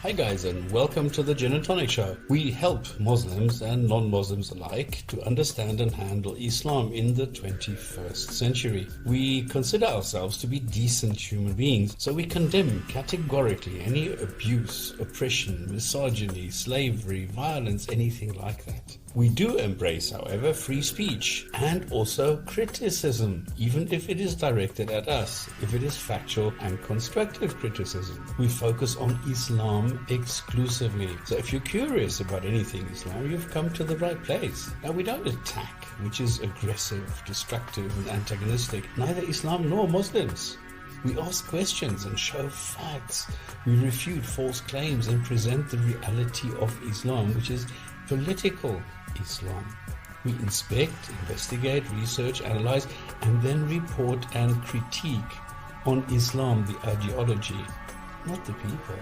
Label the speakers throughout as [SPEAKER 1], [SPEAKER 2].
[SPEAKER 1] Hi guys, and welcome to the Gin and Tonic Show. We help Muslims and non-Muslims alike to understand and handle Islam in the 21st century. We consider ourselves to be decent human beings, so we condemn categorically any abuse, oppression, misogyny, slavery, violence, anything like that. We do embrace, however, free speech and also criticism, even if it is directed at us, if it is factual and constructive criticism. We focus on Islam exclusively. So if you're curious about anything Islam, you've come to the right place. Now, we don't attack, which is aggressive, destructive, and antagonistic, neither Islam nor Muslims. We ask questions and show facts. We refute false claims and present the reality of Islam, which is political Islam. We inspect, investigate, research, analyze, and then report and critique on Islam, the ideology, not the people.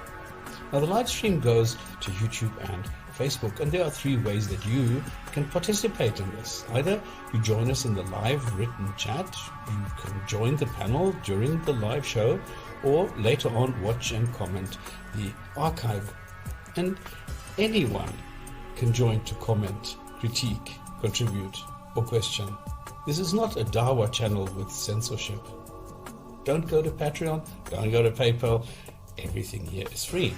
[SPEAKER 1] Now, the live stream goes to YouTube and Facebook, and there are three ways that you can participate in this. Either you join us in the live written chat, you can join the panel during the live show, or later on watch and comment the archive. And anyone can join to comment, critique, contribute, or question. This is not a Dawa channel with censorship. Don't go to Patreon, don't go to PayPal. Everything here is free.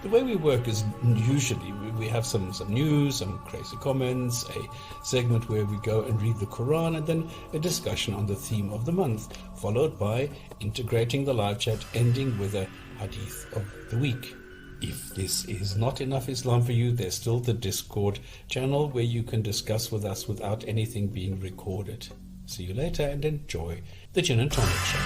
[SPEAKER 1] The way we work is usually we have some news, some Krazy Komments, a segment where we go and read the Quran, and then a discussion on the theme of the month, followed by integrating the live chat, ending with a hadith of the week. If this is not enough Islam for you, there's still the Discord channel where you can discuss with us without anything being recorded. See you later and enjoy the Gin and Tonic Show.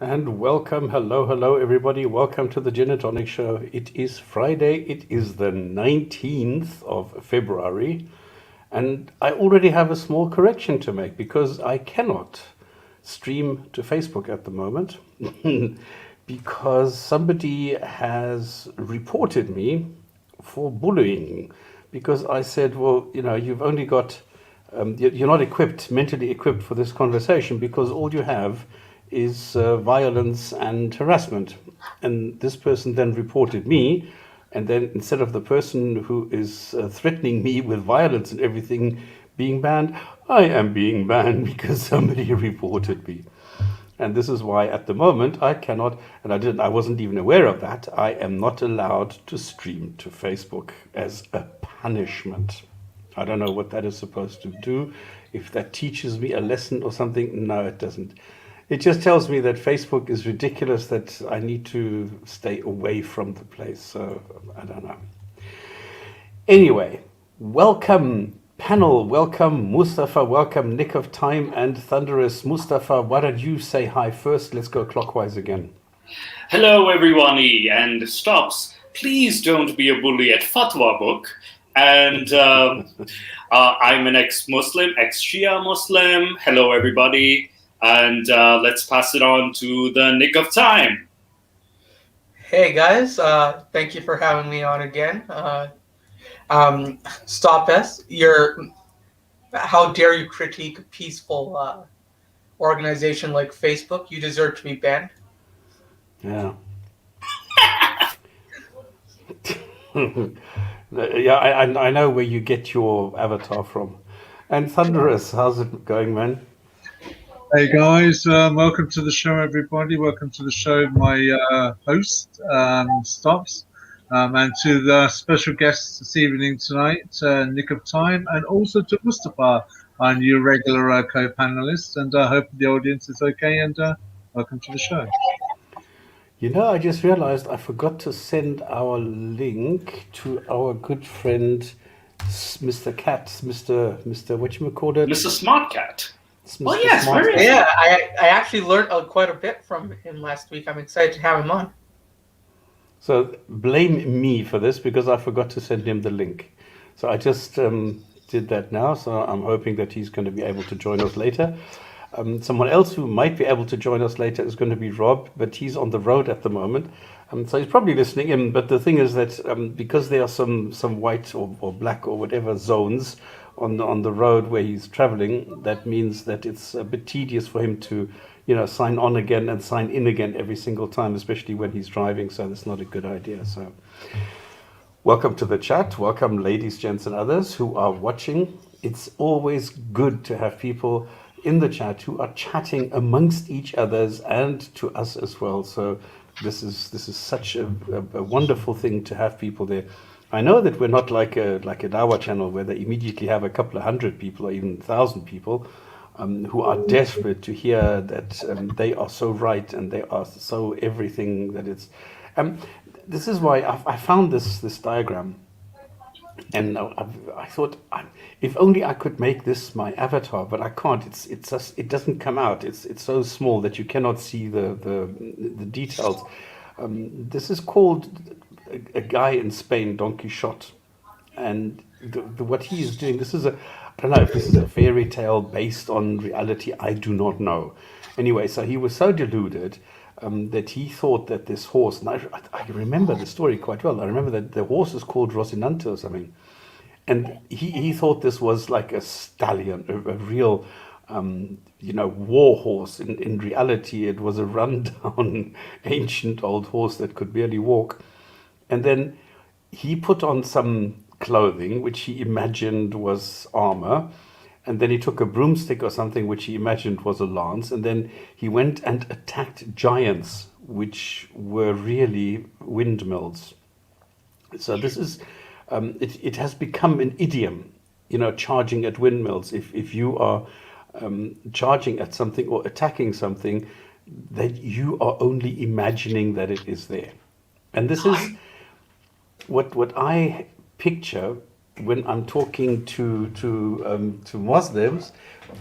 [SPEAKER 1] And welcome, hello everybody, welcome to the Gin and Tonic Show. It is Friday, it is the 19th of February, and I already have a small correction to make because I cannot stream to Facebook at the moment because somebody has reported me for bullying, because I said, well, you've only got, you're not mentally equipped for this conversation because all you have is violence and harassment. And this person then reported me, and then instead of the person who is threatening me with violence and everything being banned, I am being banned because somebody reported me. And this is why at the moment I cannot, and I wasn't even aware of that, I am not allowed to stream to Facebook as a punishment. I don't know what that is supposed to do, if that teaches me a lesson or something. No, it doesn't. It just tells me that Facebook is ridiculous, that I need to stay away from the place. So I don't know. Anyway, welcome panel, welcome Mustafa, welcome Nick of Time and Thunderous. Mustafa, why don't you say hi first? Let's go clockwise again.
[SPEAKER 2] Hello everybody, and stops. Please don't be a bully at Fatwa book. And I'm an ex-Muslim, ex-Shia Muslim. Hello everybody. And let's pass it on to the Nick of Time.
[SPEAKER 3] Hey guys, thank you for having me on again. Stop us. How dare you critique a peaceful organization like Facebook? You deserve to be banned.
[SPEAKER 1] Yeah. Yeah, I know where you get your avatar from. And Thunderous, how's it going, man?
[SPEAKER 4] Hey guys, welcome to the show, everybody. Welcome to the show, my host, Stops, and to the special guests this evening tonight, Nick of Time, and also to Mustafa, our new regular co-panelist. And I hope the audience is okay, and welcome to the show.
[SPEAKER 1] I just realized I forgot to send our link to our good friend, Mr. Cat, Mr. whatchamacallit?
[SPEAKER 2] Mr. Smart Cat.
[SPEAKER 1] Oh,
[SPEAKER 2] yes, very.
[SPEAKER 3] Yeah, I actually learned quite a bit from him last week. I'm excited to have him on.
[SPEAKER 1] So blame me for this because I forgot to send him the link. So I just did that now. So I'm hoping that he's going to be able to join us later. Someone else who might be able to join us later is going to be Rob, but he's on the road at the moment. So he's probably listening in. But the thing is that because there are some white or black or whatever zones on the road where he's traveling, that means that it's a bit tedious for him to sign on again and sign in again every single time, especially when he's driving. So that's not a good idea. So welcome to the chat. Welcome, ladies, gents, and others who are watching. It's always good to have people in the chat who are chatting amongst each others and to us as well. So this is such a wonderful thing to have people there. I know that we're not like a Dawa channel where they immediately have a couple of hundred people or even 1,000 people who are desperate to hear that they are so right and they are so everything that it's. This is why I found this diagram, and I thought if only I could make this my avatar, but I can't. It's just, it doesn't come out. It's so small that you cannot see the details. This is called a guy in Spain, Don Quixote, and what he is doing. This is I don't know if this is a fairy tale based on reality. I do not know. Anyway, so he was so deluded that he thought that this horse, and I remember the story quite well. I remember that the horse is called Rocinante or something. And he thought this was like a stallion, a real, war horse. In reality, it was a rundown, ancient old horse that could barely walk. And then he put on some clothing, which he imagined was armor. And then he took a broomstick or something, which he imagined was a lance. And then he went and attacked giants, which were really windmills. So this is, it has become an idiom, charging at windmills. If you are charging at something or attacking something, that you are only imagining that it is there. And this is what I picture when I'm talking to Muslims,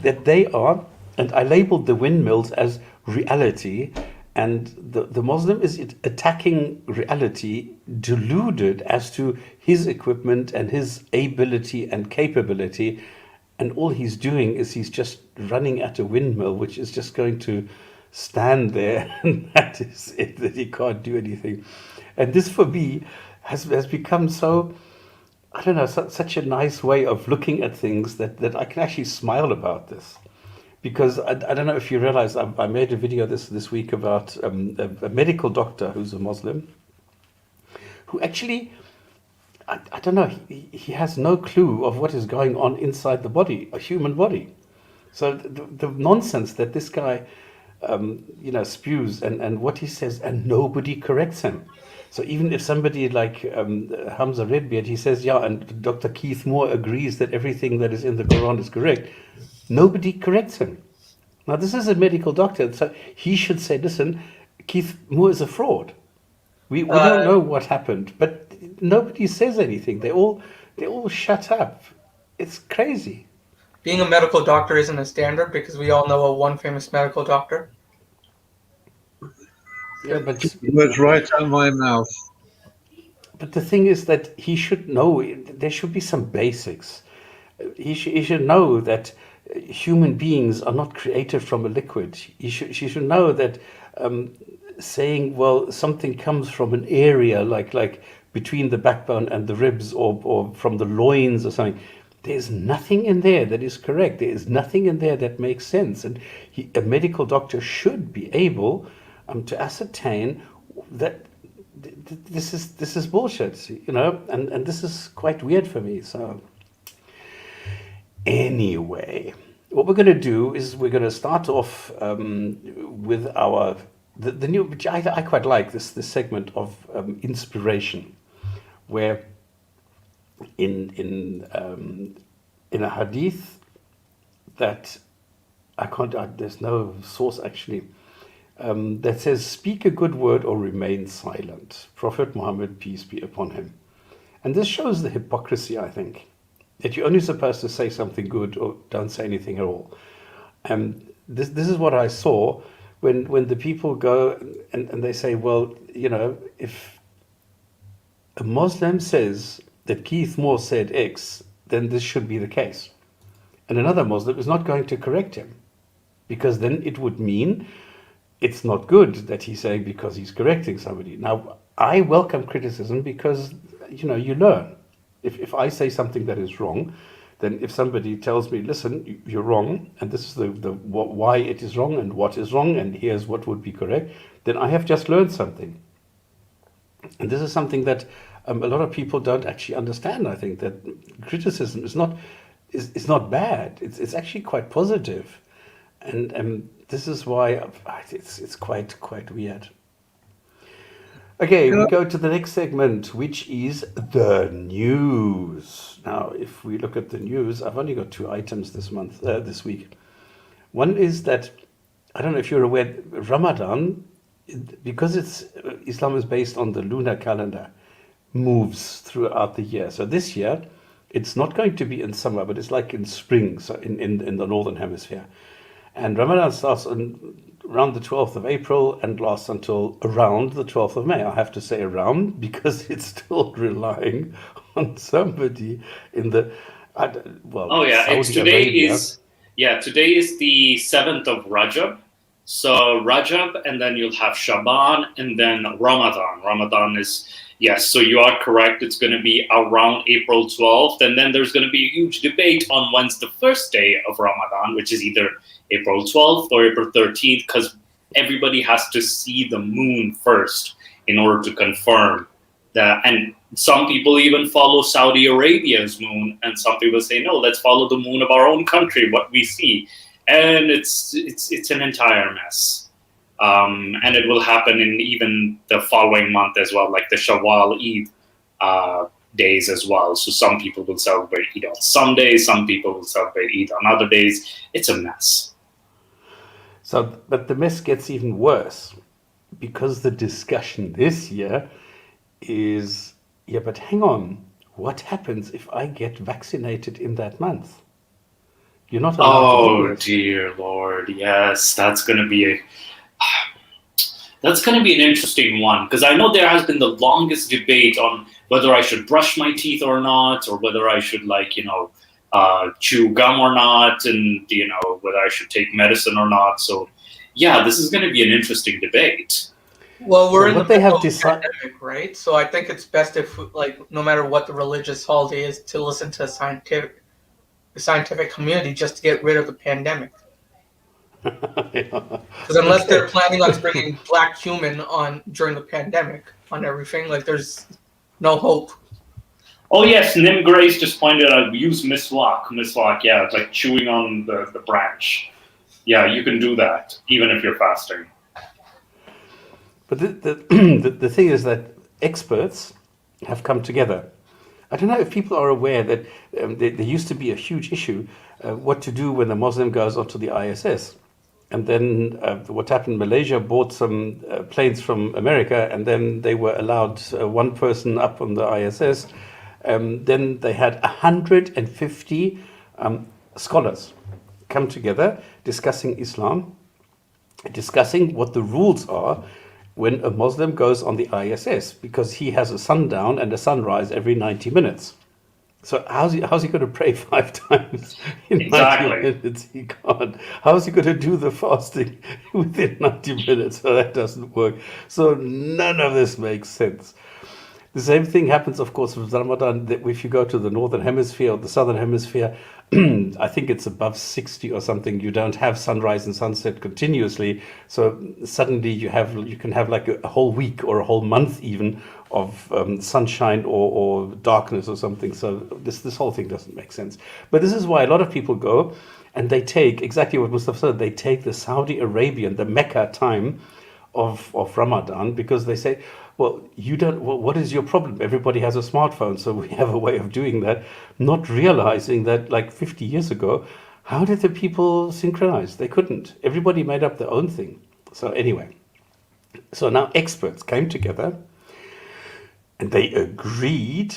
[SPEAKER 1] that they are, and I labeled the windmills as reality, and the Muslim is attacking reality, deluded as to his equipment and his ability and capability, and all he's doing is he's just running at a windmill, which is just going to stand there, and that is it, that he can't do anything. And this for me has become so, I don't know, such a nice way of looking at things that I can actually smile about this. Because I don't know if you realize, I made a video this week about a medical doctor who's a Muslim, who actually, I don't know, he has no clue of what is going on inside the body, a human body. So the nonsense that this guy, spews and what he says, and nobody corrects him. So even if somebody like Hamza Redbeard, he says, yeah, and Dr. Keith Moore agrees that everything that is in the Quran is correct, nobody corrects him. Now, this is a medical doctor, so he should say, listen, Keith Moore is a fraud. We don't know what happened, but nobody says anything. They all shut up. It's crazy.
[SPEAKER 3] Being a medical doctor isn't a standard because we all know one famous medical doctor.
[SPEAKER 1] Yeah, but
[SPEAKER 4] It was right out of my mouth.
[SPEAKER 1] But the thing is that he should know, there should be some basics. He should know that human beings are not created from a liquid. He should know that saying, well, something comes from an area like between the backbone and the ribs or from the loins or something, there's nothing in there that is correct. There is nothing in there that makes sense. And a medical doctor should be able to ascertain that this is bullshit, and this is quite weird for me. So anyway, what we're going to do is we're going to start off with the new, which I quite like this segment of inspiration, where in a hadith that I can't, there's no source actually, that says, speak a good word or remain silent. Prophet Muhammad, peace be upon him. And this shows the hypocrisy, I think, that you're only supposed to say something good or don't say anything at all. This is what I saw when the people go and they say, well, if a Muslim says that Keith Moore said X, then this should be the case. And another Muslim is not going to correct him, because then it would mean it's not good that he's saying because he's correcting somebody. Now, I welcome criticism because, you learn. If I say something that is wrong, then if somebody tells me, listen, you're wrong, and this is why it is wrong and what is wrong, and here's what would be correct, then I have just learned something. And this is something that a lot of people don't actually understand. I think that criticism is not bad. It's actually quite positive, and this is why it's quite weird. Okay, we go to the next segment, which is the news. Now, if we look at the news, I've only got 2 items this week. One is that, I don't know if you're aware, Ramadan, because Islam is based on the lunar calendar, moves throughout the year. So this year, it's not going to be in summer, but it's like in spring, so in the northern hemisphere. And Ramadan starts around the 12th of April and lasts until around the 12th of May. I have to say around because it's still relying on somebody in the Saudi Arabia.
[SPEAKER 2] Today is the 7th of Rajab. So Rajab, and then you'll have Shaban, and then Ramadan. Ramadan is, yes, so you are correct. It's going to be around April 12th. And then there's going to be a huge debate on when's the first day of Ramadan, which is either April 12th or April 13th, because everybody has to see the moon first in order to confirm that. And some people even follow Saudi Arabia's moon, and some people say, no, let's follow the moon of our own country, what we see. And it's an entire mess. And it will happen in even the following month as well, like the Shawwal Eid days as well. So some people will celebrate Eid on some days, some people will celebrate Eid on other days. It's a mess.
[SPEAKER 1] So, but the mess gets even worse because the discussion this year is, but hang on, what happens if I get vaccinated in that month? You're not allowed to do it.
[SPEAKER 2] Dear Lord, yes, that's going to be an interesting one, because I know there has been the longest debate on whether I should brush my teeth or not, or whether I should chew gum or not, and whether I should take medicine or not. So yeah, this is going to be an interesting debate.
[SPEAKER 3] Well, we're in the middle of the pandemic, right? So I think it's best if, no matter what the religious holiday is, to listen to the scientific community just to get rid of the pandemic. Because unless they're planning on bringing black human on during the pandemic on everything, there's no hope.
[SPEAKER 2] Oh yes, Nim Grace just pointed out, use miswak. Miswak, yeah, it's like chewing on the branch. Yeah, you can do that even if you're fasting.
[SPEAKER 1] But the thing is that experts have come together. I don't know if people are aware that there used to be a huge issue what to do when a Muslim goes onto the ISS. And then what happened, Malaysia bought some planes from America, and then they were allowed one person up on the ISS. Then they had 150 scholars come together discussing Islam, discussing what the rules are when a Muslim goes on the ISS, because he has a sundown and a sunrise every 90 minutes. So how's he going to pray 5 times in 90 minutes? He can't. How's he going to do the fasting within 90 minutes? So that doesn't work. So none of this makes sense. The same thing happens, of course, with Ramadan. If you go to the northern hemisphere or the southern hemisphere, I think it's above 60 or something. You don't have sunrise and sunset continuously. So suddenly you can have like a whole week or a whole month even of sunshine or darkness or something. So this whole thing doesn't make sense. But this is why a lot of people go and they take exactly what Mustafa said. They take the Saudi Arabian, the Mecca time of Ramadan, because they say, well, what is your problem? Everybody has a smartphone, so we have a way of doing that, not realizing that like 50 years ago, how did the people synchronize? They couldn't. Everybody made up their own thing. So anyway, so now experts came together and they agreed.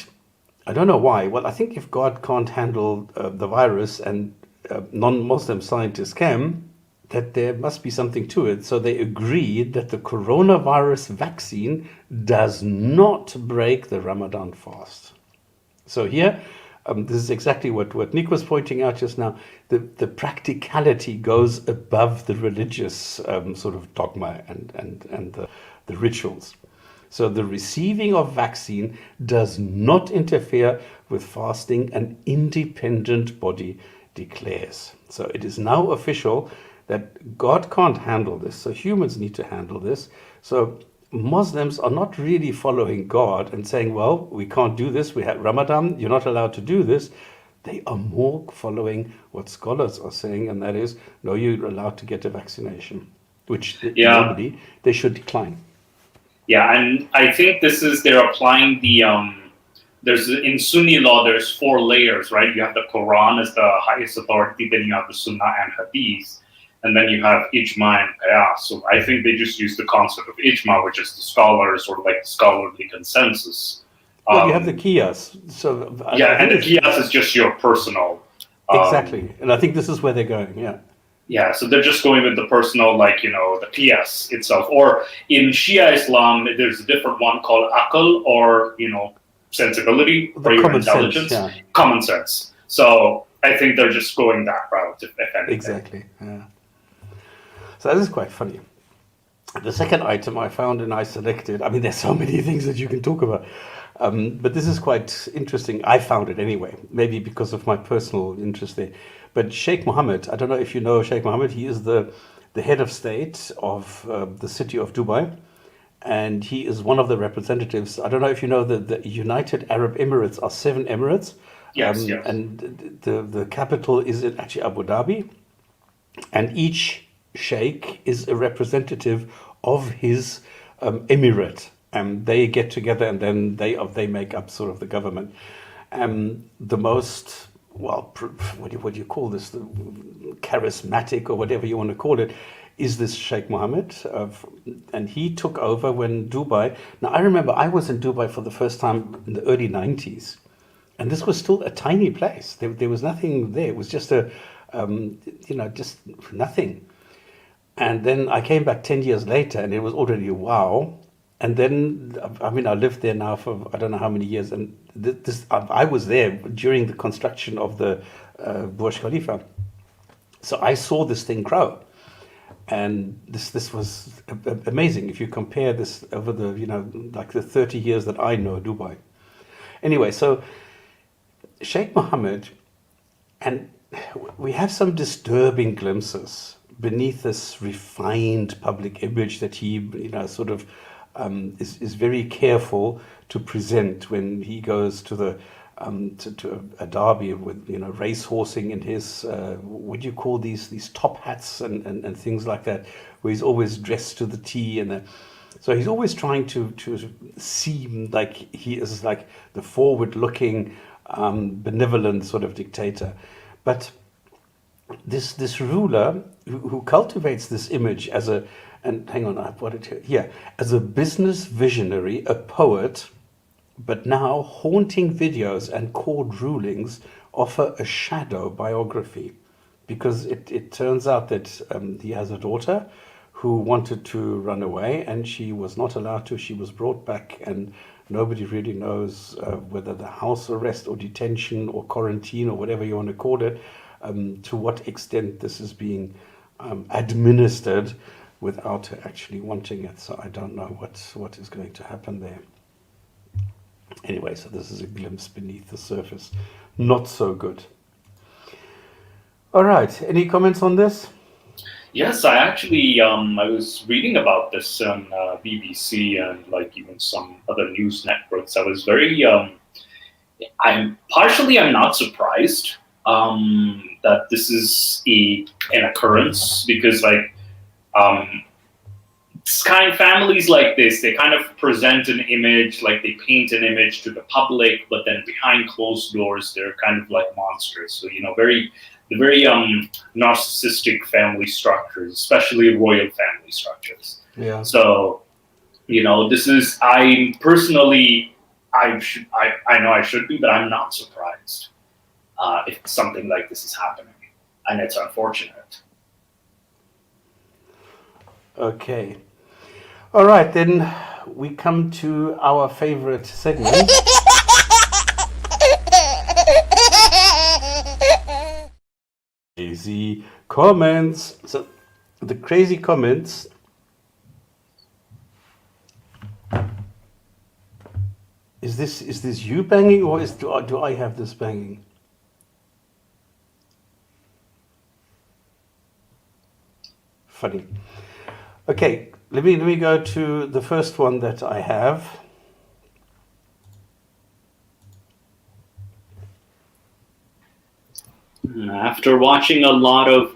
[SPEAKER 1] I don't know why. Well, I think if God can't handle the virus and non-Muslim scientists can, that there must be something to it. So they agreed that the coronavirus vaccine does not break the Ramadan fast. So here, this is exactly what Nick was pointing out just now. The practicality goes above the religious sort of dogma and the rituals. So the receiving of vaccine does not interfere with fasting, an independent body declares. So it is now official that God can't handle this, so humans need to handle this. So Muslims are not really following God and saying, well, we can't do this, we have Ramadan, you're not allowed to do this. They are more following what scholars are saying, and that is, no, you're allowed to get a vaccination, which normally they should decline.
[SPEAKER 2] Yeah, and I think they're applying there's in Sunni law, there's 4 layers, right? You have the Quran as the highest authority, then you have the Sunnah and Hadith, and then you have Ijma and Qiyas. So I think they just use the concept of Ijma, which is the scholars, or like the scholarly consensus.
[SPEAKER 1] Well, you have the Qiyas. So
[SPEAKER 2] and the Qiyas is just your personal.
[SPEAKER 1] Exactly, and I think this is where they're going,
[SPEAKER 2] Yeah, so they're just going with the personal, like, the Qiyas itself. Or in Shia Islam, there's a different one called Aql, or, sensibility, or your intelligence. Common sense. So I think they're just going that route, if anything.
[SPEAKER 1] Exactly, yeah. So this is quite funny. The second item I found and I selected, I mean, there's so many things that you can talk about, but this is quite interesting. I found it anyway, maybe because of my personal interest there. But Sheikh Mohammed, I don't know if you know Sheikh Mohammed, he is the head of state of the city of Dubai, and he is one of the representatives. I don't know if you know that the United Arab Emirates are 7 emirates.
[SPEAKER 2] Yes.
[SPEAKER 1] And the capital is actually Abu Dhabi, and each sheikh is a representative of his emirate, and they get together and then they make up sort of the government. The most, well, what do you call this, the charismatic or whatever you want to call it, is this Sheikh Mohammed, and he took over when Dubai. Now I remember I was in Dubai for the first time in the early 90s, and this was still a tiny place. There was nothing there. It was just just nothing. And then I came back 10 years later, and it was already wow. And then, I mean, I lived there now for I don't know how many years, and I was there during the construction of the Burj Khalifa. So I saw this thing grow, and this was amazing. If you compare this over the like the 30 years that I know Dubai. Anyway, so Sheikh Mohammed, and we have some disturbing glimpses beneath this refined public image that he, sort of is very careful to present when he goes to the to a derby with racehorsing in his what do you call these top hats and things like that, where he's always dressed to the T, and so he's always trying to seem like he is like the forward-looking, benevolent sort of dictator, but this ruler who cultivates this image as a, and hang on, I've got it here, as a business visionary, a poet, but now haunting videos and court rulings offer a shadow biography, because it turns out that he has a daughter who wanted to run away, and she was not allowed to. She was brought back, and nobody really knows whether the house arrest or detention or quarantine or whatever you want to call it, to what extent this is being administered without her actually wanting it. So I don't know what is going to happen there. Anyway, so this is a glimpse beneath the surface. Not so good. All right, any comments on this?
[SPEAKER 2] Yes, I actually I was reading about this on BBC and like even some other news networks. I was very I'm not surprised that this is an occurrence, because families like this, they kind of present an image, like they paint an image to the public, but then behind closed doors they're kind of like monsters. So very narcissistic family structures, especially royal family structures.
[SPEAKER 1] Yeah.
[SPEAKER 2] So this is, I know I should be, but I'm not surprised if something like this is happening, and it's unfortunate.
[SPEAKER 1] Okay. All right, then we come to our favorite segment. Krazy Komments. So the Krazy Komments Is this you banging, or do I have this banging? Funny. Okay, let me go to the first one that I have.
[SPEAKER 2] After watching a lot of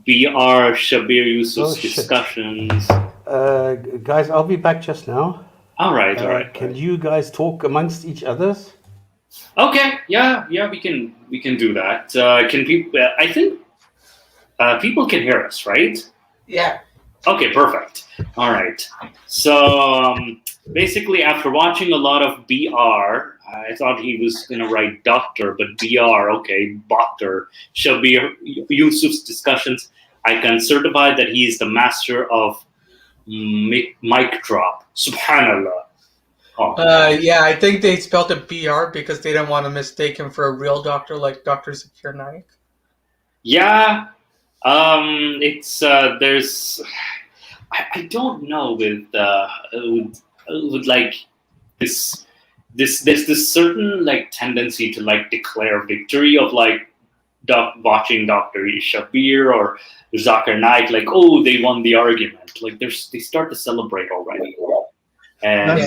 [SPEAKER 2] BR Shabir Yusuf's discussions.
[SPEAKER 1] Guys, I'll be back just now.
[SPEAKER 2] All right.
[SPEAKER 1] Can you guys talk amongst each others?
[SPEAKER 2] Okay, yeah, we can do that. Can people? I think people can hear us, right?
[SPEAKER 3] Yeah.
[SPEAKER 2] Okay, perfect. All right. So basically, after watching a lot of BR, I thought he was going to write doctor, but BR, okay, Dr. Shabir Yusuf's discussions, I can certify that he is the master of mic drop. Subhanallah. Oh.
[SPEAKER 3] Yeah, I think they spelled it BR because they didn't want to mistake him for a real doctor like Dr. Zakir Naik.
[SPEAKER 2] Yeah. It's there's I don't know with like this there's this certain like tendency to like declare victory of like watching Dr. Shabir or Zakir Naik, like, oh, they won the argument, like they start to celebrate already. And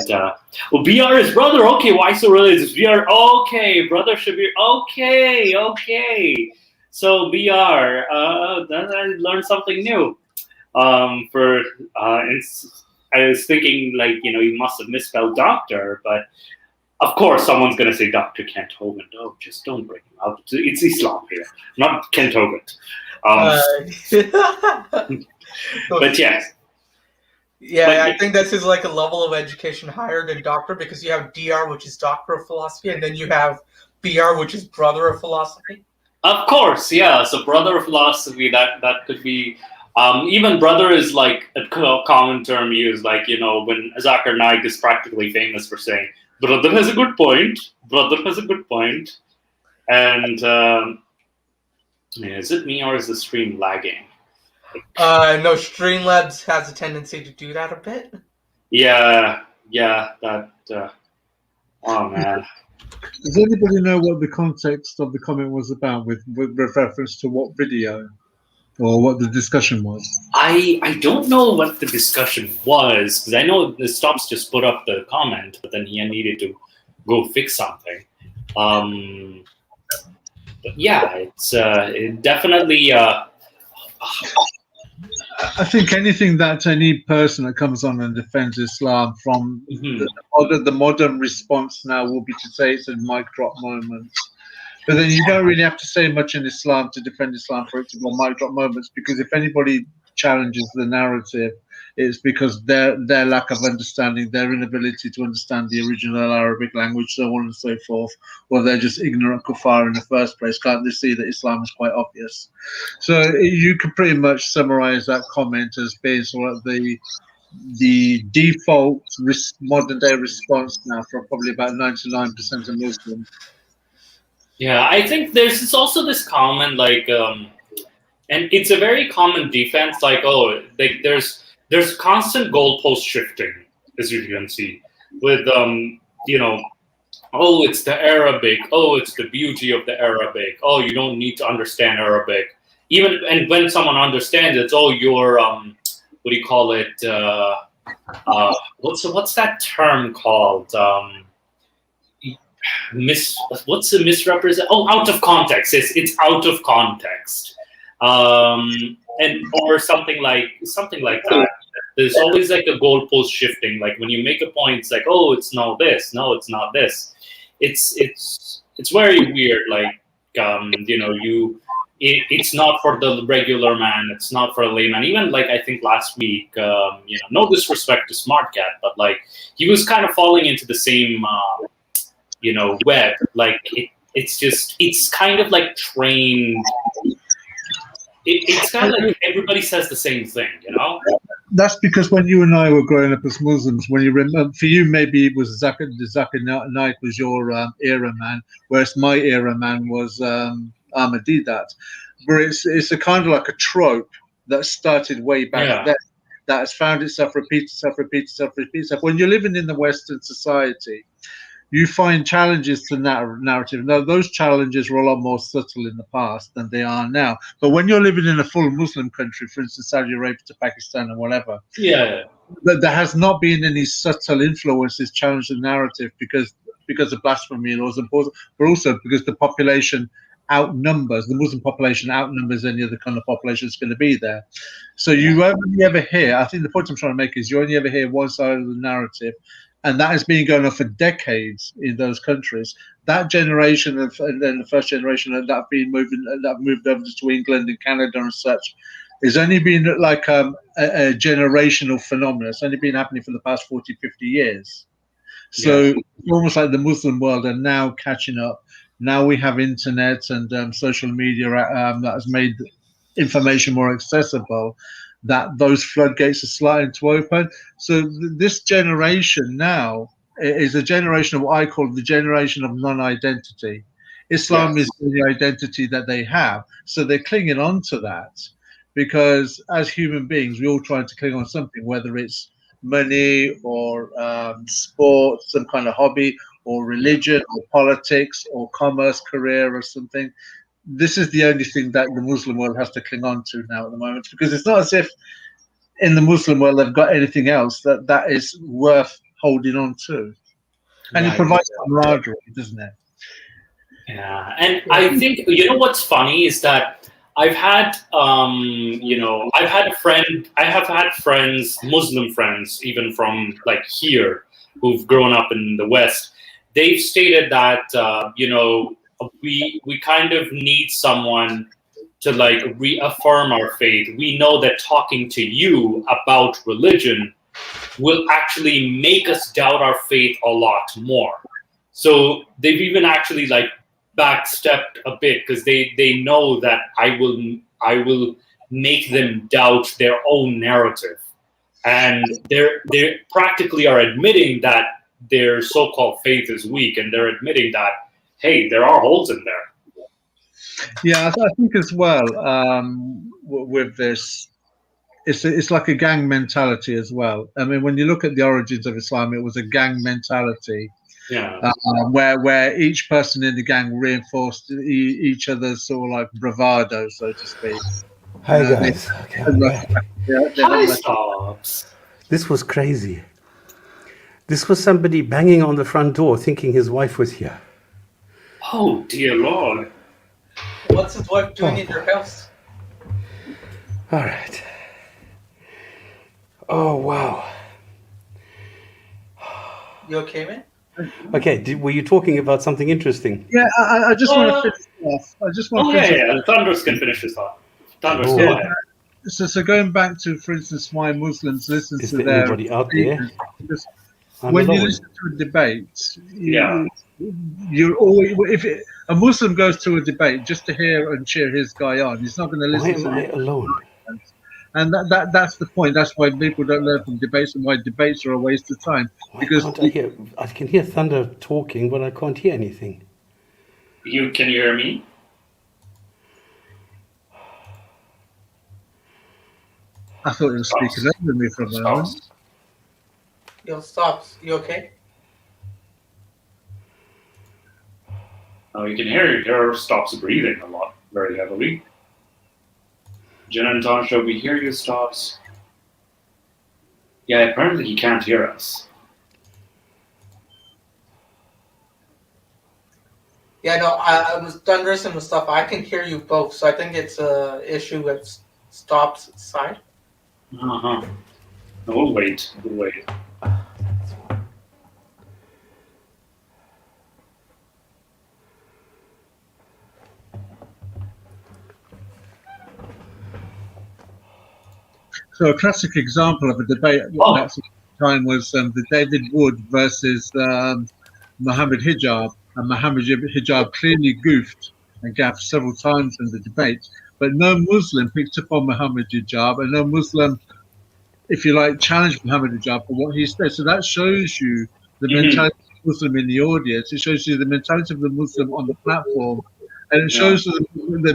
[SPEAKER 2] well, BR is brother, okay, why so religious? BR, okay, brother Shabir, okay. So BR, then I learned something new. I was thinking, like, you must have misspelled doctor, but of course someone's going to say Dr. Kent Hovind. Oh, just don't bring him out. It's Islam here, not Kent Hovind. But yes.
[SPEAKER 3] Yeah, but I think this is like a level of education higher than doctor, because you have DR, which is doctor of philosophy, and then you have BR, which is brother of philosophy.
[SPEAKER 2] Of course, yeah. So brother of philosophy, that could be, even brother is like a common term used, like, when Zakir Naik is practically famous for saying, brother has a good point, and is it me or is the stream lagging?
[SPEAKER 3] No, Streamlabs has a tendency to do that a bit.
[SPEAKER 2] Yeah, that, oh man.
[SPEAKER 4] Does anybody know what the context of the comment was about with reference to what video or what the discussion was?
[SPEAKER 2] I don't know what the discussion was, because I know the Stops just put up the comment, but then he needed to go fix something. But yeah, it's it definitely.
[SPEAKER 4] I think anything that any person that comes on and defends Islam from the modern response now will be to say it's a mic drop moment. But then you don't really have to say much in Islam to defend Islam for it to be mic drop moments, because if anybody challenges the narrative, it's because their lack of understanding, their inability to understand the original Arabic language, so on and so forth, or they're just ignorant kuffar in the first place. Can't they see that Islam is quite obvious? So you could pretty much summarize that comment as being sort of the default modern day response now for probably about 99% of Muslims.
[SPEAKER 2] Yeah, I think there's also this common, like, and it's a very common defense, like, oh, like there's constant goalpost shifting, as you can see, with oh, it's the Arabic, oh, it's the beauty of the Arabic, oh, you don't need to understand Arabic, and when someone understands it, oh, you're what do you call it? What's that term called? What's the misrepresent? Oh, out of context. It's out of context, and or something like that. There's always like a goalpost shifting. Like when you make a point, it's like, oh, it's no this, no, it's not this. It's very weird. Like it's not for the regular man. It's not for a layman. Even like I think last week, no disrespect to Smart Cat, but like he was kind of falling into the same. Web, like it's kind of like trained. It's kind of like everybody says the same thing,
[SPEAKER 4] That's because when you and I were growing up as Muslims, when you remember, for you maybe it was Zakir Naik was your era man, whereas my era man was Ahmadidat. Where it's a kind of like a trope that started way back then, that has found itself repeat itself. When you're living in the Western society, you find challenges to narrative. Now, those challenges were a lot more subtle in the past than they are now. But when you're living in a full Muslim country, for instance, Saudi Arabia to Pakistan and whatever, there has not been any subtle influences challenge the narrative because of blasphemy laws, but also because the population outnumbers, the Muslim population outnumbers any other kind of population that's going to be there. So you only ever hear, I think the point I'm trying to make is you only ever hear one side of the narrative, and that has been going on for decades in those countries. That generation of, and then the first generation that moved over to England and Canada and such, it's only been like a generational phenomenon. It's only been happening for the past 40, 50 years. So it's almost like the Muslim world are now catching up. Now we have internet and social media that has made information more accessible, that those floodgates are starting to open. So this generation now is a generation of what I call the generation of non-identity. Islam is the identity that they have. So they're clinging on to that because as human beings, we're all trying to cling on something, whether it's money or sport, some kind of hobby, or religion or politics or commerce, career or something. This is the only thing that the Muslim world has to cling on to now at the moment, because it's not as if in the Muslim world they've got anything else that is worth holding on to. And it provides camaraderie, doesn't it?
[SPEAKER 2] Yeah, and I think, you know, what's funny is that I've had, I have had friends, Muslim friends, even from like here, who've grown up in the West. They've stated that, we kind of need someone to like reaffirm our faith. We know that talking to you about religion will actually make us doubt our faith a lot more. So they've even actually like backstepped a bit because they know that I will make them doubt their own narrative. And they practically are admitting that their so-called faith is weak, and they're admitting that, hey, there are holes in there.
[SPEAKER 4] Yeah, I think as well with this, it's like a gang mentality as well. I mean, when you look at the origins of Islam, it was a gang mentality.
[SPEAKER 2] Yeah.
[SPEAKER 4] Where each person in the gang reinforced each other's sort of like bravado, so to speak.
[SPEAKER 5] Hi guys.
[SPEAKER 2] Hi, Stops.
[SPEAKER 5] This was crazy. This was somebody banging on the front door thinking his wife was here.
[SPEAKER 2] Oh, dear Lord.
[SPEAKER 3] What's his wife doing in your house?
[SPEAKER 5] All right. Oh, wow.
[SPEAKER 3] You okay, man?
[SPEAKER 5] Okay, were you talking about something interesting?
[SPEAKER 4] Yeah, I just want to finish off. I just want to finish off.
[SPEAKER 2] Thunders can finish this off. Thunders, go ahead.
[SPEAKER 4] So going back to, for instance, why Muslims listen
[SPEAKER 5] Is
[SPEAKER 4] to
[SPEAKER 5] there
[SPEAKER 4] their
[SPEAKER 5] anybody out there?
[SPEAKER 4] When you listen to a debate, you're always, a Muslim goes to a debate just to hear and cheer his guy on, he's not going to listen to
[SPEAKER 5] Why am I alone?
[SPEAKER 4] And that's the point. That's why people don't learn from debates, and why debates are a waste of time. Because
[SPEAKER 5] I can hear Thunder talking, but I can't hear anything.
[SPEAKER 2] Can you hear me?
[SPEAKER 4] I thought it was speaking over me for a moment.
[SPEAKER 3] Yo, Stops. You okay?
[SPEAKER 2] Oh, you can hear Stops breathing a lot, very heavily. Jen and Tasha, we hear you, Stops. Yeah, apparently he can't hear us.
[SPEAKER 3] Yeah, no, I was Thunderous and stuff. I can hear you both, so I think it's a issue with Stops' side.
[SPEAKER 2] Uh-huh. No, we'll wait.
[SPEAKER 4] So a classic example of a debate at that time was the David Wood versus Muhammad Hijab. And Muhammad Hijab clearly goofed and gaffed several times in the debate. But no Muslim picked up on Muhammad Hijab, and no Muslim, if you like, challenged Muhammad Hijab for what he said. So that shows you the mentality of the Muslim in the audience. It shows you the mentality of the Muslim on the platform. And it shows the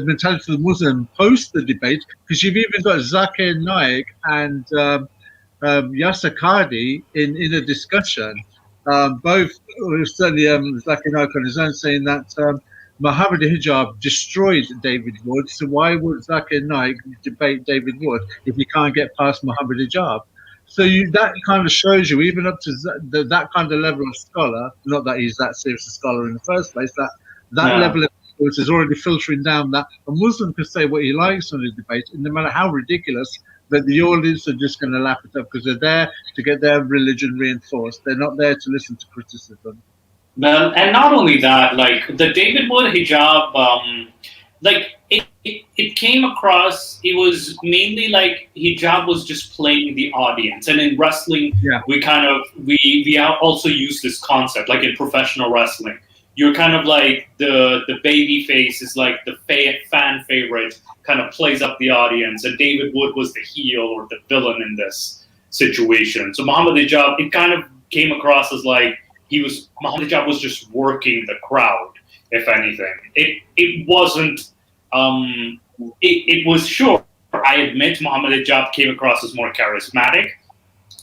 [SPEAKER 4] mentality of the Muslim post the debate, because you've even got Zakir Naik and Yasser Qadi in a discussion. both certainly Zakir Naik on his own saying that Muhammad hijab destroyed David Wood. So why would Zakir Naik debate David Wood if he can't get past Muhammad hijab? So that kind of shows you, even up to that kind of level of scholar, not that he's that serious a scholar in the first place, that level of influence is already filtering down that a Muslim can say what he likes on a debate, and no matter how ridiculous, but the audience are just going to laugh it up because they're there to get their religion reinforced. They're not there to listen to criticism.
[SPEAKER 2] Well, and not only that, like the David Wood hijab, like it came across. It was mainly like hijab was just playing the audience, and in wrestling, we also use this concept, like in professional wrestling. You're kind of like the baby face is like the fan favorite, kind of plays up the audience, and David Wood was the heel or the villain in this situation. So Muhammad hijab, it kind of came across as like Muhammad hijab was just working the crowd, if anything. It wasn't. It was sure. I admit Muhammad hijab came across as more charismatic,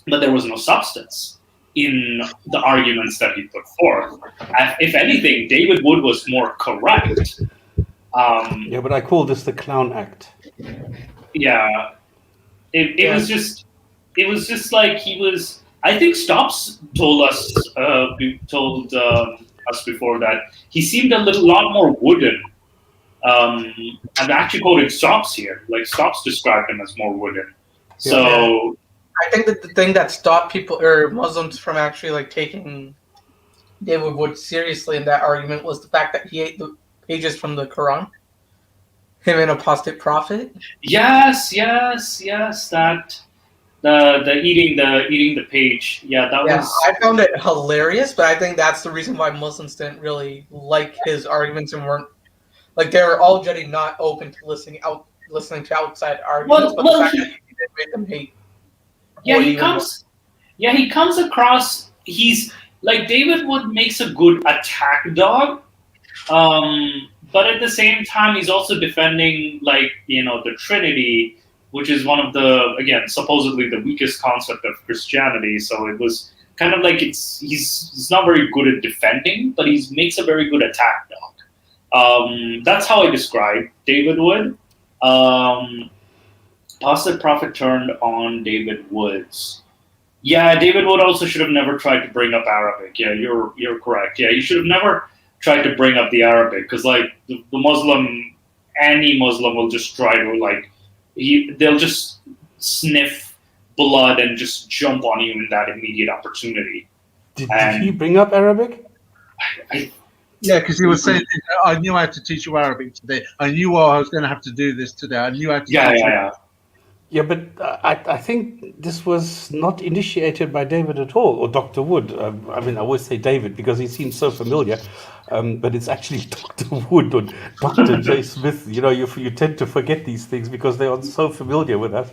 [SPEAKER 2] but there was no substance in the arguments that he put forth. If anything, David Wood was more correct.
[SPEAKER 5] But I call this the clown act.
[SPEAKER 2] Yeah, it was just like he was. I think Stops told us before that he seemed a lot more wooden. I've actually quoted Stops here. Like Stops described him as more wooden. So
[SPEAKER 3] I think that the thing that stopped people or Muslims from actually like taking David Wood seriously in that argument was the fact that he ate the pages from the Quran. Him and apostate prophet.
[SPEAKER 2] Yes. That the eating the page. Yeah, that was.
[SPEAKER 3] I found it hilarious, but I think that's the reason why Muslims didn't really like his arguments and weren't like they were already not open to listening to outside arguments. But the fact that he did make them hate.
[SPEAKER 2] Yeah, he comes across. He's like David Wood makes a good attack dog, but at the same time, he's also defending the Trinity, which is one of supposedly the weakest concept of Christianity. So it was kind of like he's not very good at defending, but he makes a very good attack dog. That's how I describe David Wood. Apostate Prophet turned on David Woods. Yeah, David Wood also should have never tried to bring up Arabic. Yeah, you're correct. Yeah, he should have never tried to bring up the Arabic because the Muslim, any Muslim will just try to they'll just sniff blood and just jump on you in that immediate opportunity.
[SPEAKER 5] Did he bring up Arabic?
[SPEAKER 4] Yeah, because he was saying, I knew I had to teach you Arabic today. I knew I was going to have to do this today. I knew I had to teach you.
[SPEAKER 5] Yeah, but I think this was not initiated by David at all, or Dr. Wood. I always say David because he seems so familiar, but it's actually Dr. Wood or Dr. J. Smith. You tend to forget these things because they are so familiar with us.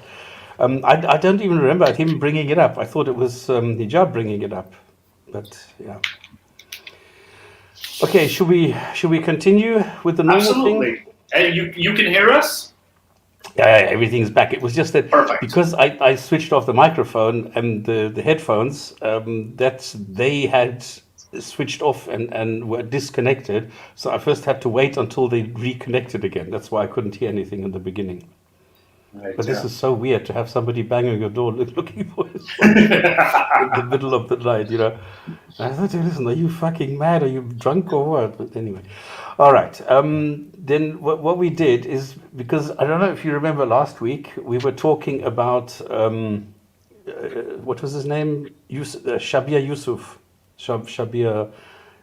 [SPEAKER 5] I don't even remember him bringing it up. I thought it was Hijab bringing it up, but yeah. Okay, should we continue with the normal
[SPEAKER 2] Absolutely.
[SPEAKER 5] thing?
[SPEAKER 2] And you can hear us?
[SPEAKER 5] Yeah, everything's back. It was just that because I switched off the microphone and the headphones, that they had switched off and were disconnected. So I first had to wait until they reconnected again. That's why I couldn't hear anything in the beginning. Right, but this is so weird to have somebody banging your door looking for it in the middle of the night, I thought, listen, are you fucking mad? Are you drunk or what? But anyway, all right. Then what we did is, because I don't know if you remember last week, we were talking about, what was his name? Shabir Yusuf. Shabir,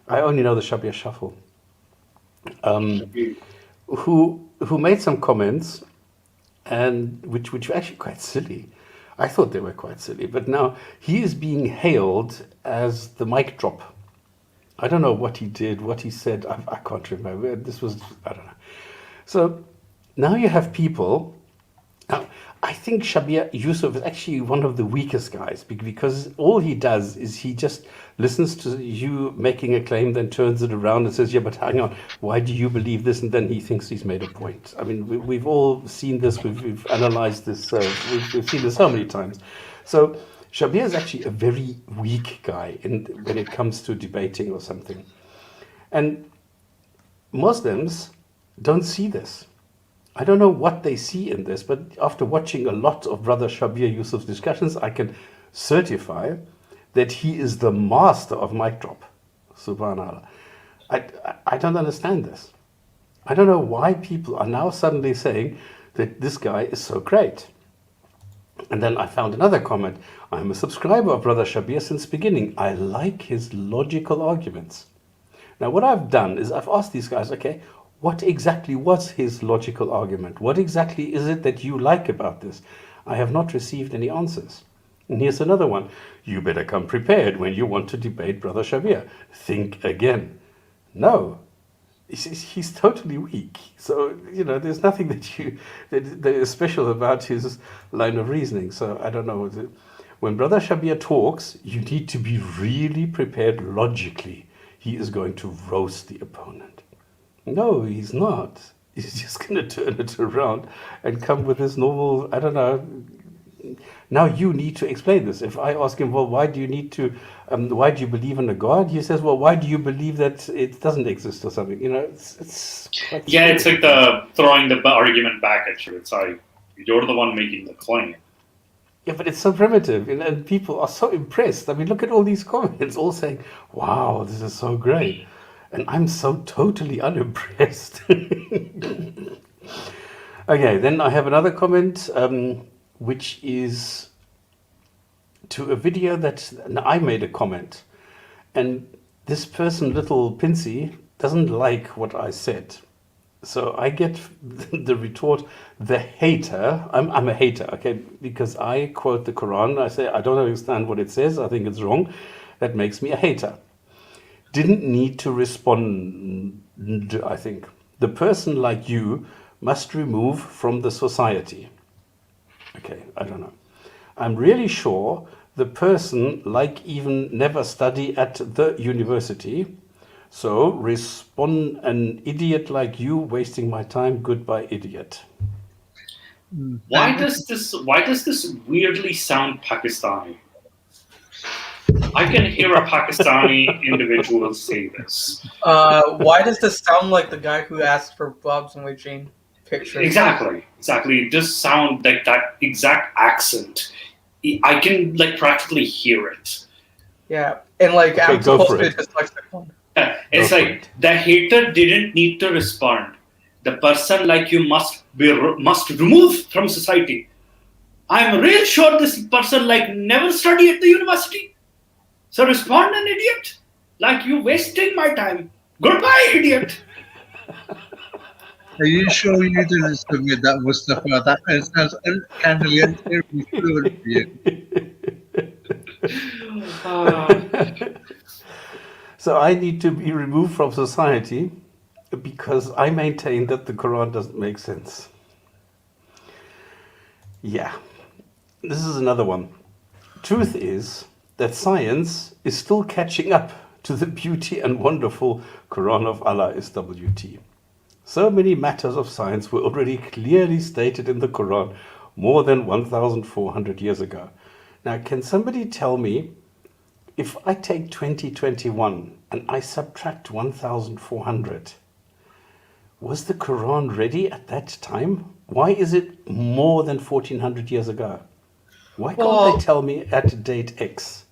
[SPEAKER 5] I only know the Shabir Shuffle. Who made some comments, and which were actually quite silly. I thought they were quite silly, but now he is being hailed as the mic drop. I don't know what he did, what he said. I can't remember. This was, I don't know. So now you have people. Now, I think Shabir Yusuf is actually one of the weakest guys because all he does is he just listens to you making a claim, then turns it around and says, yeah, but hang on, why do you believe this? And then he thinks he's made a point. I mean, we've all seen this. We've analyzed this. We've seen this so many times. So Shabir is actually a very weak guy when it comes to debating or something. And Muslims don't see this. I don't know what they see in this, but after watching a lot of Brother Shabir Yusuf's discussions, I can certify that he is the master of mic drop. Subhanallah. I don't understand this. I don't know why people are now suddenly saying that this guy is so great. And then I found another comment. I'm a subscriber of Brother Shabir since beginning. I like his logical arguments. Now, what I've done is I've asked these guys, okay, what exactly was his logical argument? What exactly is it that you like about this? I have not received any answers. And here's another one. You better come prepared when you want to debate Brother Shabir. Think again. No, he's totally weak. So, there's nothing that is special about his line of reasoning. So I don't know. When Brother Shabir talks, you need to be really prepared logically. He is going to roast the opponent. No, he's not. He's just going to turn it around and come with his normal, I don't know. Now you need to explain this. If I ask him, well, why do you believe in a God? He says, well, why do you believe that it doesn't exist or something? It's quite
[SPEAKER 2] it's like throwing the argument back at you. It's like, you're the one making the claim.
[SPEAKER 5] Yeah, but it's so primitive, and people are so impressed. I mean, look at all these comments, all saying, wow, this is so great. And I'm so totally unimpressed. Okay, then I have another comment, which is to a video that I made a comment. And this person, Little Pinsy, doesn't like what I said. So I get the retort, the hater. I'm a hater, okay, because I quote the Quran. I say, I don't understand what it says. I think it's wrong. That makes me a hater. Didn't need to respond, I think. The person like you must remove from the society. Okay, I don't know. I'm really sure the person like even never study at the university. So respond, an idiot like you wasting my time. Goodbye, idiot.
[SPEAKER 2] Why does this weirdly sound Pakistani? I can hear a Pakistani individual say this.
[SPEAKER 3] Why does this sound like the guy who asked for Bob's and Jane pictures?
[SPEAKER 2] Exactly. It does sound like that exact accent. I can practically hear it.
[SPEAKER 3] Yeah, and I'm supposed to be a dyslexic one.
[SPEAKER 2] It's like the hater didn't need to respond. The person like you must remove from society. I'm real sure this person never studied at the university. So respond, an idiot. You wasting my time. Goodbye, idiot.
[SPEAKER 4] Are you sure you didn't submit that Mustafa? That sounds uncannily and terribly fluent for you.
[SPEAKER 5] So I need to be removed from society because I maintain that the Quran doesn't make sense. Yeah. This is another one. Truth is that science is still catching up to the beauty and wonderful Quran of Allah SWT. So many matters of science were already clearly stated in the Quran more than 1,400 years ago. Now, can somebody tell me, if I take 2021 and I subtract 1,400, was the Quran ready at that time? Why is it more than 1,400 years ago? Why can't they tell me at date X?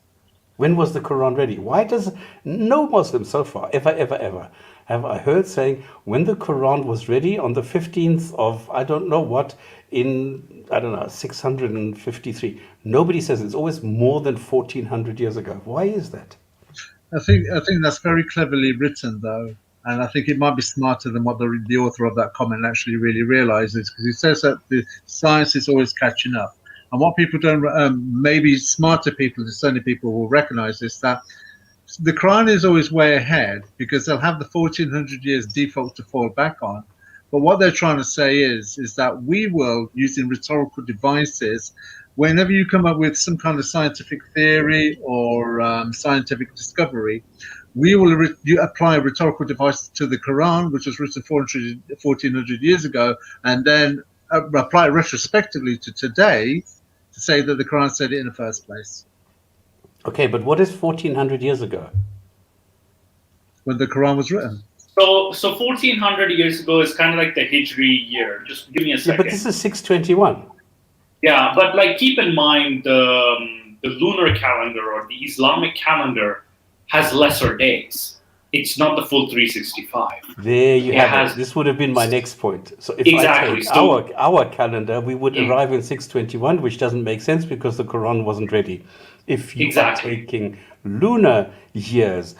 [SPEAKER 5] When was the Quran ready? Why does no Muslim so far, ever, have I heard saying when the Quran was ready on the 15th of I don't know what in, 653. Nobody says it's always more than 1,400 years ago. Why is that?
[SPEAKER 4] I think that's very cleverly written, though. And I think it might be smarter than what the author of that comment actually really realizes, because he says that the science is always catching up. And what people don't, maybe smarter people, certainly people will recognize this, that the Quran is always way ahead because they'll have the 1,400 years default to fall back on. But what they're trying to say is that we will, using rhetorical devices, whenever you come up with some kind of scientific theory or scientific discovery, we will you apply a rhetorical device to the Quran, which was written 1,400 years ago, and then apply it retrospectively to today to to say that the Quran said it in the first place.
[SPEAKER 5] Okay, but what is 1400 years ago?
[SPEAKER 4] When the Quran was written.
[SPEAKER 2] So 1400 years ago is kind of like the Hijri year. Just give me a second.
[SPEAKER 5] Yeah, but this is 621.
[SPEAKER 2] Yeah, but like keep in mind the lunar calendar or the Islamic calendar has lesser days. It's not the full 365.
[SPEAKER 5] There you have it. This would have been my next point. So if
[SPEAKER 2] Exactly.
[SPEAKER 5] I take our calendar, we would arrive in 621, which doesn't make sense because the Quran wasn't ready. If you are taking lunar years,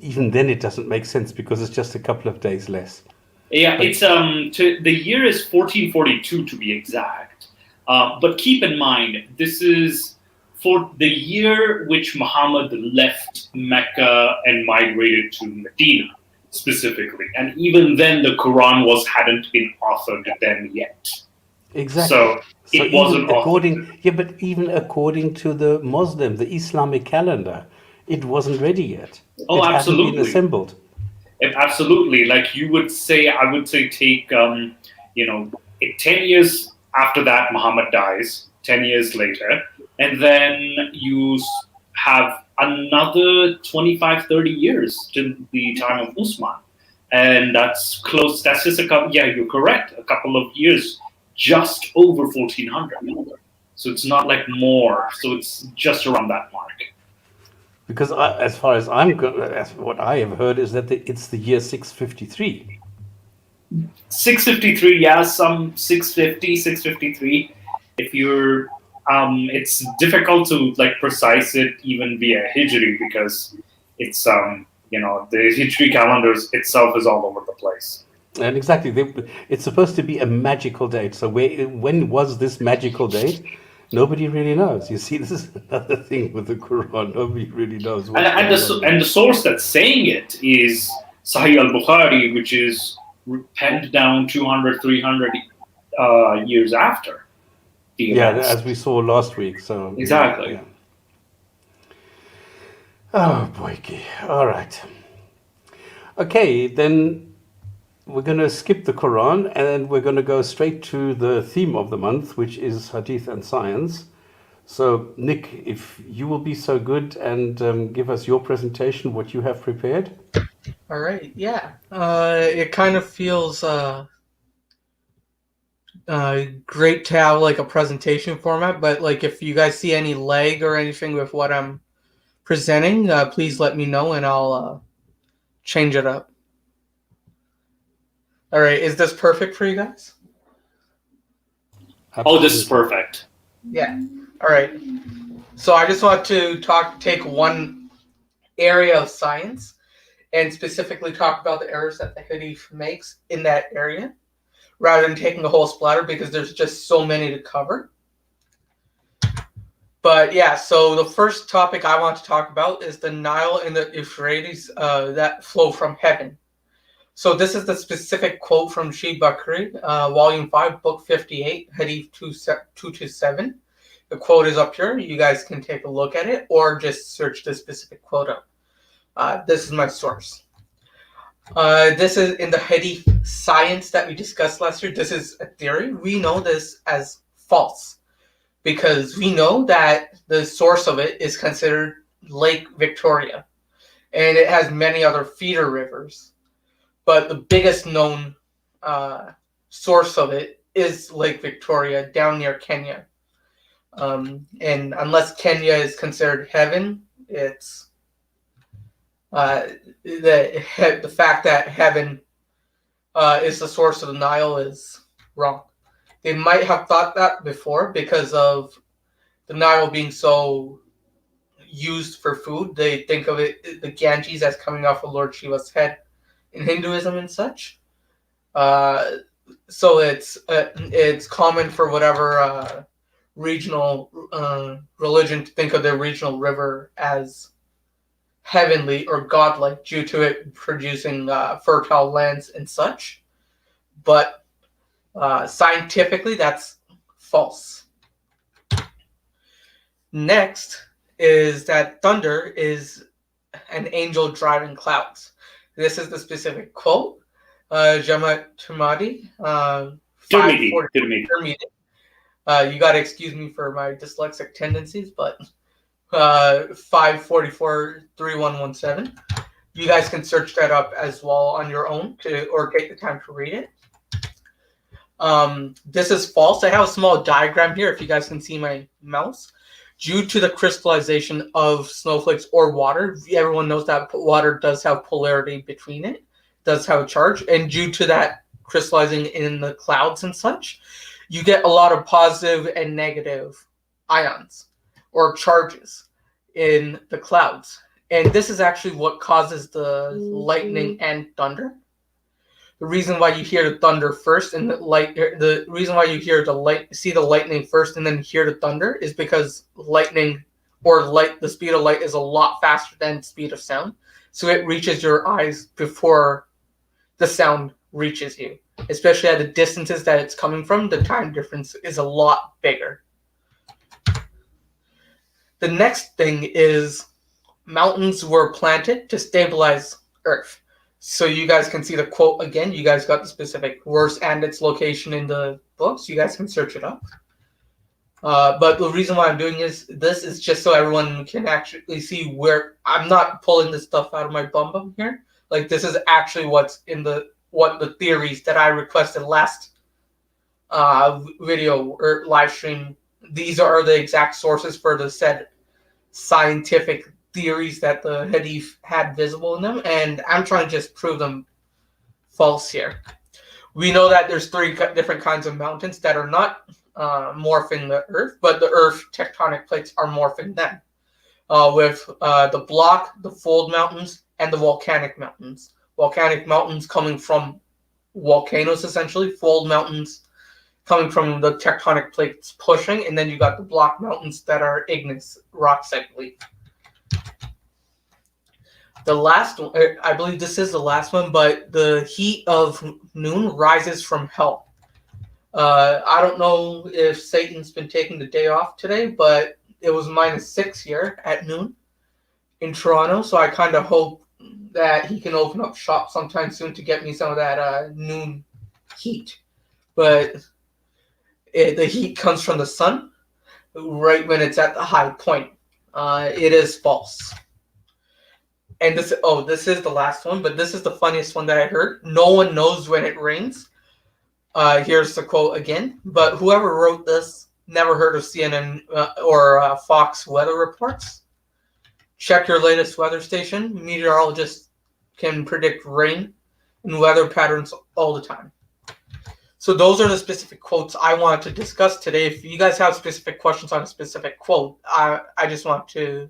[SPEAKER 5] even then it doesn't make sense because it's just a couple of days less.
[SPEAKER 2] Yeah, it's the year is 1442 to be exact. But keep in mind, this is for the year which Muhammad left Mecca and migrated to Medina specifically. And even then, the Quran hadn't been authored then yet.
[SPEAKER 5] Exactly.
[SPEAKER 2] So it wasn't
[SPEAKER 5] according. Yeah, but even according to the Muslim, the Islamic calendar, it wasn't ready yet.
[SPEAKER 2] Oh,
[SPEAKER 5] it
[SPEAKER 2] absolutely.
[SPEAKER 5] Hasn't been assembled.
[SPEAKER 2] Absolutely. Like you would say, I would say take 10 years after that, Muhammad dies. 10 years later, and then you have another 25, 30 years to the time of Usman. And that's close. That's just you're correct. A couple of years, just over 1400. So it's not like more. So it's just around that mark.
[SPEAKER 5] Because as far as what I have heard is that it's the year 653.
[SPEAKER 2] 653, yeah, some 650, 653. If you're, it's difficult to like precise it even via Hijri because it's, the Hijri calendars itself is all over the place.
[SPEAKER 5] And exactly, it's supposed to be a magical date. So when was this magical date? Nobody really knows. You see, this is another thing with the Quran. Nobody really knows.
[SPEAKER 2] And the source that's saying it is Sahih al-Bukhari, which is penned down 200, 300 years after.
[SPEAKER 5] As we saw last week. So
[SPEAKER 2] exactly.
[SPEAKER 5] Yeah. Oh boy. All right. Okay, then we're going to skip the Quran and we're going to go straight to the theme of the month, which is Hadith and science. So, Nick, if you will be so good and give us your presentation, what you have prepared.
[SPEAKER 3] All right. Yeah. It kind of feels great to have like a presentation format, but like if you guys see any lag or anything with what I'm presenting, please let me know and I'll change it up. All right, is this perfect for you guys?
[SPEAKER 2] Oh, this is perfect.
[SPEAKER 3] Yeah. All right. So I just want to take one area of science and specifically talk about the errors that the Hadith makes in that area, rather than taking the whole splatter because there's just so many to cover. But yeah, so the first topic I want to talk about is the Nile and the Euphrates that flow from heaven. So this is the specific quote from Shi Bakri, Volume 5, Book 58, Hadith 227. The quote is up here. You guys can take a look at it or just search the specific quote up. This is my source. This is in the Hadith science that we discussed last year. This is a theory. We know this as false because we know that the source of it is considered Lake Victoria, and it has many other feeder rivers. But the biggest known source of it is Lake Victoria down near Kenya. And unless Kenya is considered heaven, it's the fact that heaven is the source of the Nile is wrong. They might have thought that before because of the Nile being so used for food. They think of it, the Ganges, as coming off of Lord Shiva's head in Hinduism and such. So it's common for whatever regional religion to think of their regional river as heavenly or godlike due to it producing fertile lands and such. But scientifically, that's false. Next is that thunder is an angel driving clouds. This is the specific quote. Jama Tirmidhi, You got to excuse me for my dyslexic tendencies, but 544-3117. You guys can search that up as well on your own or take the time to read it. This is false. I have a small diagram here if you guys can see my mouse. Due to the crystallization of snowflakes or water, everyone knows that water does have polarity between it, does have a charge, and due to that crystallizing in the clouds and such, you get a lot of positive and negative ions or charges in the clouds. And this is actually what causes the lightning and thunder. The reason why you hear the thunder first and the reason why you see the lightning first and then hear the thunder is because the speed of light is a lot faster than the speed of sound. So it reaches your eyes before the sound reaches you. Especially at the distances that it's coming from, the time difference is a lot bigger. The next thing is mountains were planted to stabilize Earth. So you guys can see the quote again. You guys got the specific verse and its location in the books. You guys can search it up. But the reason why I'm doing this is just so everyone can actually see where I'm not pulling this stuff out of my bum here. Like this is actually what's in the theories that I requested last video or live stream. These are the exact sources for the said scientific theories that the Hadith had visible in them, and I'm trying to just prove them false here. We know that there's 3 different kinds of mountains that are not morphing the Earth, but the Earth tectonic plates are morphing them. With the block, the fold mountains, and the volcanic mountains. Volcanic mountains coming from volcanoes, essentially. Fold mountains coming from the tectonic plates pushing, and then you got the block mountains that are igneous rocks, I believe. The last one, I believe this is the last one, but the heat of noon rises from hell. I don't know if Satan's been taking the day off today, but it was -6 here at noon in Toronto, so I kind of hope that he can open up shop sometime soon to get me some of that noon heat. But the heat comes from the sun right when it's at the high point. It is false. And this is the last one, but this is the funniest one that I heard. No one knows when it rains. Here's the quote again. But whoever wrote this never heard of CNN or Fox weather reports. Check your latest weather station. Meteorologists can predict rain and weather patterns all the time. So those are the specific quotes I wanted to discuss today. If you guys have specific questions on a specific quote, I just want to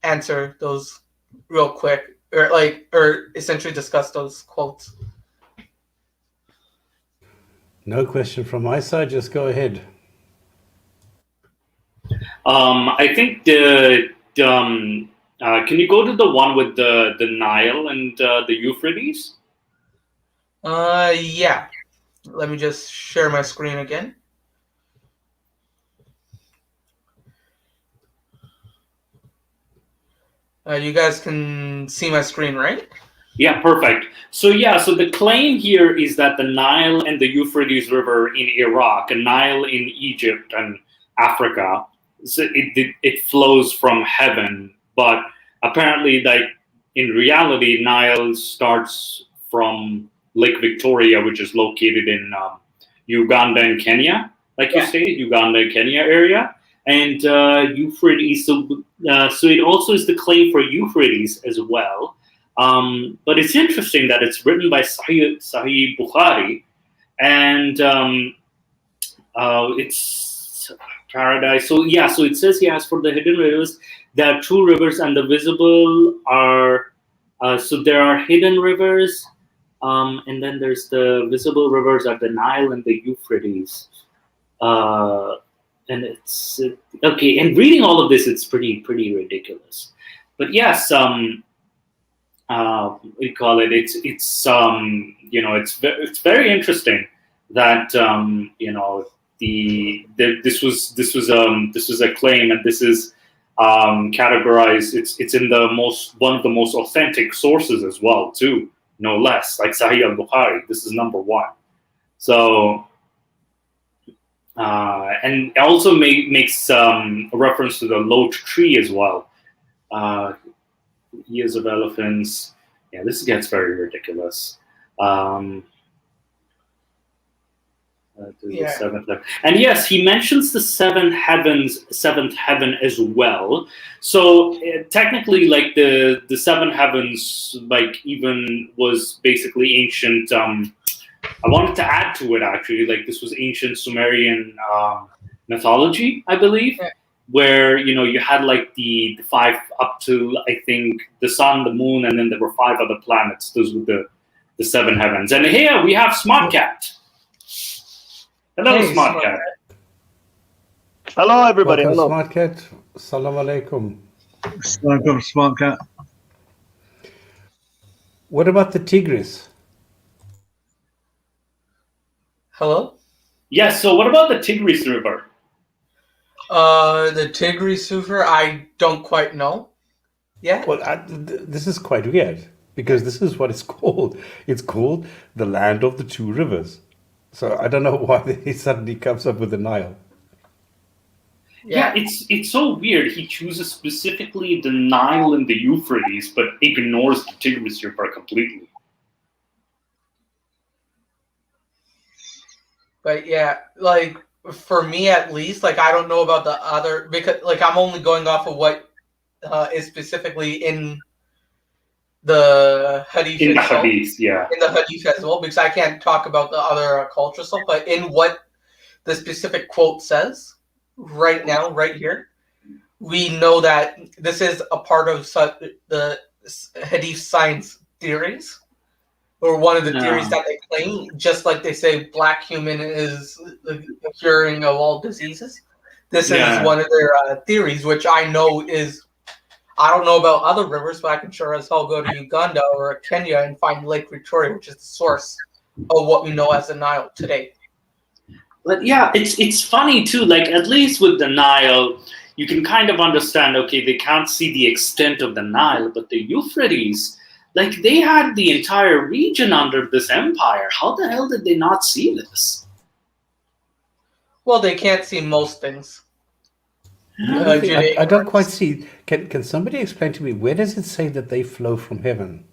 [SPEAKER 3] answer those real quick, or essentially discuss those quotes.
[SPEAKER 5] No question from my side. Just go ahead.
[SPEAKER 2] I think can you go to the one with the Nile and the Euphrates?
[SPEAKER 3] Yeah. Let me just share my screen again. You guys can see my screen, right?
[SPEAKER 2] Yeah, perfect. So the claim here is that the Nile and the Euphrates River in Iraq, and Nile in Egypt and Africa, so it flows from heaven. But apparently, like in reality, Nile starts from Lake Victoria, which is located in Uganda and Kenya, like you stated, Uganda and Kenya area. And Euphrates, so it also is the claim for Euphrates as well. But it's interesting that it's written by Sahih Bukhari, and it's paradise. So it says here, as for the hidden rivers, there are 2 rivers, and the visible are so there are hidden rivers, and then there's the visible rivers are the Nile and the Euphrates. And it's okay. And reading all of this, it's pretty ridiculous. But yes, we call it. It's very interesting that this was a claim, and this is categorized. It's in one of the most authentic sources as well, too, no less, like Sahih al-Bukhari. This is number 1. So. And it also makes a reference to the Lot tree as well. Years of elephants. Yeah, this gets very ridiculous. The seventh heaven. And yes, he mentions the seventh heaven as well. So technically, like the seven heavens, like even was basically ancient. I wanted to add to it actually, like this was ancient Sumerian mythology, I believe, where you had like the five up to I think the sun, the moon, and then there were 5 other planets. Those were the 7 heavens. And here we have Smart Cat. Hello,
[SPEAKER 3] Hey,
[SPEAKER 2] Smart Cat.
[SPEAKER 6] Hello, everybody.
[SPEAKER 5] Welcome,
[SPEAKER 6] Hello.
[SPEAKER 5] Smart Cat. Salam alaikum.
[SPEAKER 4] Smart Cat.
[SPEAKER 5] What about the Tigris?
[SPEAKER 3] Hello?
[SPEAKER 2] Yes, so what about the Tigris River?
[SPEAKER 3] The Tigris River, I don't quite know. Yeah.
[SPEAKER 5] Well, this is quite weird because this is what it's called. It's called the land of the 2 rivers. So I don't know why he suddenly comes up with the Nile.
[SPEAKER 2] Yeah, it's so weird. He chooses specifically the Nile and the Euphrates, but ignores the Tigris River completely.
[SPEAKER 3] But yeah, like for me at least, like I don't know about the other because like I'm only going off of what is specifically in the Hadith
[SPEAKER 2] In the
[SPEAKER 3] itself,
[SPEAKER 2] Hadith, yeah.
[SPEAKER 3] in the Hadith as well, because I can't talk about the other cultural stuff. But in what the specific quote says right now, right here, we know that this is a part of the Hadith science theories, or one of the theories that they claim, just like they say black human is the curing of all diseases. This is one of their theories, which I know is, I don't know about other rivers, but I can sure as hell go to Uganda or Kenya and find Lake Victoria, which is the source of what we know as the Nile today.
[SPEAKER 2] But yeah, it's funny too, like at least with the Nile, you can kind of understand, okay, they can't see the extent of the Nile, but the Euphrates, like they had the entire region under this empire. How the hell did they not see this?
[SPEAKER 3] Well, they can't see most things.
[SPEAKER 5] I don't quite see. Can somebody explain to me, where does it say that they flow from heaven?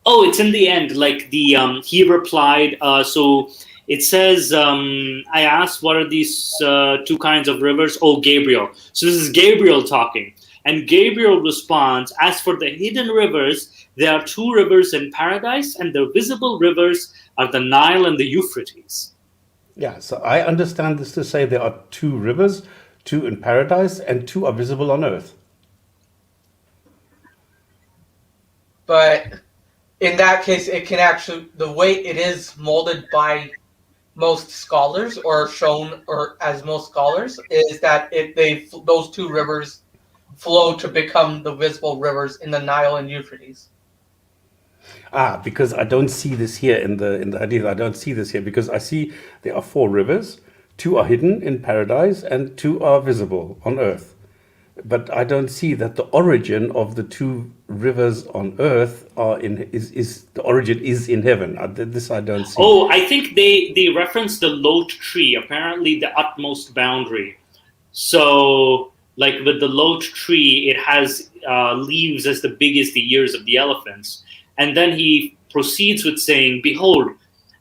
[SPEAKER 2] Oh, it's in the end. Like he replied. So it says, I asked, what are these 2 kinds of rivers? Oh, Gabriel. So this is Gabriel talking. And Gabriel responds, as for the hidden rivers, there are 2 rivers in paradise, and the visible rivers are the Nile and the Euphrates.
[SPEAKER 5] Yeah, so I understand this to say there are 2 rivers, 2 in paradise, and 2 are visible on earth.
[SPEAKER 3] But in that case, it can actually, the way it is molded by most scholars, or shown or as most scholars, is that those 2 rivers flow to become the visible rivers in the Nile and Euphrates.
[SPEAKER 5] Because I don't see this here in the Hadith. I don't see this here because I see there are 4 rivers. 2 are hidden in paradise and 2 are visible on earth. But I don't see that the origin of the 2 rivers on earth the origin is in heaven. This I don't see.
[SPEAKER 2] Oh, I think they reference the Lot tree, apparently the utmost boundary. So like with the Lot tree, it has leaves as big as the ears of the elephants. And then he proceeds with saying, behold,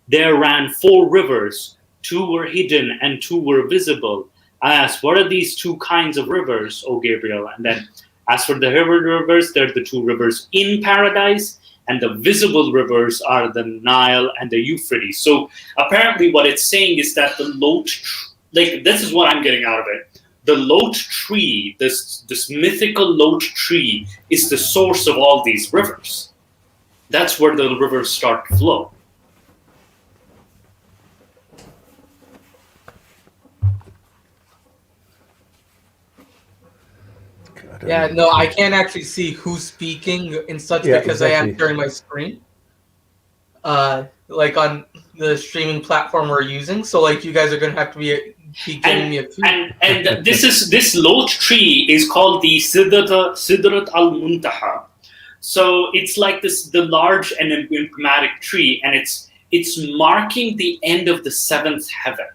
[SPEAKER 2] there ran 4 rivers, 2 were hidden and 2 were visible. I asked, what are these 2 kinds of rivers, O Gabriel? And then, as for the hidden rivers, they're the 2 rivers in paradise, and the visible rivers are the Nile and the Euphrates. So apparently what it's saying is that the Lot, like this is what I'm getting out of it. The Lot tree, this mythical Lot tree, is the source of all these rivers. That's where the rivers start to flow.
[SPEAKER 3] Yeah, no, I can't actually see who's speaking and such because I am sharing my screen. Like on the streaming platform we're using, so like you guys are gonna have to be giving me a few.
[SPEAKER 2] And this Lot tree is called the Sidrat al-Muntaha. So it's like the large and emblematic tree, and it's marking the end of the 7th heaven.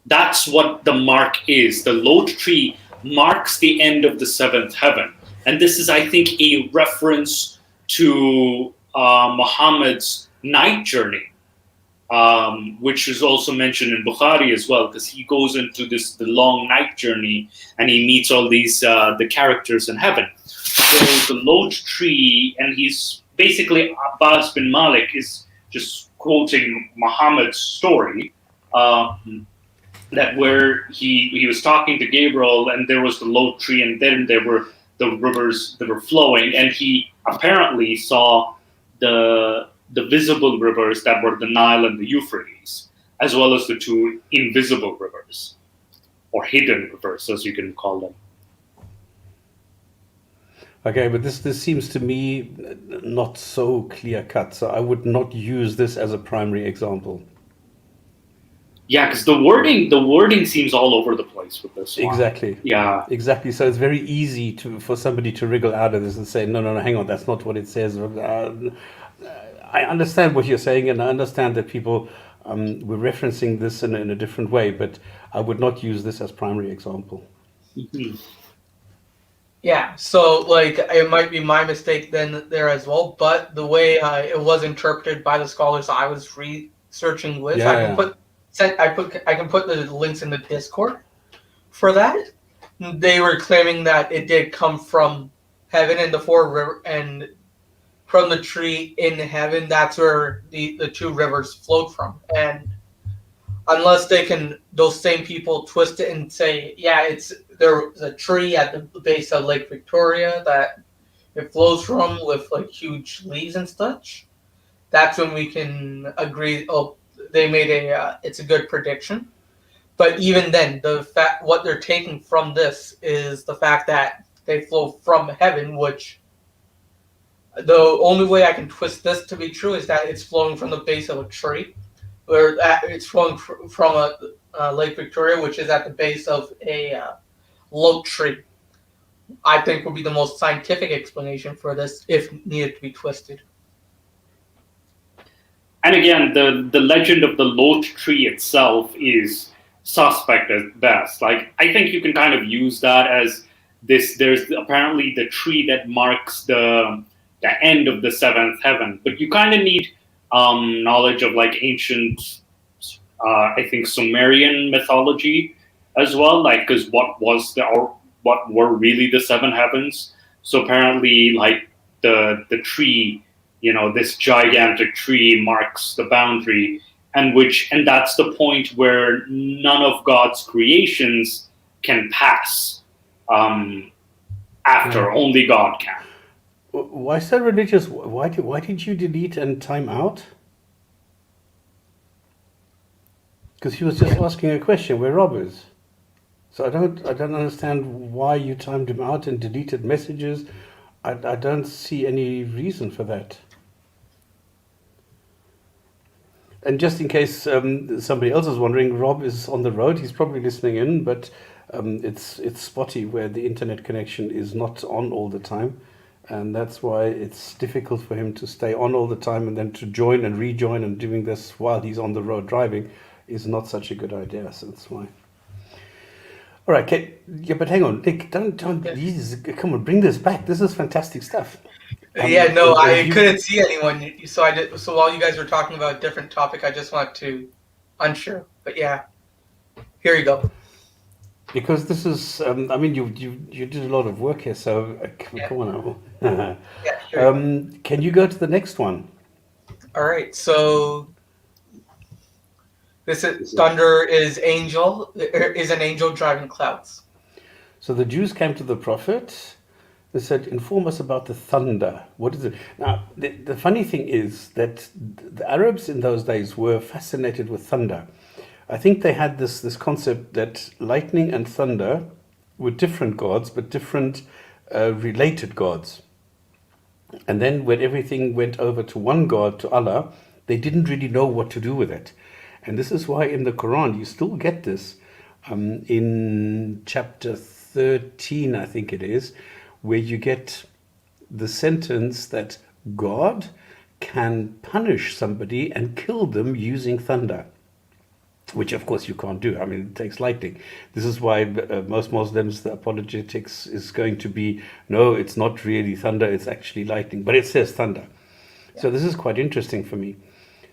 [SPEAKER 2] That's what the mark is. The Lot tree marks the end of the seventh heaven. And this is, I think, a reference to Muhammad's night journey, which is also mentioned in Bukhari as well, because he goes into the long night journey and he meets all these the characters in heaven. So the Lot tree, and he's basically, Abbas bin Malik is just quoting Muhammad's story, that where he was talking to Gabriel, and there was the Lot tree, and then there were the rivers that were flowing, and he apparently saw the visible rivers that were the Nile and the Euphrates, as well as the two invisible rivers, or hidden rivers, as you can call them.
[SPEAKER 5] Okay, but this seems to me not so clear cut, so I would not use this as a primary example.
[SPEAKER 2] Yeah, because the wording seems all over the place with this one.
[SPEAKER 5] Exactly.
[SPEAKER 2] Yeah.
[SPEAKER 5] Exactly. So it's very easy for somebody to wriggle out of this and say, no, hang on, that's not what it says. I understand what you're saying, and I understand that people were referencing this in a different way, but I would not use this as primary example.
[SPEAKER 2] Mm-hmm.
[SPEAKER 3] Yeah, so like it might be my mistake then there as well, but the way it was interpreted by the scholars I was researching with, I can put the links in the Discord for that. They were claiming that it did come from heaven and the four river, and from the tree in heaven, that's where the two rivers flowed from. And unless those same people twist it and say, yeah, there's a tree at the base of Lake Victoria that it flows from with like huge leaves and such, that's when we can agree, oh, they made it's a good prediction. But even then, what they're taking from this is the fact that they flow from heaven, which the only way I can twist this to be true is that it's flowing from the base of a tree, or that it's flowing from a Lake Victoria, which is at the base of a Lot tree. I think would be the most scientific explanation for this if needed to be twisted.
[SPEAKER 2] And again, the legend of the Lot tree itself is suspect at best. Like, I think you can kind of use that as this. There's apparently the tree that marks the end of the seventh heaven, but you kind of need knowledge of like ancient, I think Sumerian mythology as well, like, because what were really the seven heavens? So apparently, like the tree, this gigantic tree marks the boundary, and that's the point where none of God's creations can pass after. Only God can.
[SPEAKER 5] Why so religious? Why did you delete and time out? Because he was just asking a question. We're robbers. So I don't understand why you timed him out and deleted messages. I don't see any reason for that. And just in case somebody else is wondering, Rob is on the road. He's probably listening in, but it's spotty where the internet connection is not on all the time. And that's why it's difficult for him to stay on all the time, and then to join and rejoin and doing this while he's on the road driving is not such a good idea. So that's why. All right, okay. Yeah, but hang on, Nick, don't Jesus, come on, bring this back. This is fantastic stuff.
[SPEAKER 3] I couldn't see anyone, so I did. So while you guys were talking about a different topic, I just wanted to unsure. But yeah, here you go.
[SPEAKER 5] Because this is, I mean, you did a lot of work here, so come on now. Can you go to the next one?
[SPEAKER 3] All right, so this is thunder is an angel driving clouds.
[SPEAKER 5] So the Jews came to the prophet. They said, inform us about the thunder. What is it? Now, the funny thing is that the Arabs in those days were fascinated with thunder. I think they had this concept that lightning and thunder were different gods, but different related gods. And then when everything went over to one God, to Allah, they didn't really know what to do with it. And this is why in the Quran you still get this in chapter 13, I think it is, where you get the sentence that God can punish somebody and kill them using thunder. which of course you can't do. I mean, it takes lightning. This is why most Muslims, the apologetics is going to be, no, it's not really thunder, it's actually lightning, but it says thunder. So this is quite interesting for me.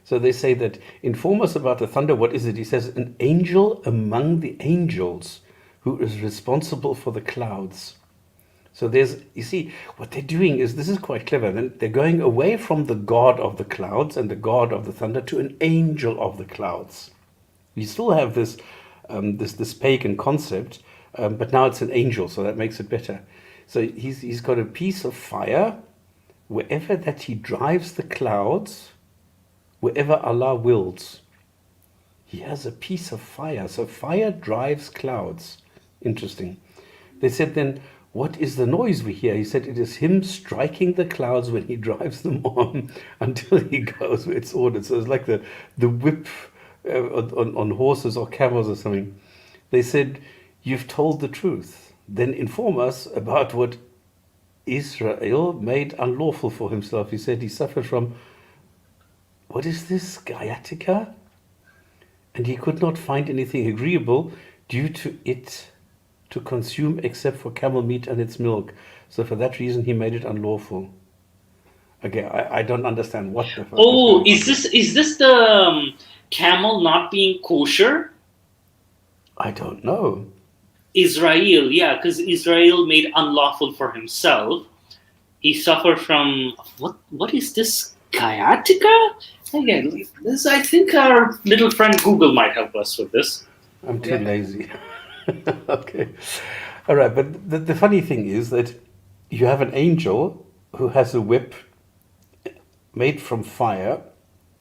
[SPEAKER 5] So they say that, inform us about the thunder. What is it? He says, an angel among the angels who is responsible for the clouds. So there's, you see, what they're doing is, this is quite clever. Then they're going away from the God of the clouds and the God of the thunder to an angel of the clouds. We still have this this pagan concept, but now it's an angel, so that makes it better. So he's got a piece of fire wherever that he drives the clouds, wherever Allah wills. He has a piece of fire. So fire drives clouds. Interesting. They said then, what is the noise we hear? He said it is him striking the clouds when he drives them on until he goes where it's ordered. So it's like the whip on horses or camels or something. They said, you've told the truth. Then inform us about what Israel made unlawful for himself. He said he suffered from, what is this, sciatica? And he could not find anything agreeable due to it to consume except for camel meat and its milk. So for that reason, he made it unlawful. Okay, I don't understand what the fuck.
[SPEAKER 2] Oh, is this the camel not being kosher?
[SPEAKER 5] I don't know.
[SPEAKER 2] Israel, yeah, because Israel made unlawful for himself. He suffered from what is this, sciatica? Again, this, I think our little friend Google might help us with this.
[SPEAKER 5] I'm too lazy. Okay. All right, but the funny thing is that you have an angel who has a whip made from fire,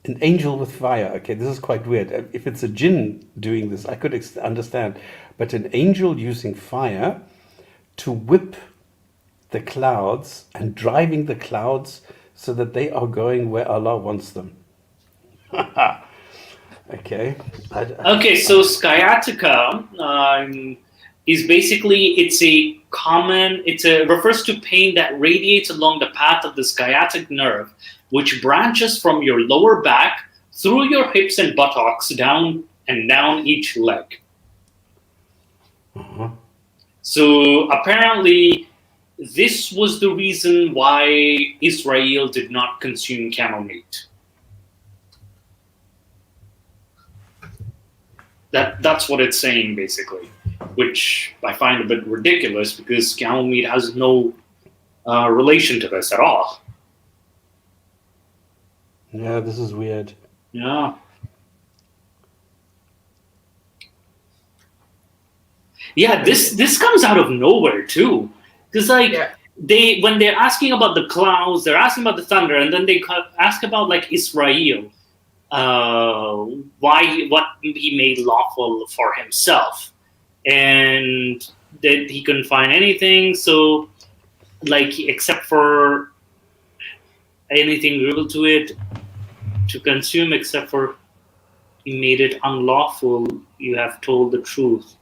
[SPEAKER 5] an angel with fire. Okay, this is quite weird. If it's a jinn doing this, I could understand. But an angel using fire to whip the clouds and driving the clouds so that they are going where Allah wants them. Okay.
[SPEAKER 2] Okay, so sciatica is basically, it refers to pain that radiates along the path of the sciatic nerve, which branches from your lower back through your hips and buttocks down each leg.
[SPEAKER 5] Uh-huh.
[SPEAKER 2] So apparently this was the reason why Israel did not consume camel meat. That's what it's saying, basically, which I find a bit ridiculous because camel meat has no relation to this at all.
[SPEAKER 5] Yeah, this is weird.
[SPEAKER 2] Yeah. Yeah, this comes out of nowhere too, because when they're asking about the clouds, they're asking about the thunder, and then they ask about like Israel. What he made lawful for himself, and that he couldn't find anything, so like except for anything agreeable to it to consume, except for he made it unlawful. You have told the truth.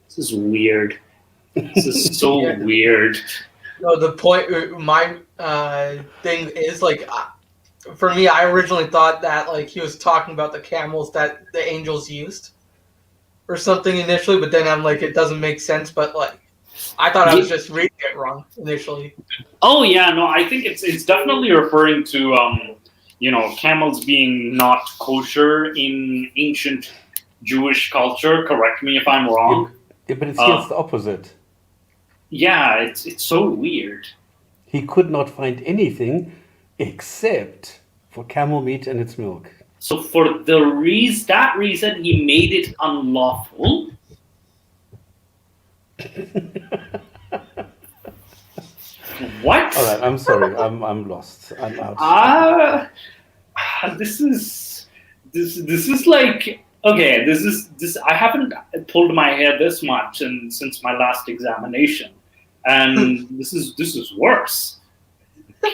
[SPEAKER 2] This is weird. This is so weird.
[SPEAKER 3] No, the point, my thing is like. For me, I originally thought that like he was talking about the camels that the angels used, or something initially. But then I'm like, it doesn't make sense. But like, I thought I was just reading it wrong initially.
[SPEAKER 2] Oh yeah, no, I think it's definitely referring to camels being not kosher in ancient Jewish culture. Correct me if I'm wrong.
[SPEAKER 5] Yeah, but it's the opposite.
[SPEAKER 2] Yeah, it's so weird.
[SPEAKER 5] He could not find anything except for camel meat and its milk.
[SPEAKER 2] So for that reason, he made it unlawful. What?
[SPEAKER 5] All right, I'm sorry. I'm lost. I'm out.
[SPEAKER 2] This is like, okay. This. I haven't pulled my hair this much since my last examination, and this is worse.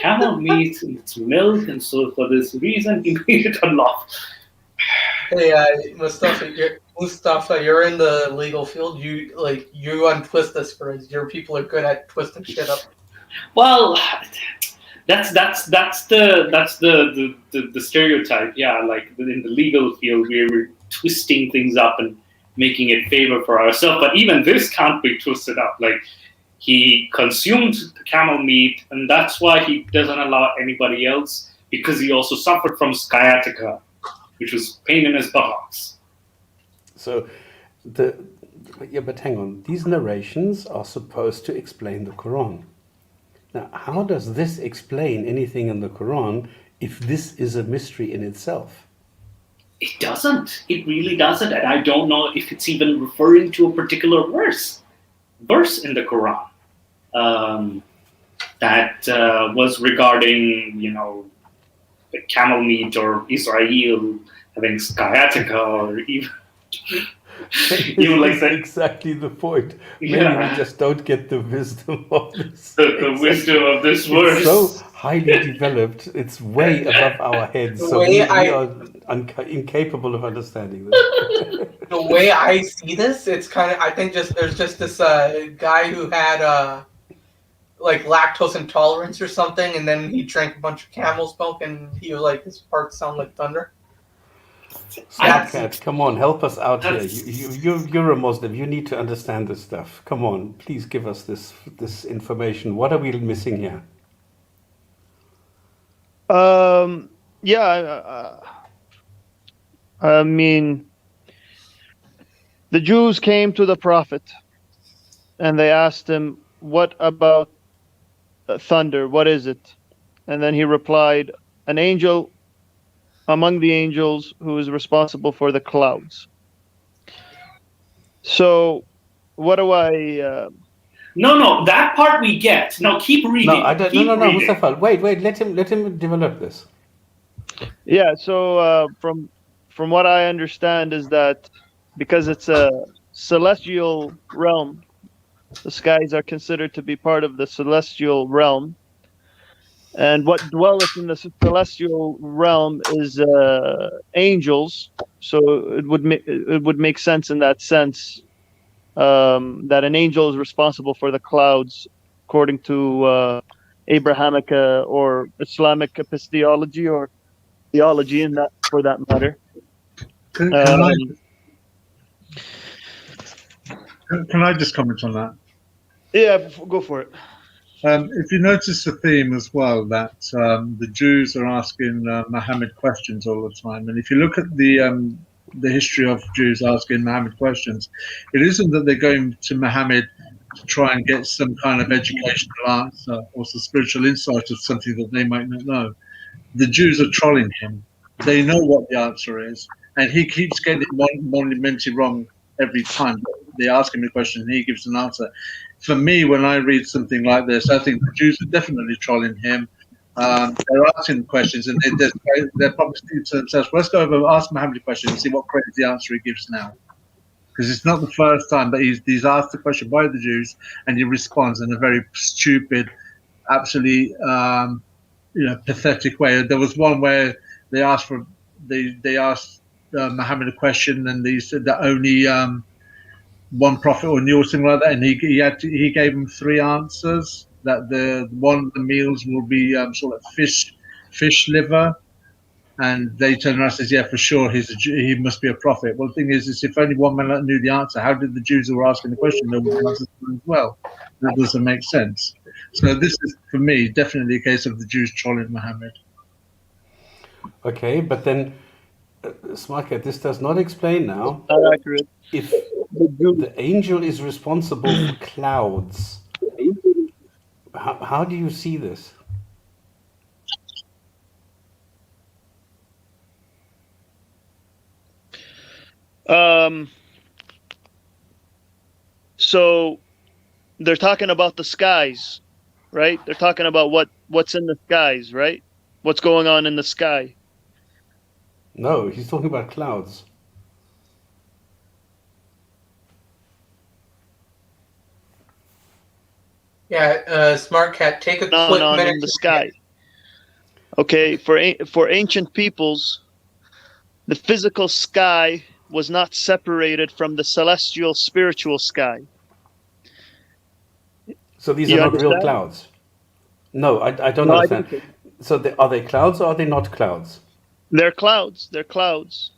[SPEAKER 2] Camel meat and its milk, and so for this reason he made it unlawful.
[SPEAKER 3] Hey, Mustafa, you're in the legal field. You untwist this for us. Your people are good at twisting shit up.
[SPEAKER 2] Well, that's the stereotype. Yeah, like in the legal field, twisting things up and making it favor for ourselves. But even this can't be twisted up. Like, he consumed the camel meat, and that's why he doesn't allow anybody else, because he also suffered from sciatica, which was pain in his buttocks.
[SPEAKER 5] So, but hang on. These narrations are supposed to explain the Quran. Now, how does this explain anything in the Quran if this is a mystery in itself?
[SPEAKER 2] It doesn't. It really doesn't. And I don't know if it's even referring to a particular verse in the Quran that was regarding, the camel meat or Israel having sciatica, or even like that.
[SPEAKER 5] Exactly the point. Maybe we just don't get the wisdom of this.
[SPEAKER 2] The wisdom of this verse.
[SPEAKER 5] It's so highly developed. It's way above our heads. So we are incapable of understanding this.
[SPEAKER 3] The way I see this, it's kind of, I think there's just this guy who had like lactose intolerance or something, and then he drank a bunch of camel's milk, and he was like, his parts sound like thunder.
[SPEAKER 5] Cat, come on, help us out here. You're a Muslim. You need to understand this stuff. Come on, please give us this information. What are we missing here?
[SPEAKER 6] I mean, the Jews came to the Prophet and they asked him, "What about thunder? What is it?" And then he replied, "An angel among the angels who is responsible for the clouds." So, what do I...
[SPEAKER 2] No, that part we get. No, keep reading.
[SPEAKER 5] No, I don't. No, Mustafa. Wait. Let him develop this.
[SPEAKER 6] Yeah. So, from what I understand is that because it's a celestial realm, the skies are considered to be part of the celestial realm. And what dwelleth in the celestial realm is angels. So it would make sense in that sense that an angel is responsible for the clouds, according to Abrahamic or Islamic epistemology or theology, in that for that matter.
[SPEAKER 4] Can I just comment on that?
[SPEAKER 6] Yeah, go for it.
[SPEAKER 4] If you notice the theme as well, that the Jews are asking Muhammad questions all the time, and if you look at the history of Jews asking Muhammad questions, it isn't that they're going to Muhammad to try and get some kind of educational answer or some spiritual insight of something that they might not know. The Jews are trolling him. They know what the answer is, and he keeps getting it monumentally wrong every time. They ask him a question and he gives an answer. For me, when I read something like this, I think the Jews are definitely trolling him. They're asking questions, and they're probably thinking to themselves, "Let's go over and ask Muhammad a question and see what crazy answer he gives now." Because it's not the first time, but he's asked the question by the Jews, and he responds in a very stupid, absolutely pathetic way. There was one where they asked Muhammad a question, and they said that only one prophet or knew, or something like that, and he gave him three answers. That one of the meals will be sort of fish liver, and they turned around and says, "Yeah, for sure, he must be a prophet." Well, the thing is if only one man knew the answer, how did the Jews who were asking the question know the answer as well? That doesn't make sense. So this is, for me, definitely a case of the Jews trolling Muhammad.
[SPEAKER 5] Okay, but then, Smartcat, this does not explain now.
[SPEAKER 6] Accurate.
[SPEAKER 5] If the angel is responsible for clouds, how do you see this?
[SPEAKER 6] So they're talking about the skies, right? They're talking about what's in the skies, right? What's going on in the sky.
[SPEAKER 5] No, he's talking about clouds.
[SPEAKER 3] Yeah, Smart Cat, take a quick minute
[SPEAKER 6] in the sky. Okay, for ancient peoples, the physical sky was not separated from the celestial spiritual sky.
[SPEAKER 5] So these are not real clouds? No, I don't understand. So are they clouds or are they not clouds?
[SPEAKER 6] They're clouds. They're clouds.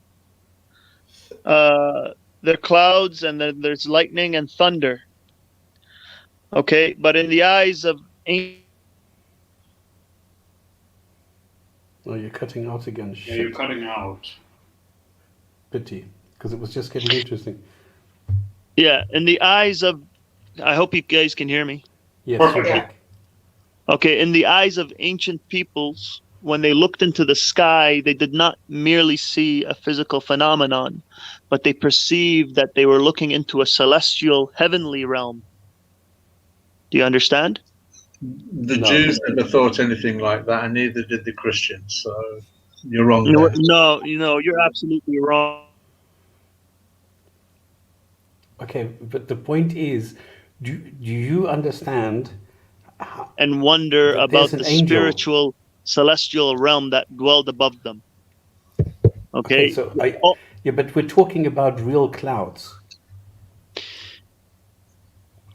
[SPEAKER 6] there are clouds, and then there's lightning and thunder. Okay, but in the eyes of ancient,
[SPEAKER 5] Oh, you're cutting out again.
[SPEAKER 2] Yeah, you're cutting out.
[SPEAKER 5] Pity, because it was just getting interesting.
[SPEAKER 6] yeah, in the eyes of, I hope you guys can hear me.
[SPEAKER 5] Yes,
[SPEAKER 2] Perfect.
[SPEAKER 5] you're
[SPEAKER 3] Yeah.
[SPEAKER 5] back.
[SPEAKER 6] Okay, in the eyes of ancient peoples, when they looked into the sky, they did not merely see a physical phenomenon, but they perceived that they were looking into a celestial, heavenly realm. Do you understand?
[SPEAKER 4] The
[SPEAKER 5] No.
[SPEAKER 4] Jews never thought anything like that, and neither did the Christians. So you're wrong
[SPEAKER 6] No,
[SPEAKER 4] there.
[SPEAKER 6] you're absolutely wrong.
[SPEAKER 5] Okay, but the point is, do you understand?
[SPEAKER 6] And wonder
[SPEAKER 5] There's
[SPEAKER 6] about
[SPEAKER 5] an
[SPEAKER 6] the
[SPEAKER 5] angel.
[SPEAKER 6] spiritual, celestial realm that dwelled above them. Okay?
[SPEAKER 5] So
[SPEAKER 6] Oh,
[SPEAKER 5] yeah, but we're talking about real clouds.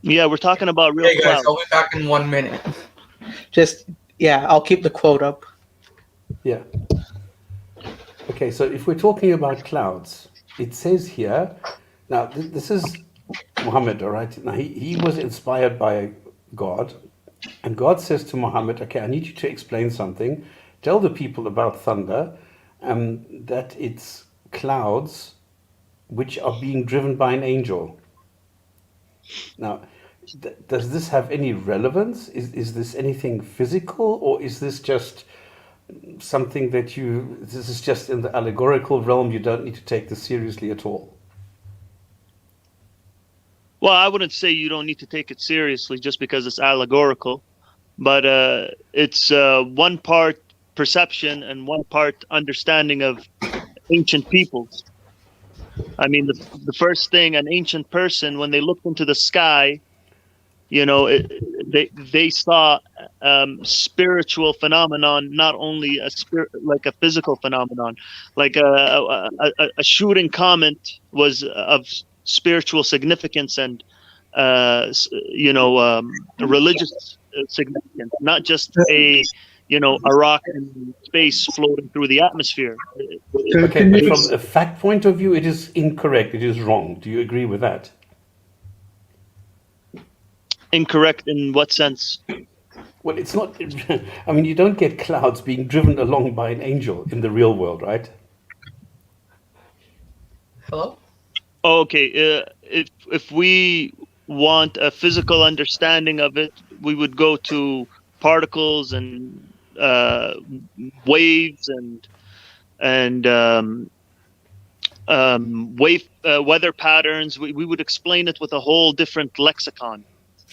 [SPEAKER 6] yeah, we're talking about real
[SPEAKER 3] Hey guys,
[SPEAKER 6] clouds.
[SPEAKER 3] I'll be back in 1 minute. I'll keep the quote up.
[SPEAKER 5] Yeah. Okay, so if we're talking about clouds, it says here, now this is Muhammad, all right? Now he was inspired by God, and God says to Muhammad, okay, I need you to explain something. Tell the people about thunder, that it's clouds which are being driven by an angel. Now, does this have any relevance? Is this anything physical, or is this just something that this is just in the allegorical realm, you don't need to take this seriously at all?
[SPEAKER 6] Well, I wouldn't say you don't need to take it seriously just because it's allegorical, but it's one part perception and one part understanding of ancient peoples. I mean, the first thing an ancient person, when they looked into the sky, they saw spiritual phenomenon, not only like a physical phenomenon, like a shooting comet was of spiritual significance and religious significance, not just a rock in space floating through the atmosphere.
[SPEAKER 5] Okay, but from a fact point of view, it is incorrect. It is wrong. Do you agree with that?
[SPEAKER 6] Incorrect in what sense?
[SPEAKER 5] Well, it's not. I mean, you don't get clouds being driven along by an angel in the real world, right?
[SPEAKER 3] Hello?
[SPEAKER 6] Okay, if we want a physical understanding of it, we would go to particles and waves and weather patterns. We would explain it with a whole different lexicon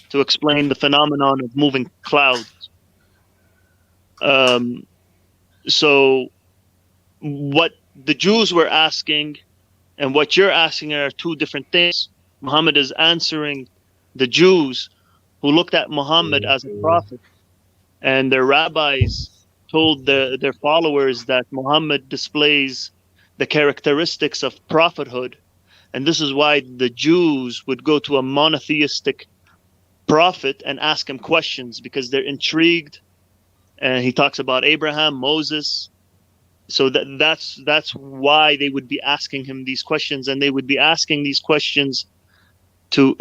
[SPEAKER 6] to explain the phenomenon of moving clouds. So what the Jews were asking and what you're asking are two different things. Muhammad is answering the Jews who looked at Muhammad as a prophet, and their rabbis told their followers that Muhammad displays the characteristics of prophethood. And this is why the Jews would go to a monotheistic prophet and ask him questions, because they're intrigued. And he talks about Abraham, Moses. So that's why they would be asking him these questions, and they would be asking these questions to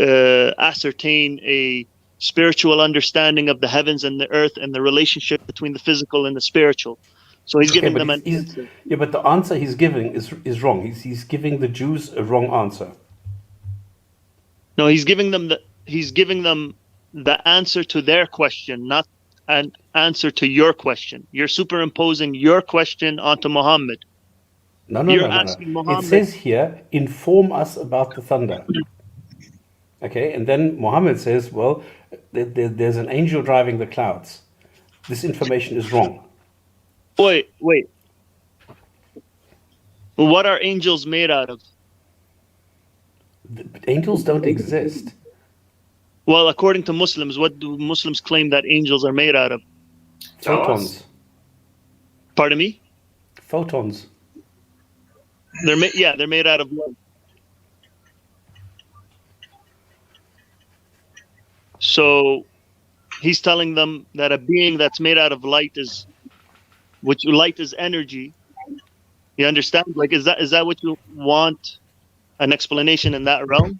[SPEAKER 6] ascertain a spiritual understanding of the heavens and the earth and the relationship between the physical and the spiritual. So he's giving them an answer.
[SPEAKER 5] Yeah, but the answer he's giving is wrong. He's giving the Jews a wrong answer.
[SPEAKER 6] No, he's giving them the answer to their question, not an answer to your question. You're superimposing your question onto Muhammad.
[SPEAKER 5] No.
[SPEAKER 6] Muhammad.
[SPEAKER 5] It says here, inform us about the thunder. Okay, and then Muhammad says, well, there's an angel driving the clouds. This information is wrong.
[SPEAKER 6] Wait. What are angels made out of?
[SPEAKER 5] Angels don't exist.
[SPEAKER 6] Well, according to Muslims, what do Muslims claim that angels are made out of?
[SPEAKER 5] Photons.
[SPEAKER 6] Pardon me?
[SPEAKER 5] Photons.
[SPEAKER 6] They're made out of light. So he's telling them that a being that's made out of light light is energy. You understand? Like, is that what you want an explanation in that realm?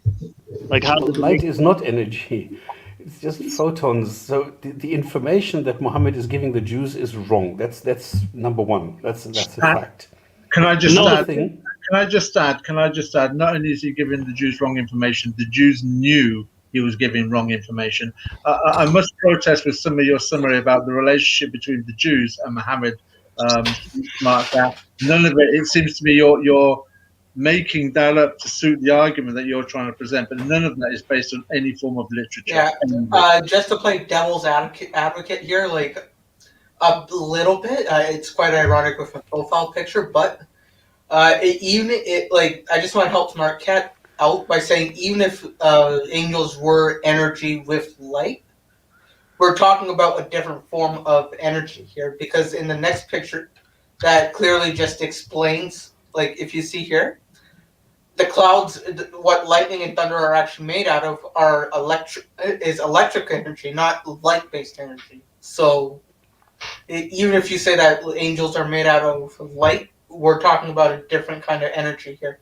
[SPEAKER 6] Like how does it
[SPEAKER 5] Light
[SPEAKER 6] make
[SPEAKER 5] is not energy. It's just photons. So the information that Muhammad is giving the Jews is wrong. That's number one. That's a fact.
[SPEAKER 4] Can I just
[SPEAKER 6] No.
[SPEAKER 4] add? Can I just add? Not only is he giving the Jews wrong information, the Jews knew he was giving wrong information. I must protest with some of your summary about the relationship between the Jews and Muhammad. Mark that none of it. It seems to me you're making that up to suit the argument that you're trying to present, but none of that is based on any form of literature.
[SPEAKER 3] Yeah, just to play devil's advocate here, like a little bit. It's quite ironic with my profile picture, but I just want to help Marquette out by saying even if angels were energy with light, we're talking about a different form of energy here, because in the next picture, that clearly just explains, like if you see here, the clouds, what lightning and thunder are actually made out of are electric energy, not light-based energy. So even if you say that angels are made out of light, we're talking about a different kind of energy here.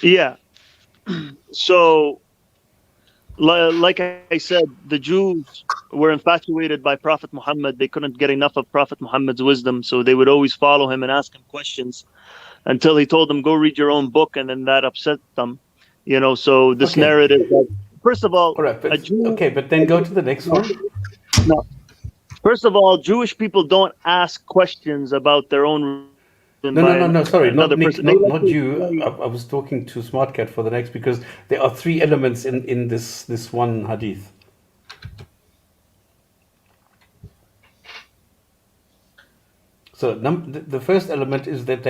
[SPEAKER 6] Yeah. So, like I said, the Jews were infatuated by Prophet Muhammad. They couldn't get enough of Prophet Muhammad's wisdom, so they would always follow him and ask him questions until he told them, go read your own book, and then that upset them. So this narrative that, first of all,
[SPEAKER 5] but then go to the next one.
[SPEAKER 6] No. First of all, Jewish people don't ask questions about their own.
[SPEAKER 5] No. Sorry, not Nick,
[SPEAKER 6] person.
[SPEAKER 5] not you. I was talking to SmartCat for the next, because there are three elements in this one hadith. So the first element is that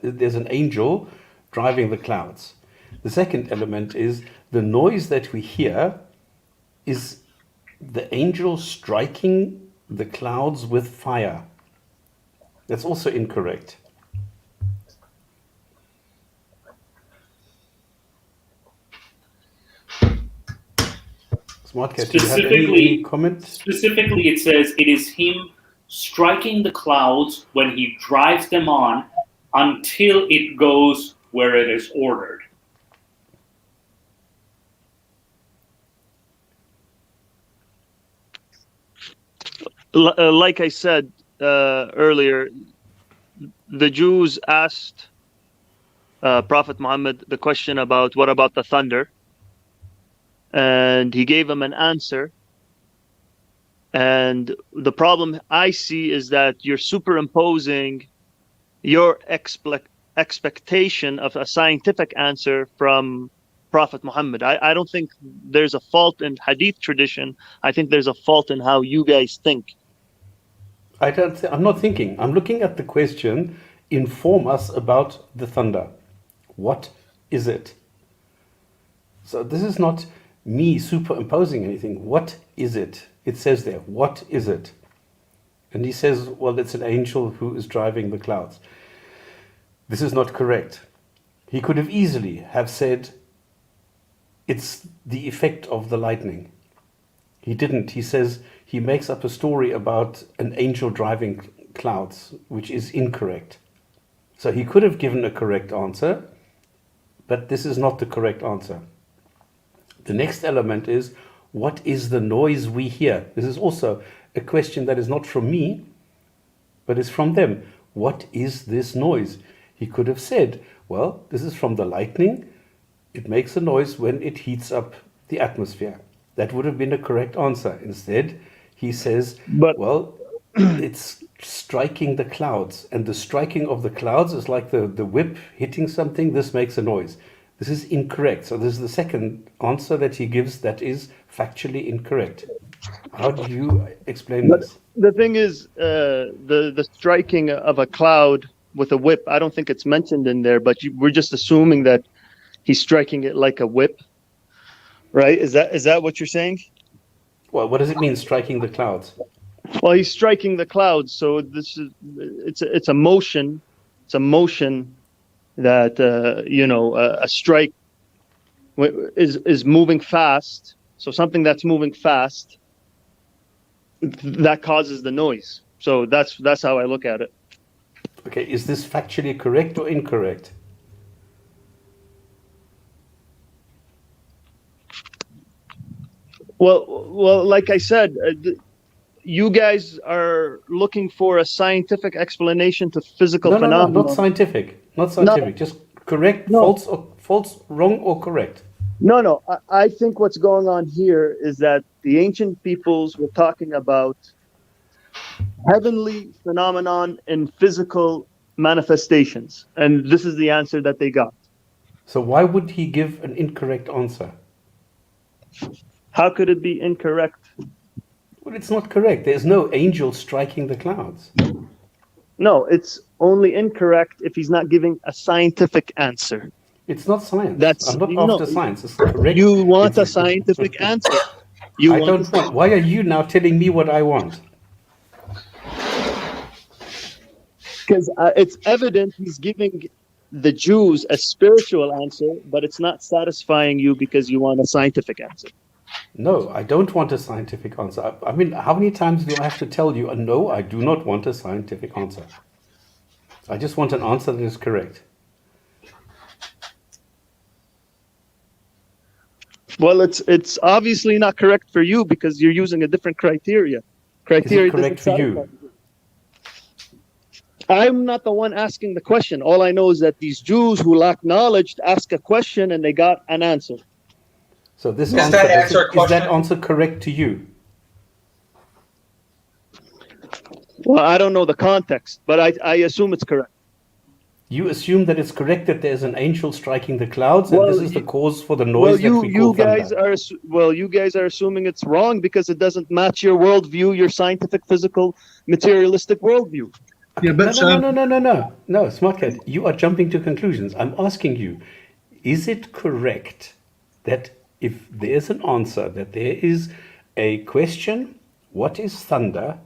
[SPEAKER 5] there's an angel driving the clouds. The second element is the noise that we hear is the angel striking the clouds with fire. That's also incorrect. SmartCat, do you have any comment?
[SPEAKER 2] Specifically, it says it is him striking the clouds when he drives them on until it goes where it is ordered.
[SPEAKER 6] Like I said earlier, the Jews asked Prophet Muhammad the question about what about the thunder, and he gave them an answer. And the problem I see is that you're superimposing your expectation of a scientific answer from Prophet Muhammad. I don't think there's a fault in Hadith tradition. I think there's a fault in how you guys think.
[SPEAKER 5] I'm not thinking. I'm looking at the question. Inform us about the thunder. What is it? So this is not me superimposing anything. What is it? It says there, what is it? And he says, well, it's an angel who is driving the clouds. This is not correct. He could have easily have said, it's the effect of the lightning. He didn't. He says he makes up a story about an angel driving clouds, which is incorrect. So he could have given a correct answer, but this is not the correct answer. The next element is, what is the noise we hear? This is also a question that is not from me, but is from them. What is this noise? He could have said, well, this is from the lightning. It makes a noise when it heats up the atmosphere. That would have been a correct answer. Instead, he says, it's striking the clouds. And the striking of the clouds is like the whip hitting something. This makes a noise. This is incorrect. So this is the second answer that he gives that is factually incorrect. How do you explain this?
[SPEAKER 6] The thing is, the striking of a cloud with a whip, I don't think it's mentioned in there, but we're just assuming that he's striking it like a whip, right? Is that what you're saying?
[SPEAKER 5] Well, what does it mean, striking the clouds?
[SPEAKER 6] Well, he's striking the clouds, so it's a motion. It's a motion that a strike is moving fast. So something that's moving fast, that causes the noise. So that's how I look at it.
[SPEAKER 5] Okay, is this factually correct or incorrect?
[SPEAKER 6] Well, like I said, you guys are looking for a scientific explanation to physical
[SPEAKER 5] No,
[SPEAKER 6] phenomena.
[SPEAKER 5] not scientific. Not scientific. Just correct,
[SPEAKER 6] No.
[SPEAKER 5] false, wrong, or correct.
[SPEAKER 6] No. I think what's going on here is that the ancient peoples were talking about heavenly phenomenon in physical manifestations, and this is the answer that they got.
[SPEAKER 5] So why would he give an incorrect answer?
[SPEAKER 6] How could it be incorrect?
[SPEAKER 5] Well, it's not correct. There's no angel striking the clouds.
[SPEAKER 6] No, it's only incorrect if he's not giving a scientific answer.
[SPEAKER 5] It's not science.
[SPEAKER 6] That's
[SPEAKER 5] I'm not after science. It's correct.
[SPEAKER 6] You want a scientific answer.
[SPEAKER 5] I don't want. Why are you now telling me what I want?
[SPEAKER 6] Because it's evident he's giving the Jews a spiritual answer, but it's not satisfying you because you want a scientific answer.
[SPEAKER 5] No, I don't want a scientific answer. I mean, how many times do I have to tell you, no, I do not want a scientific answer. I just want an answer that is correct.
[SPEAKER 6] Well, it's obviously not correct for you because you're using a different criteria.
[SPEAKER 5] Is it correct for you?
[SPEAKER 6] I'm not the one asking the question. All I know is that these Jews who lack knowledge ask a question and they got an answer.
[SPEAKER 5] So this
[SPEAKER 3] Is that
[SPEAKER 5] answer correct to you?
[SPEAKER 6] Well, I don't know the context, but I assume it's correct.
[SPEAKER 5] You assume that it's correct that there's an angel striking the clouds, and this is the cause for the noise that we call thunder.
[SPEAKER 6] You guys are assuming it's wrong because it doesn't match your worldview, your scientific, physical, materialistic worldview.
[SPEAKER 4] Yeah, but
[SPEAKER 5] no, smart kid. You are jumping to conclusions. I'm asking you, is it correct that if there's an answer, that there is a question, what is thunder?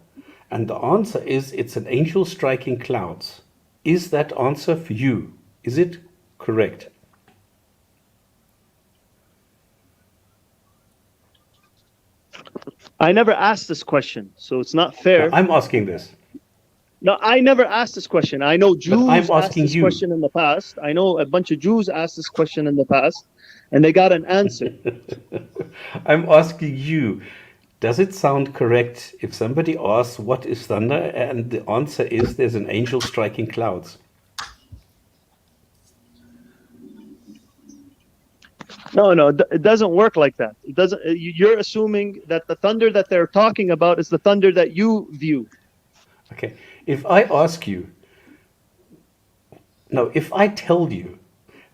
[SPEAKER 5] And the answer is it's an angel striking clouds. Is that answer for you? Is it correct?
[SPEAKER 6] I never asked this question, so it's not fair.
[SPEAKER 5] No, I'm asking this.
[SPEAKER 6] No, I never asked this question. I know Jews asked this question in the past. I know a bunch of Jews asked this question in the past, and they got an answer.
[SPEAKER 5] I'm asking you, does it sound correct if somebody asks what is thunder and the answer is there's an angel striking clouds?
[SPEAKER 6] No, it doesn't work like that. It doesn't. You're assuming that the thunder that they're talking about is the thunder that you view.
[SPEAKER 5] Okay. If I ask you, if I tell you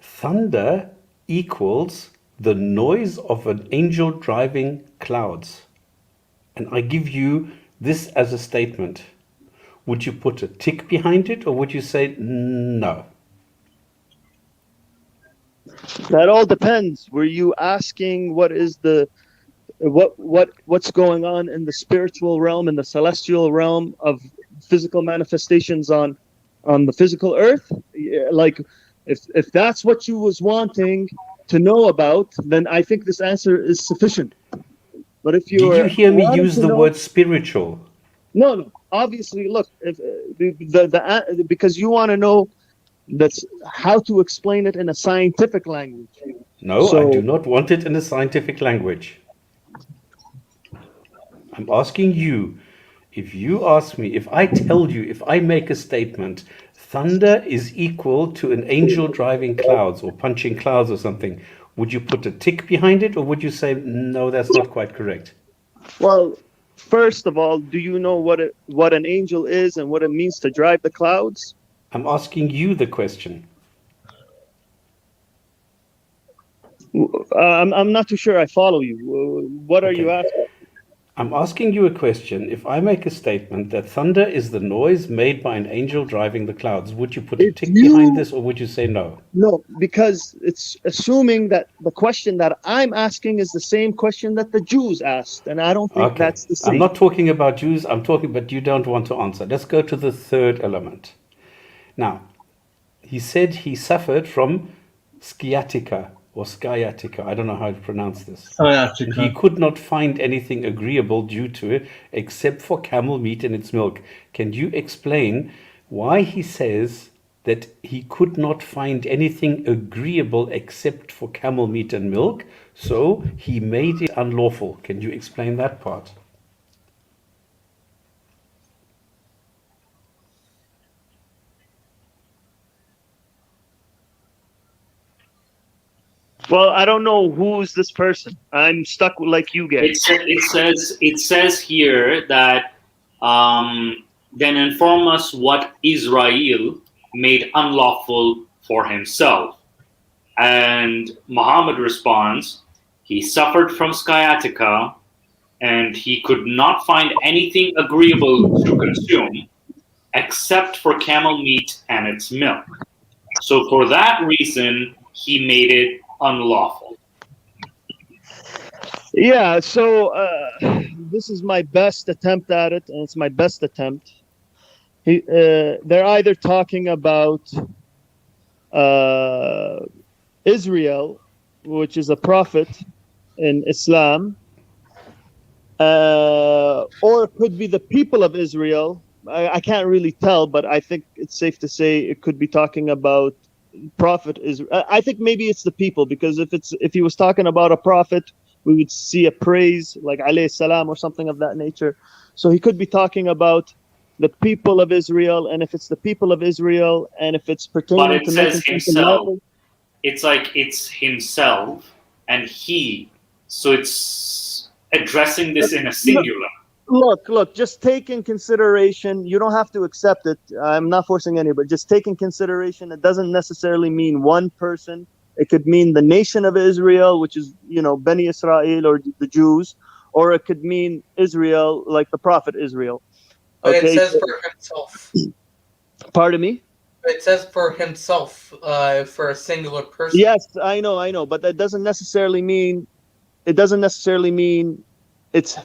[SPEAKER 5] thunder equals the noise of an angel driving clouds, and I give you this as a statement, would you put a tick behind it, or would you say no?
[SPEAKER 6] That all depends. Were you asking what is what's going on in the spiritual realm, in the celestial realm of physical manifestations on the physical earth? Like, if that's what you was wanting to know about, then I think this answer is sufficient. But if you
[SPEAKER 5] did you hear me use the word spiritual?
[SPEAKER 6] No. Obviously, look, if because you want to know that's how to explain it in a scientific language.
[SPEAKER 5] No, I do not want it in a scientific language. I'm asking you, if you ask me, if I tell you, if I make a statement, thunder is equal to an angel driving clouds or punching clouds or something, would you put a tick behind it, or would you say, no, that's not quite correct?
[SPEAKER 6] Well, first of all, do you know what an angel is and what it means to drive the clouds?
[SPEAKER 5] I'm asking you the question.
[SPEAKER 6] I'm not too sure I follow you. What are you asking?
[SPEAKER 5] I'm asking you a question. If I make a statement that thunder is the noise made by an angel driving the clouds, would you put a tick behind this, or would you say no?
[SPEAKER 6] No, because it's assuming that the question that I'm asking is the same question that the Jews asked, and I don't think that's the same.
[SPEAKER 5] I'm not talking about Jews. I'm talking, but you don't want to answer. Let's go to the third element. Now, he said he suffered from sciatica or sciatica. I don't know how to pronounce this.
[SPEAKER 4] Sciatica.
[SPEAKER 5] He could not find anything agreeable due to it except for camel meat and its milk. Can you explain why he says that he could not find anything agreeable except for camel meat and milk, so he made it unlawful. Can you explain that part?
[SPEAKER 6] Well, I don't know who's this person. I'm stuck like you guys.
[SPEAKER 2] It says here that then inform us what Israel made unlawful for himself. And Muhammad responds, he suffered from sciatica and he could not find anything agreeable to consume except for camel meat and its milk. So for that reason, he made it unlawful.
[SPEAKER 6] Yeah, so this is my best attempt at it, and it's my best attempt. They're either talking about Israel, which is a prophet in Islam, or it could be the people of Israel. I can't really tell, but I think it's safe to say it could be talking about prophet Israel. I think maybe it's the people, because if he was talking about a prophet, we would see a praise like alayhi salam or something of that nature. So he could be talking about the people of Israel, and if it's the people of Israel, and if it's pertaining
[SPEAKER 2] but it
[SPEAKER 6] to
[SPEAKER 2] says himself,
[SPEAKER 6] lawful,
[SPEAKER 2] it's like it's himself and he. So it's addressing this in a singular.
[SPEAKER 6] Look, just take in consideration, you don't have to accept it. I'm not forcing anybody. Just take in consideration, it doesn't necessarily mean one person. It could mean the nation of Israel, which is, Bani Israel or the Jews, or it could mean Israel, like the prophet Israel.
[SPEAKER 3] But it says for himself.
[SPEAKER 6] Pardon me?
[SPEAKER 3] It says for himself, for a singular person.
[SPEAKER 6] Yes, I know, but that doesn't necessarily mean it's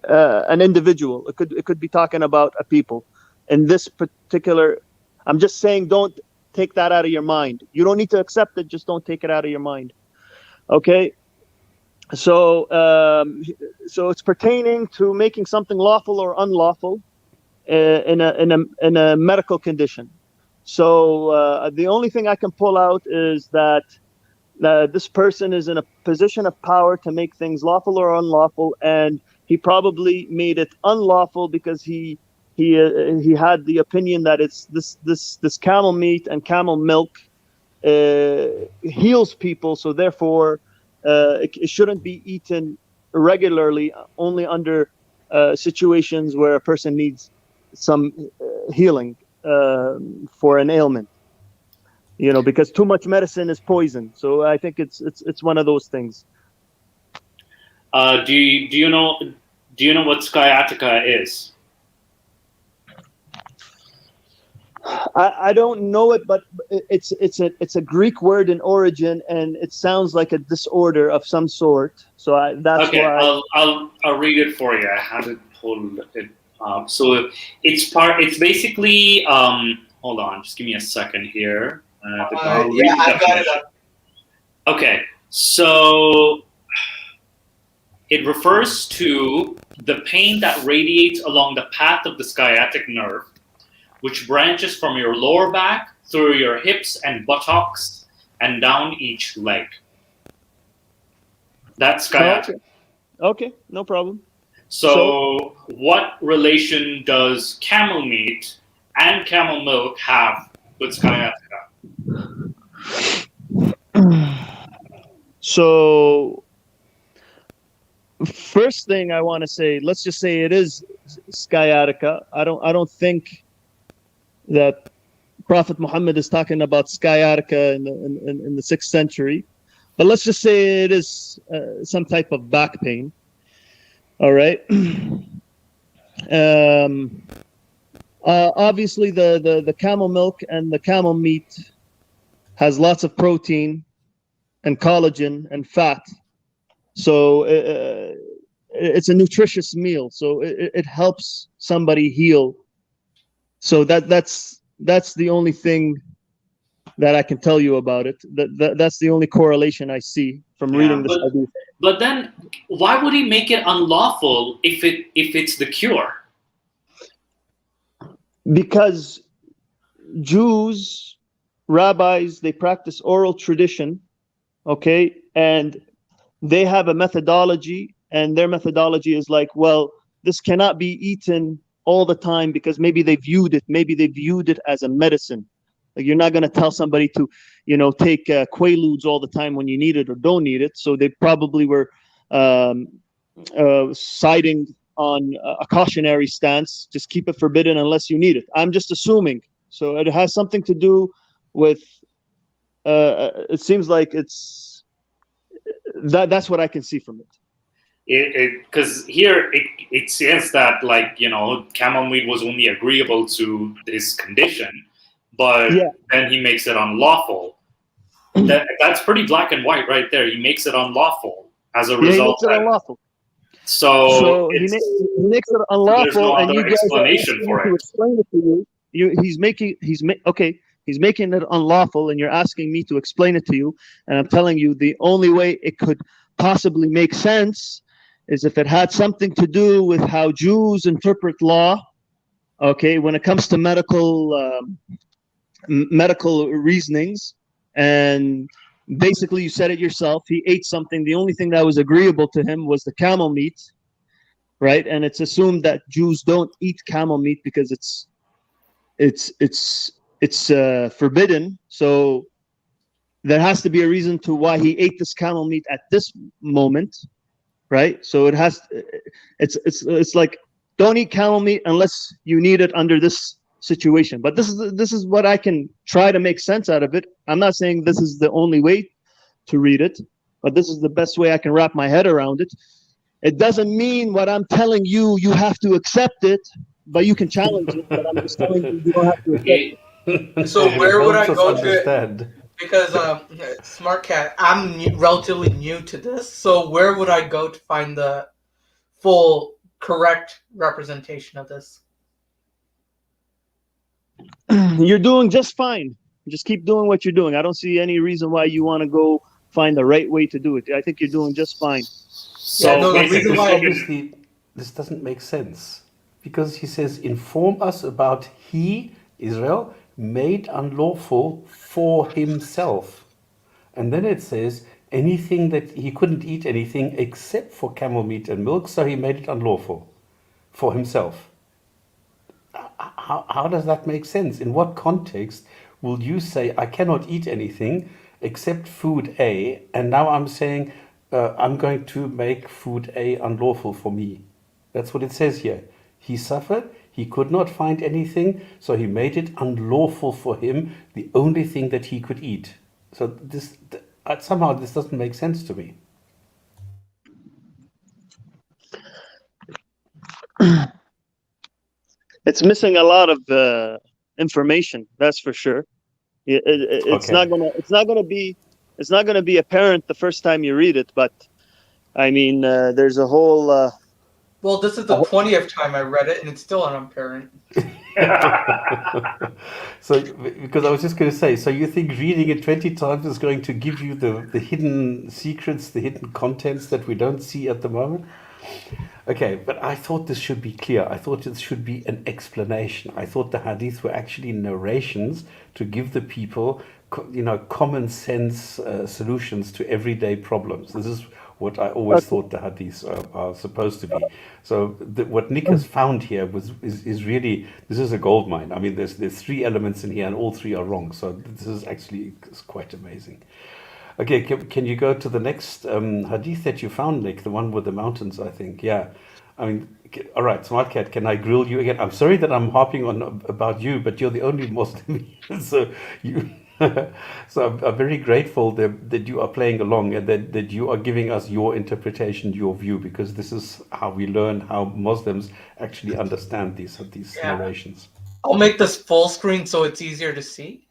[SPEAKER 6] an individual. It could be talking about a people. In this particular, I'm just saying, don't take that out of your mind. You don't need to accept it. Just don't take it out of your mind. Okay. So it's pertaining to making something lawful or unlawful in a medical condition. So the only thing I can pull out is that this person is in a position of power to make things lawful or unlawful, and he probably made it unlawful because he had the opinion that it's this camel meat and camel milk heals people, so therefore it shouldn't be eaten regularly, only under situations where a person needs some healing for an ailment. Because too much medicine is poison. So I think it's one of those things.
[SPEAKER 2] Do you know what sciatica is?
[SPEAKER 6] I don't know it, but it's a Greek word in origin, and it sounds like a disorder of some sort. So that's
[SPEAKER 2] okay.
[SPEAKER 6] why
[SPEAKER 2] I'll read it for you. I had it pulled it up. So it's basically hold on, just give me a second here.
[SPEAKER 3] I got it up.
[SPEAKER 2] Okay, so it refers to the pain that radiates along the path of the sciatic nerve, which branches from your lower back through your hips and buttocks and down each leg. That's sciatica.
[SPEAKER 6] Okay, no problem.
[SPEAKER 2] So what relation does camel meat and camel milk have with sciatica?
[SPEAKER 6] So first thing I want to say, let's just say it is sciatica. I don't think that Prophet Muhammad is talking about sciatica in the 6th century, but let's just say it is some type of back pain. All right. Obviously, the camel milk and the camel meat has lots of protein and collagen and fat, so it's a nutritious meal. So it helps somebody heal. So that's the only thing that I can tell you about it. That's the only correlation I see from reading this hadith.
[SPEAKER 2] But then, why would he make it unlawful if it's the cure?
[SPEAKER 6] Because Jews, rabbis, they practice oral tradition, okay, and they have a methodology, and their methodology is like, well, this cannot be eaten all the time because maybe they viewed it as a medicine. Like, you're not going to tell somebody to, take Quaaludes all the time when you need it or don't need it. So they probably were siding on a cautionary stance. Just keep it forbidden unless you need it. I'm just assuming. So it has something to do with. It seems like it's that's what I can see from it.
[SPEAKER 2] Because here it says that, like, camel meat was only agreeable to this condition, but then he makes it unlawful. That's pretty black and white right there. He makes it unlawful as a result.
[SPEAKER 6] He makes it unlawful.
[SPEAKER 2] So
[SPEAKER 6] he makes it unlawful,
[SPEAKER 2] there's no
[SPEAKER 6] and you
[SPEAKER 2] other
[SPEAKER 6] guys
[SPEAKER 2] explanation for
[SPEAKER 6] to
[SPEAKER 2] it.
[SPEAKER 6] explain it to you. He's making it unlawful, and you're asking me to explain it to you, and I'm telling you the only way it could possibly make sense is if it had something to do with how Jews interpret law. Okay, when it comes to medical reasonings, and basically you said it yourself. He ate something. The only thing that was agreeable to him was the camel meat, right? And it's assumed that Jews don't eat camel meat because it's forbidden. So there has to be a reason to why he ate this camel meat at this moment, right? So it's like, don't eat camel meat unless you need it under this situation. But this is what I can try to make sense out of it. I'm not saying this is the only way to read it, but this is the best way I can wrap my head around it. It doesn't mean what I'm telling you have to accept it, but you can challenge it. But I'm just telling you don't have to accept it.
[SPEAKER 3] So where would I go
[SPEAKER 5] understand.
[SPEAKER 3] to? Because Smart Cat, I'm relatively new to this. So where would I go to find the full correct representation of this?
[SPEAKER 6] You're doing just fine. Just keep doing what you're doing. I don't see any reason why you want to go find the right way to do it. I think you're doing just fine.
[SPEAKER 2] So
[SPEAKER 3] the reason why
[SPEAKER 5] obviously this doesn't make sense, because he says, inform us about he, Israel, made unlawful for himself. And then it says anything that he couldn't eat anything except for camel meat and milk, so he made it unlawful for himself. How does that make sense? In what context will you say, I cannot eat anything except food A, and now I'm saying I'm going to make food A unlawful for me? That's what it says here. He suffered, he could not find anything, so he made it unlawful for him, the only thing that he could eat. So somehow this doesn't make sense to me.
[SPEAKER 6] It's missing a lot of information, that's for sure. It's
[SPEAKER 5] Okay.
[SPEAKER 6] not gonna be apparent the first time you read it, but I mean, there's a whole.
[SPEAKER 3] Well, this is the 20th time I read it, and it's still unapparent.
[SPEAKER 5] So, because I was just going to say, so you think reading it 20 times is going to give you the hidden secrets, the hidden contents that we don't see at the moment? Okay, but I thought this should be clear. I thought it should be an explanation. I thought the hadiths were actually narrations to give the people, common sense solutions to everyday problems. This is what I always thought the hadiths are supposed to be. So what Nick has found here is really, this is a gold mine. I mean, there's 3 elements in here, and all 3 are wrong. So this is actually quite amazing. Okay, can you go to the next hadith that you found, Nick? The one with the mountains, I think. Yeah. I mean, all right, Smart Cat, can I grill you again? I'm sorry that I'm harping on about you, but you're the only Muslim here, so you. So I'm very grateful that you are playing along, and that you are giving us your interpretation, your view, because this is how we learn how Muslims actually understand these narrations.
[SPEAKER 3] I'll make this full screen so it's easier to see.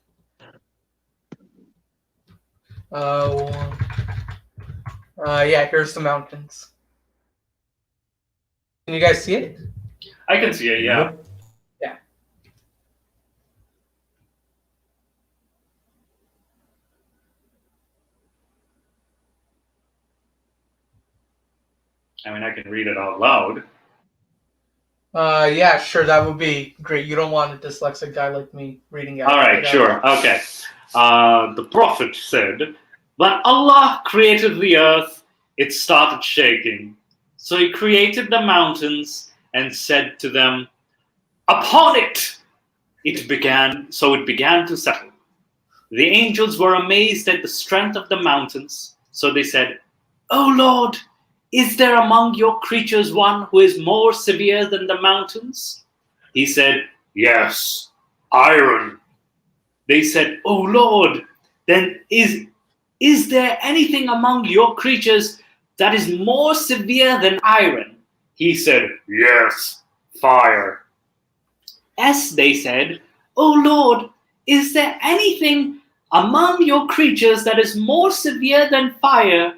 [SPEAKER 3] Yeah, here's the mountains. Can you guys see it?
[SPEAKER 2] I can see it, yeah.
[SPEAKER 3] Yeah.
[SPEAKER 2] I mean, I can read it out loud.
[SPEAKER 3] Yeah, sure, that would be great. You don't want a dyslexic guy like me reading out.
[SPEAKER 2] All right, sure. Okay. The Prophet said, when Allah created the earth, it started shaking. So he created the mountains and said to them, upon it, it began to settle. The angels were amazed at the strength of the mountains. So they said, O Lord, is there among your creatures one who is more severe than the mountains? He said, yes, iron. They said, O Lord, then is there anything among your creatures that is more severe than iron? He said, yes, fire. As they said, O Lord, is there anything among your creatures that is more severe than fire?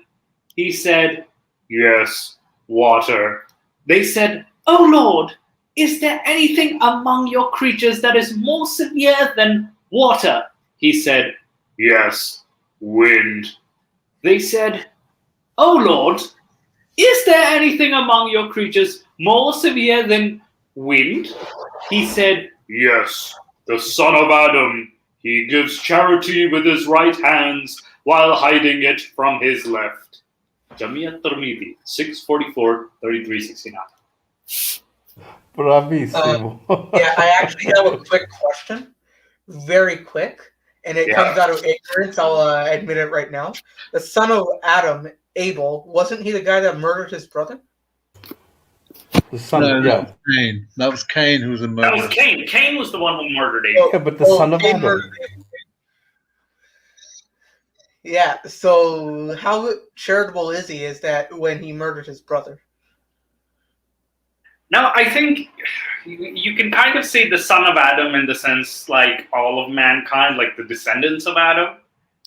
[SPEAKER 2] He said, yes, water. They said, O Lord, is there anything among your creatures that is more severe than water? He said, yes, wind. They said, O Lord, is there anything among your creatures more severe than wind? He said, yes, the son of Adam. He gives charity with his right hands while hiding it from his left. Jamia Tirmidhi, 644, 3369.
[SPEAKER 5] Bravissimo.
[SPEAKER 3] Yeah, I actually have a quick question. Very quick. And it comes out of ignorance. I'll admit it right now. The son of Adam, Abel, wasn't he the guy that murdered his brother?
[SPEAKER 5] The son,
[SPEAKER 4] No,
[SPEAKER 5] yeah.
[SPEAKER 4] that was Cain. That was Cain who was a murderer.
[SPEAKER 2] That was Cain. Cain was the one who murdered Abel.
[SPEAKER 5] Yeah, but the son of
[SPEAKER 3] Cain
[SPEAKER 5] Adam.
[SPEAKER 3] murdered Abel. Yeah, so how charitable is he? Is that when he murdered his brother?
[SPEAKER 2] Now, I think you can kind of say the son of Adam in the sense like all of mankind, like the descendants of Adam,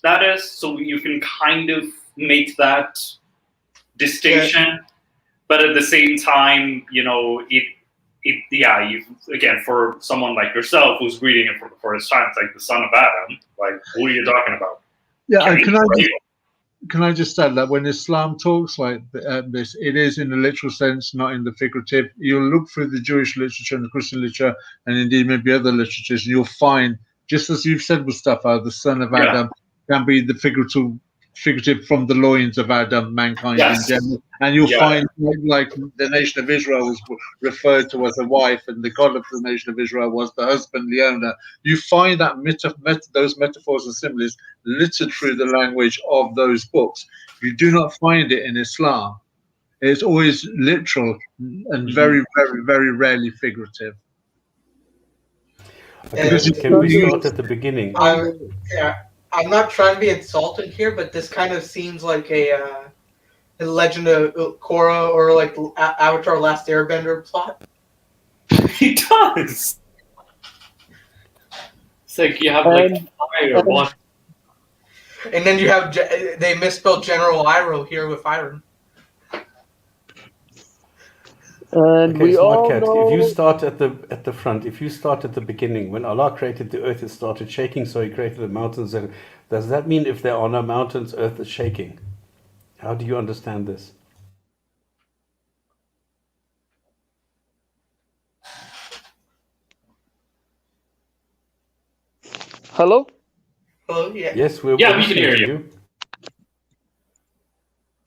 [SPEAKER 2] that is. So you can kind of make that distinction. Yeah. But at the same time, again, for someone like yourself who's reading it for the first time, it's like the son of Adam. Like, who are you talking about?
[SPEAKER 4] Yeah, can I just add that when Islam talks like this, it is in the literal sense, not in the figurative. You'll look through the Jewish literature and the Christian literature, and indeed maybe other literatures, and you'll find, just as you've said, Mustafa, the son of Adam can be the figurative from the loins of Adam, mankind in general. And you'll find like the nation of Israel was referred to as a wife, and the God of the nation of Israel was the husband, the owner. You find that those metaphors and similes littered through the language of those books. You do not find it in Islam. It's always literal and very, very, very rarely figurative.
[SPEAKER 5] Because can we start at the beginning?
[SPEAKER 3] I'm not trying to be insulting here, but this kind of seems like a Legend of Korra or like Avatar: Last Airbender plot.
[SPEAKER 2] It does. It's like you have like fire, water.
[SPEAKER 3] And then you have they misspelled General Iroh here with iron.
[SPEAKER 6] And we all know...
[SPEAKER 5] If you start at the front, if you start at the beginning, when Allah created the earth, it started shaking, so He created the mountains. And does that mean if there are no mountains, earth is shaking? How do you understand this?
[SPEAKER 6] Hello?
[SPEAKER 3] Hello, yeah.
[SPEAKER 5] Yes, we
[SPEAKER 2] can hear you.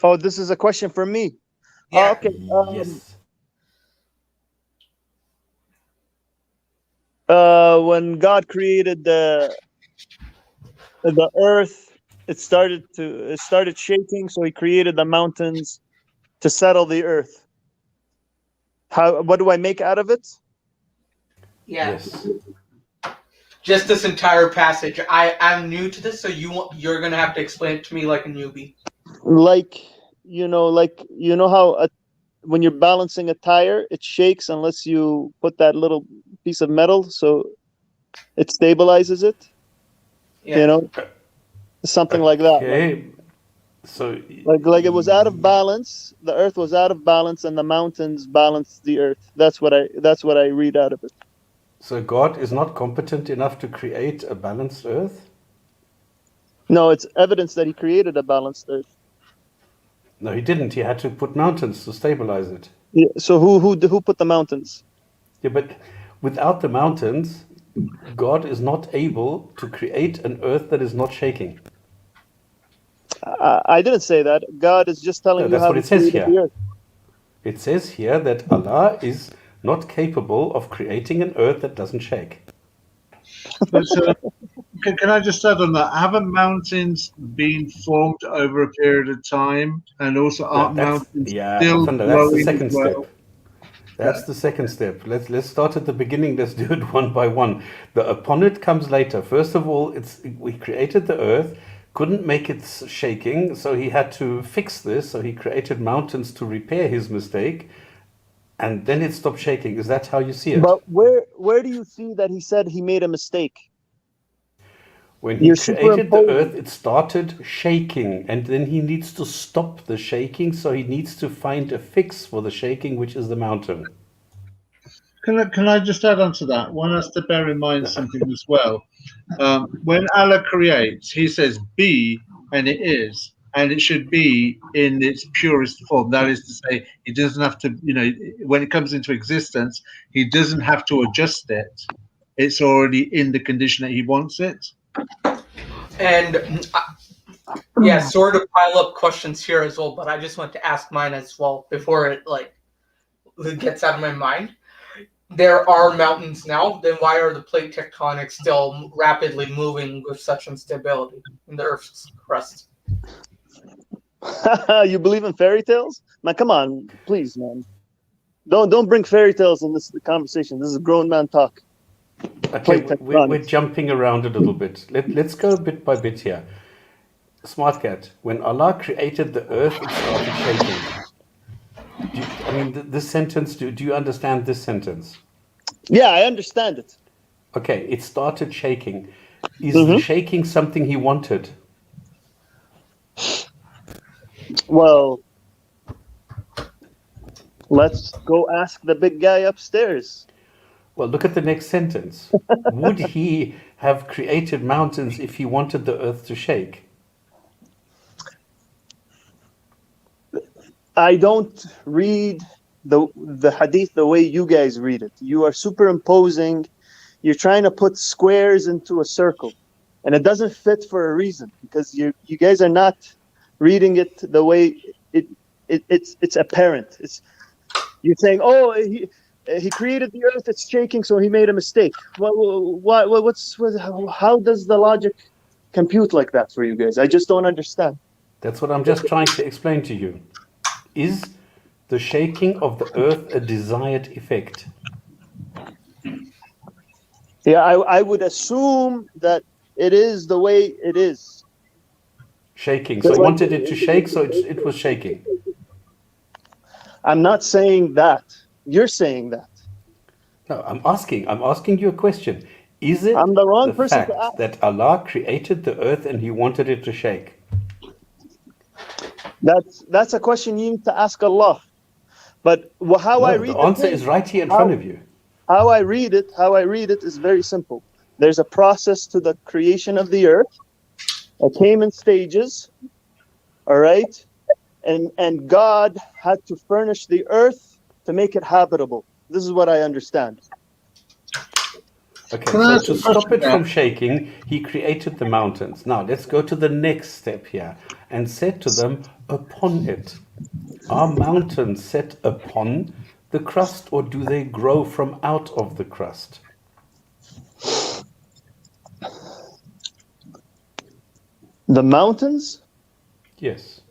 [SPEAKER 6] Oh, this is a question for me.
[SPEAKER 3] Yeah.
[SPEAKER 6] Okay.
[SPEAKER 5] Yes.
[SPEAKER 6] When God created the earth, it started shaking, so He created the mountains to settle the earth. What do I make out of it?
[SPEAKER 3] Yes. Just this entire passage. I'm new to this, so you're gonna have to explain it to me like a newbie.
[SPEAKER 6] Like how when you're balancing a tire, it shakes unless you put that little piece of metal, so it stabilizes it. Yeah. Something like that.
[SPEAKER 5] Okay. So
[SPEAKER 6] like it was out of balance. The earth was out of balance, and the mountains balanced the earth. That's what I read out of it.
[SPEAKER 5] So God is not competent enough to create a balanced earth?
[SPEAKER 6] No, it's evidence that He created a balanced earth.
[SPEAKER 5] No, He didn't. He had to put mountains to stabilize it.
[SPEAKER 6] Yeah, so who put the mountains?
[SPEAKER 5] Yeah, but without the mountains, God is not able to create an earth that is not shaking.
[SPEAKER 6] I didn't say that. God is just telling
[SPEAKER 5] No,
[SPEAKER 6] you
[SPEAKER 5] that's
[SPEAKER 6] how
[SPEAKER 5] what
[SPEAKER 6] He
[SPEAKER 5] it says
[SPEAKER 6] created
[SPEAKER 5] here.
[SPEAKER 6] the earth.
[SPEAKER 5] It says here that Allah is not capable of creating an earth that doesn't shake.
[SPEAKER 4] But can I just add on that? Haven't mountains been formed over a period of time, and also aren't mountains still
[SPEAKER 5] Thunder, that's the
[SPEAKER 4] growing as
[SPEAKER 5] second step.
[SPEAKER 4] well?
[SPEAKER 5] That's the second step. Let's start at the beginning. Let's do it one by one. The upon it comes later. First of all, we created the earth, couldn't make it shaking, so he had to fix this. So he created mountains to repair his mistake, and then it stopped shaking. Is that how you see it?
[SPEAKER 6] But where do you see that He said He made a mistake?
[SPEAKER 5] When he
[SPEAKER 6] You're
[SPEAKER 5] created the
[SPEAKER 6] superimposing.
[SPEAKER 5] earth, it started shaking, and then he needs to stop the shaking, so he needs to find a fix for the shaking, which is the mountain.
[SPEAKER 4] Can I just add on to that? One has to bear in mind something as well. When Allah creates, He says be, and it is, and it should be in its purest form. That is to say, He doesn't have to, when it comes into existence, He doesn't have to adjust it. It's already in the condition that He wants it.
[SPEAKER 3] And yeah, sort of pile up questions here as well, but I just want to ask mine as well before it gets out of my mind. There are mountains now, then why are the plate tectonics still rapidly moving with such instability in the Earth's crust?
[SPEAKER 6] You believe in fairy tales? Man, come on, please, man. Don't bring fairy tales in this conversation. This is grown man talk.
[SPEAKER 5] Okay, we're jumping around a little bit. Let's go bit by bit here. Smart cat, when Allah created the earth, it started shaking. This sentence, do you understand this sentence?
[SPEAKER 6] Yeah, I understand it.
[SPEAKER 5] Okay, it started shaking. Is the shaking something he wanted?
[SPEAKER 6] Well, let's go ask the big guy upstairs.
[SPEAKER 5] Well, look at the next sentence. Would he have created mountains if he wanted the earth to shake?
[SPEAKER 6] I don't read the hadith the way you guys read it. You are superimposing. You're trying to put squares into a circle, and it doesn't fit for a reason, because you guys are not reading it the way it's apparent. You're saying, oh, he created the earth, it's shaking, so he made a mistake. How does the logic compute like that for you guys? I just don't understand.
[SPEAKER 5] That's what I'm just trying to explain to you. Is the shaking of the earth a desired effect?
[SPEAKER 6] Yeah, I would assume that it is the way it is.
[SPEAKER 5] Shaking. So he wanted it to shake, so it was shaking.
[SPEAKER 6] I'm not saying that. You're saying that.
[SPEAKER 5] No, I'm asking you a question. Is it
[SPEAKER 6] I'm the wrong person
[SPEAKER 5] fact
[SPEAKER 6] to ask.
[SPEAKER 5] that Allah created the earth and he wanted it to shake?
[SPEAKER 6] That's a question you need to ask Allah. But I read
[SPEAKER 5] the answer is right here in front of you.
[SPEAKER 6] How I read it is very simple. There's a process to the creation of the earth. It came in stages, all right? And God had to furnish the earth to make it habitable. This is what I understand.
[SPEAKER 5] Okay, so to stop it from shaking, he created the mountains. Now, let's go to the next step here. And said to them, upon it. Are mountains set upon the crust, or do they grow from out of the crust?
[SPEAKER 6] The mountains?
[SPEAKER 5] Yes.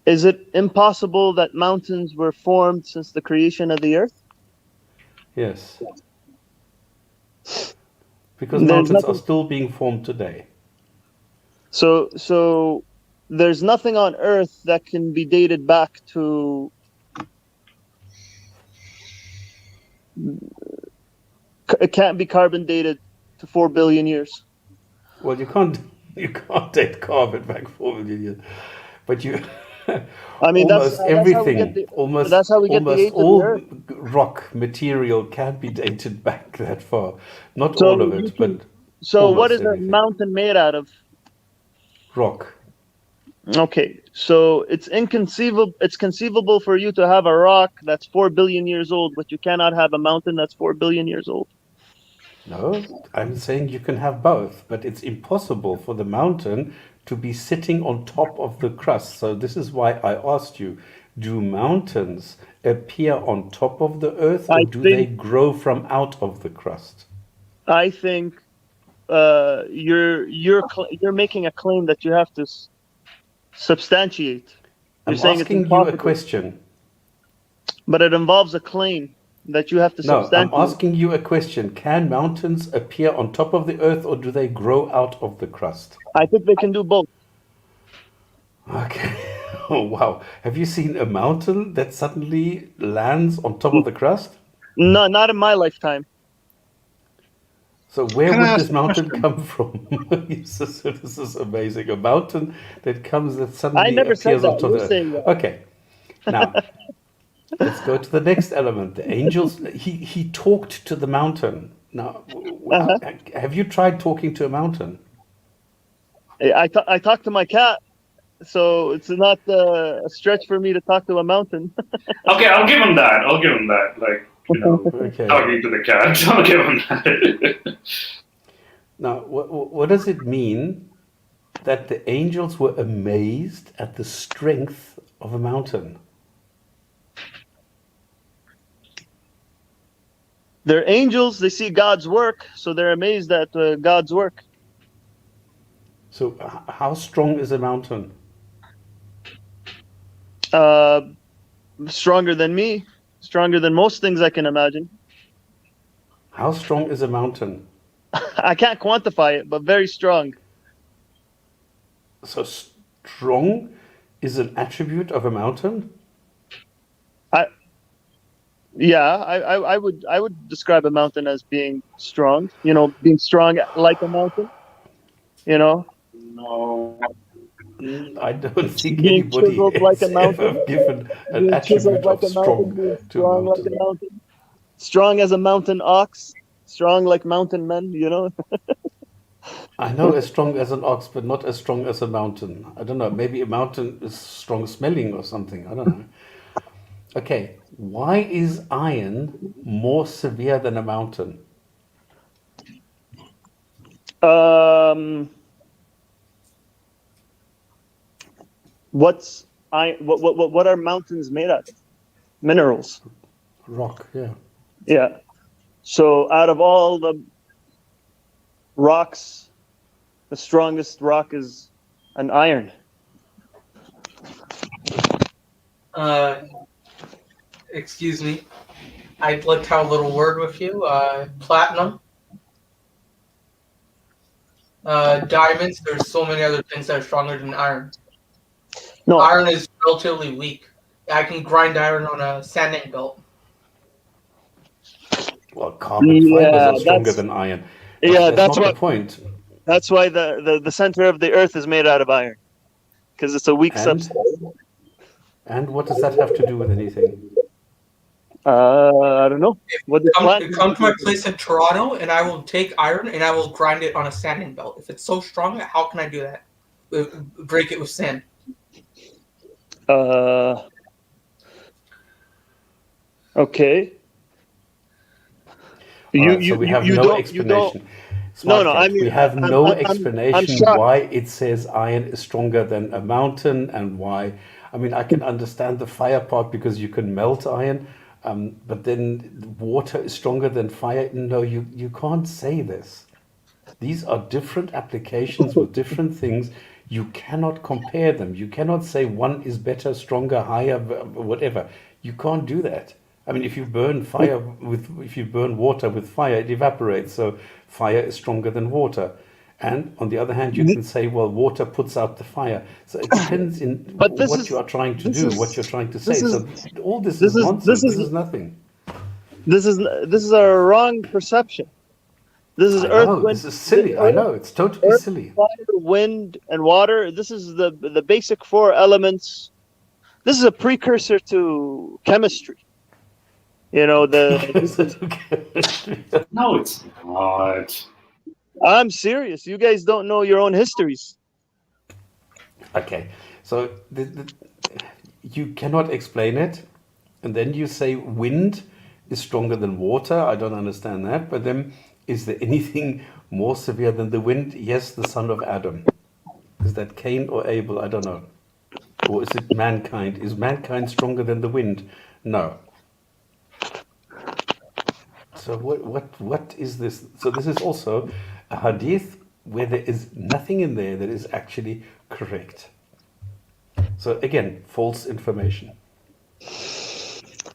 [SPEAKER 6] Is it impossible that mountains were formed since the creation of the earth?
[SPEAKER 5] Yes. Because mountains are still being formed today.
[SPEAKER 6] So there's nothing on earth that can be dated back to it can't be carbon dated to 4 billion years.
[SPEAKER 5] Well, you can't date carbon back 4 billion years. But you
[SPEAKER 6] I mean,
[SPEAKER 5] almost everything,
[SPEAKER 6] that's how we get the age
[SPEAKER 5] all
[SPEAKER 6] of the earth.
[SPEAKER 5] Rock material can be dated back that far. Not all of it, but
[SPEAKER 6] so what is
[SPEAKER 5] everything.
[SPEAKER 6] a mountain made out of?
[SPEAKER 5] Rock.
[SPEAKER 6] Okay, so it's inconceivable. It's conceivable for you to have a rock that's 4 billion years old, but you cannot have a mountain that's 4 billion years old.
[SPEAKER 5] No, I'm saying you can have both, but it's impossible for the mountain to be sitting on top of the crust. So this is why I asked you, do mountains appear on top of the earth, or do they grow from out of the crust?
[SPEAKER 6] I think you're making a claim that you have to substantiate. You're saying
[SPEAKER 5] asking
[SPEAKER 6] it's
[SPEAKER 5] you a question.
[SPEAKER 6] But it involves a claim that you have to substantiate.
[SPEAKER 5] I'm asking you a question. Can mountains appear on top of the earth, or do they grow out of the crust?
[SPEAKER 6] I think they can do both.
[SPEAKER 5] Okay. Oh, wow. Have you seen a mountain that suddenly lands on top of the crust?
[SPEAKER 6] No, not in my lifetime.
[SPEAKER 5] So where would this mountain come from? This is amazing. A mountain that suddenly appears on top of the earth. Okay. Now, let's go to the next element. The angels, he talked to the mountain. Now, have you tried talking to a mountain?
[SPEAKER 6] I talked to my cat, so it's not a stretch for me to talk to a mountain.
[SPEAKER 2] Okay, I'll give him that. Like,
[SPEAKER 5] okay.
[SPEAKER 2] Talking to the cat. I'll give him that.
[SPEAKER 5] Now, what does it mean that the angels were amazed at the strength of a mountain?
[SPEAKER 6] They're angels. They see God's work, so they're amazed at God's work.
[SPEAKER 5] So how strong is a mountain?
[SPEAKER 6] Stronger than me. Stronger than most things I can imagine.
[SPEAKER 5] How strong is a mountain?
[SPEAKER 6] I can't quantify it, but very strong.
[SPEAKER 5] So strong is an attribute of a mountain?
[SPEAKER 6] I would describe a mountain as being strong. Being strong like a mountain.
[SPEAKER 2] No.
[SPEAKER 5] I don't think anybody has ever given an attribute of strong to a mountain.
[SPEAKER 6] Strong as a mountain ox. Strong like mountain men,
[SPEAKER 5] I know as strong as an ox, but not as strong as a mountain. I don't know. Maybe a mountain is strong smelling or something. I don't know. Okay. Why is iron more severe than a mountain?
[SPEAKER 6] What are mountains made out of? Minerals.
[SPEAKER 5] Rock, yeah.
[SPEAKER 6] Yeah. So out of all the rocks, the strongest rock is an iron.
[SPEAKER 3] Excuse me. I'd like to have a little word with you. Platinum. Diamonds. There's so many other things that are stronger than iron. No, iron is relatively weak. I can grind iron on a sanding belt.
[SPEAKER 5] Well, carbon fibers are stronger than iron. That's not the point.
[SPEAKER 6] That's why the center of the earth is made out of iron, because it's a weak substance.
[SPEAKER 5] And what does that have to do with anything?
[SPEAKER 6] I don't know.
[SPEAKER 3] Come to my place in Toronto, and I will take iron and I will grind it on a sanding belt. If it's so strong, how can I do that? Break it with sand.
[SPEAKER 6] Okay.
[SPEAKER 5] So we have no explanation. We have no explanation why it says iron is stronger than a mountain and why. I mean, I can understand the fire part because you can melt iron, but then water is stronger than fire. No, you can't say this. These are different applications with different things. You cannot compare them. You cannot say one is better, stronger, higher, whatever. You can't do that. I mean, if you burn water with fire, it evaporates. So fire is stronger than water. And on the other hand, you can say, well, water puts out the fire. So it depends what you are trying to do, what you're trying to say. So all this is nonsense. This is nothing.
[SPEAKER 6] This is a wrong perception. This is earth, wind.
[SPEAKER 5] This is silly. I know it's totally silly.
[SPEAKER 6] Fire, wind, and water. This is the basic four elements. This is a precursor to chemistry.
[SPEAKER 2] No, it's not.
[SPEAKER 6] I'm serious. You guys don't know your own histories.
[SPEAKER 5] Okay, So you cannot explain it, and then you say wind is stronger than water. I don't understand that. But then, is there anything more severe than the wind? Yes, the son of Adam. Is that Cain or Abel? I don't know. Or is it mankind? Is mankind stronger than the wind? No. So what is this? So this is also a hadith where there is nothing in there that is actually correct. So again, false information.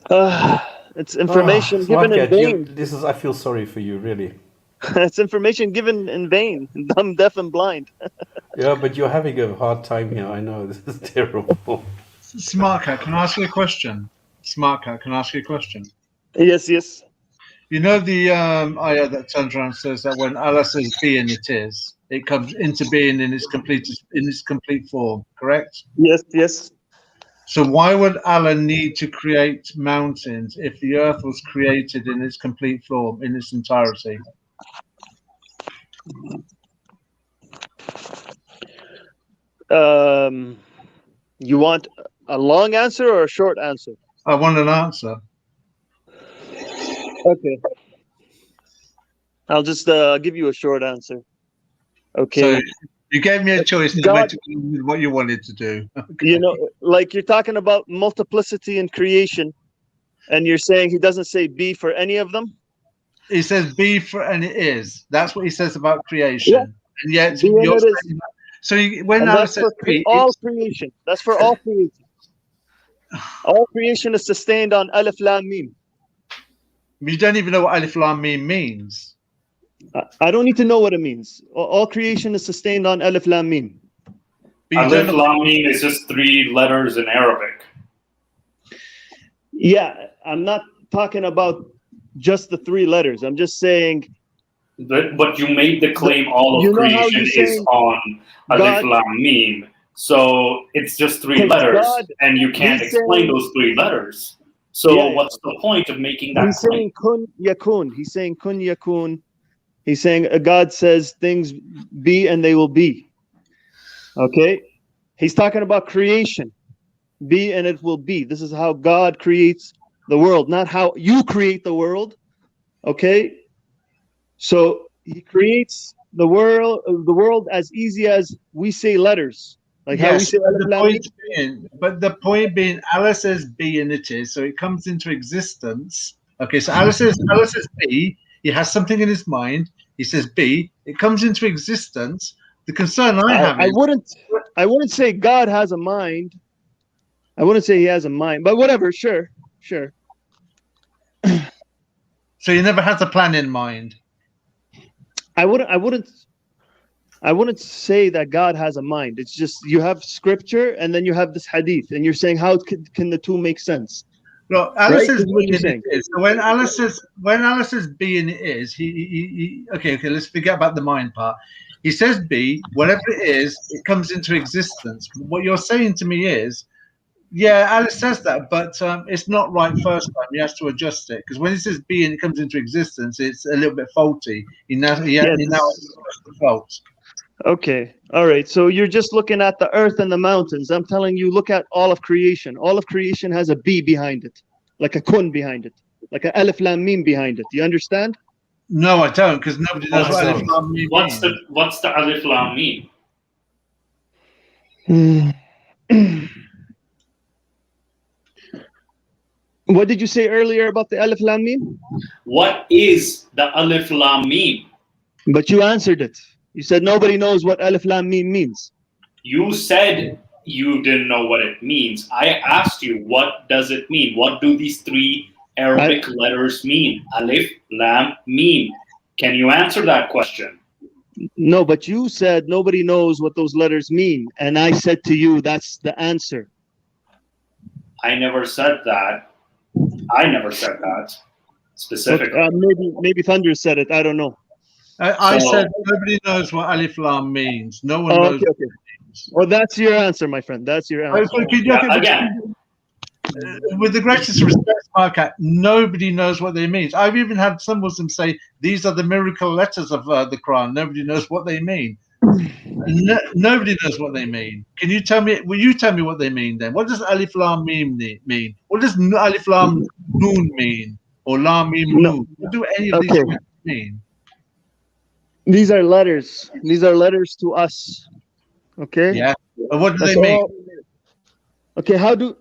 [SPEAKER 6] It's information given in vain.
[SPEAKER 5] I feel sorry for you, really.
[SPEAKER 6] It's information given in vain. Dumb, deaf, and blind.
[SPEAKER 5] Yeah, but you're having a hard time here. I know, this is terrible.
[SPEAKER 4] Smart Cat, can I ask you a question? Smart Cat, can I ask you a question?
[SPEAKER 6] Yes, yes.
[SPEAKER 4] You know the ayah that turns around and says that when Allah says be and it is, it comes into being in its complete form, correct?
[SPEAKER 6] Yes, yes.
[SPEAKER 4] So why would Allah need to create mountains if the earth was created in its complete form, in its entirety?
[SPEAKER 6] You want a long answer or a short answer?
[SPEAKER 4] I want an answer.
[SPEAKER 6] Okay. I'll just give you a short answer. Okay.
[SPEAKER 4] So you gave me a choice and you went to with what you wanted to do. Okay.
[SPEAKER 6] You know, like you're talking about multiplicity and creation, and you're saying he doesn't say be for any of them?
[SPEAKER 4] He says be for and it is. That's what he says about creation.
[SPEAKER 6] Yeah.
[SPEAKER 4] And yet
[SPEAKER 6] Be
[SPEAKER 4] you're
[SPEAKER 6] and it
[SPEAKER 4] saying that. So when Allah says be,
[SPEAKER 6] all creation. That's for all creation. All creation is sustained on Alif Lam Mim.
[SPEAKER 4] You don't even know what Alif Lam Mim means.
[SPEAKER 6] I don't need to know what it means. All creation is sustained on Alif Lam Mim.
[SPEAKER 2] Alif Lam Mim is just 3 letters in Arabic.
[SPEAKER 6] Yeah, I'm not talking about just the 3 letters. I'm just saying.
[SPEAKER 2] But you made the claim all of creation is on Alif Lam Mim. So it's just 3 letters, and you can't explain those 3 letters. So what's the point of making that
[SPEAKER 6] He's saying kun yakun. He's saying kun yakun. He's saying God says things be and they will be. Okay? He's talking about creation. Be and it will be. This is how God creates the world, not how you create the world. Okay? So he creates the world as easy as we say letters. Like how we say
[SPEAKER 4] but the point being, Allah says be and it is, so it comes into existence. Okay, so Allah says be, he has something in his mind, he says be, it comes into existence. The concern I have is
[SPEAKER 6] I wouldn't say God has a mind. I wouldn't say he has a mind, but whatever, sure.
[SPEAKER 4] So he never has a plan in mind.
[SPEAKER 6] I wouldn't say that God has a mind. It's just you have scripture and then you have this hadith, and you're saying how can the two make sense?
[SPEAKER 4] No, Allah says be and it is. So when Allah says be and it is, he okay, let's forget about the mind part. He says be, whatever it is, it comes into existence. What you're saying to me is, yeah, Allah says that, but it's not right first time. He has to adjust it, because when he says be and it comes into existence, it's a little bit faulty. He now has the fault.
[SPEAKER 6] Okay, all right. So you're just looking at the earth and the mountains. I'm telling you, look at all of creation. All of creation has a B behind it, like a kun behind it, like a Alif Lam Mim behind it. Do you understand?
[SPEAKER 4] No, I don't, because nobody knows what Alif Lam Mim
[SPEAKER 2] means. What's the Alif Lam Mim?
[SPEAKER 6] What did you say earlier about the Alif Lam Mim?
[SPEAKER 2] What is the Alif Lam Mim?
[SPEAKER 6] But you answered it. You said nobody knows what Alif Lam Mim means.
[SPEAKER 2] You said you didn't know what it means. I asked you, what does it mean? What do these 3 Arabic letters mean? Alif Lam Mim. Can you answer that question?
[SPEAKER 6] No, but you said nobody knows what those letters mean. And I said to you, that's the answer.
[SPEAKER 2] I never said that. I never said that specifically.
[SPEAKER 6] Maybe Thunder said it. I don't know.
[SPEAKER 4] I said nobody knows what Alif Lam means. No one knows what it means.
[SPEAKER 6] Well, that's your answer, my friend. That's your answer.
[SPEAKER 2] Again.
[SPEAKER 4] With the greatest respect, Mark, nobody knows what they mean. I've even had some Muslims say these are the miracle letters of the Quran. Nobody knows what they mean. Nobody knows what they mean. Can you tell me? Will you tell me what they mean then? What does Alif Lam Mim mean? What does Alif Lam Noon mean? Or Lam Mim
[SPEAKER 6] No.
[SPEAKER 4] Noon? What do any of these
[SPEAKER 6] Okay.
[SPEAKER 4] words mean?
[SPEAKER 6] These are letters. These are letters to us. Okay.
[SPEAKER 4] Yeah. But what do
[SPEAKER 6] That's
[SPEAKER 4] they mean?
[SPEAKER 6] all. Okay. How do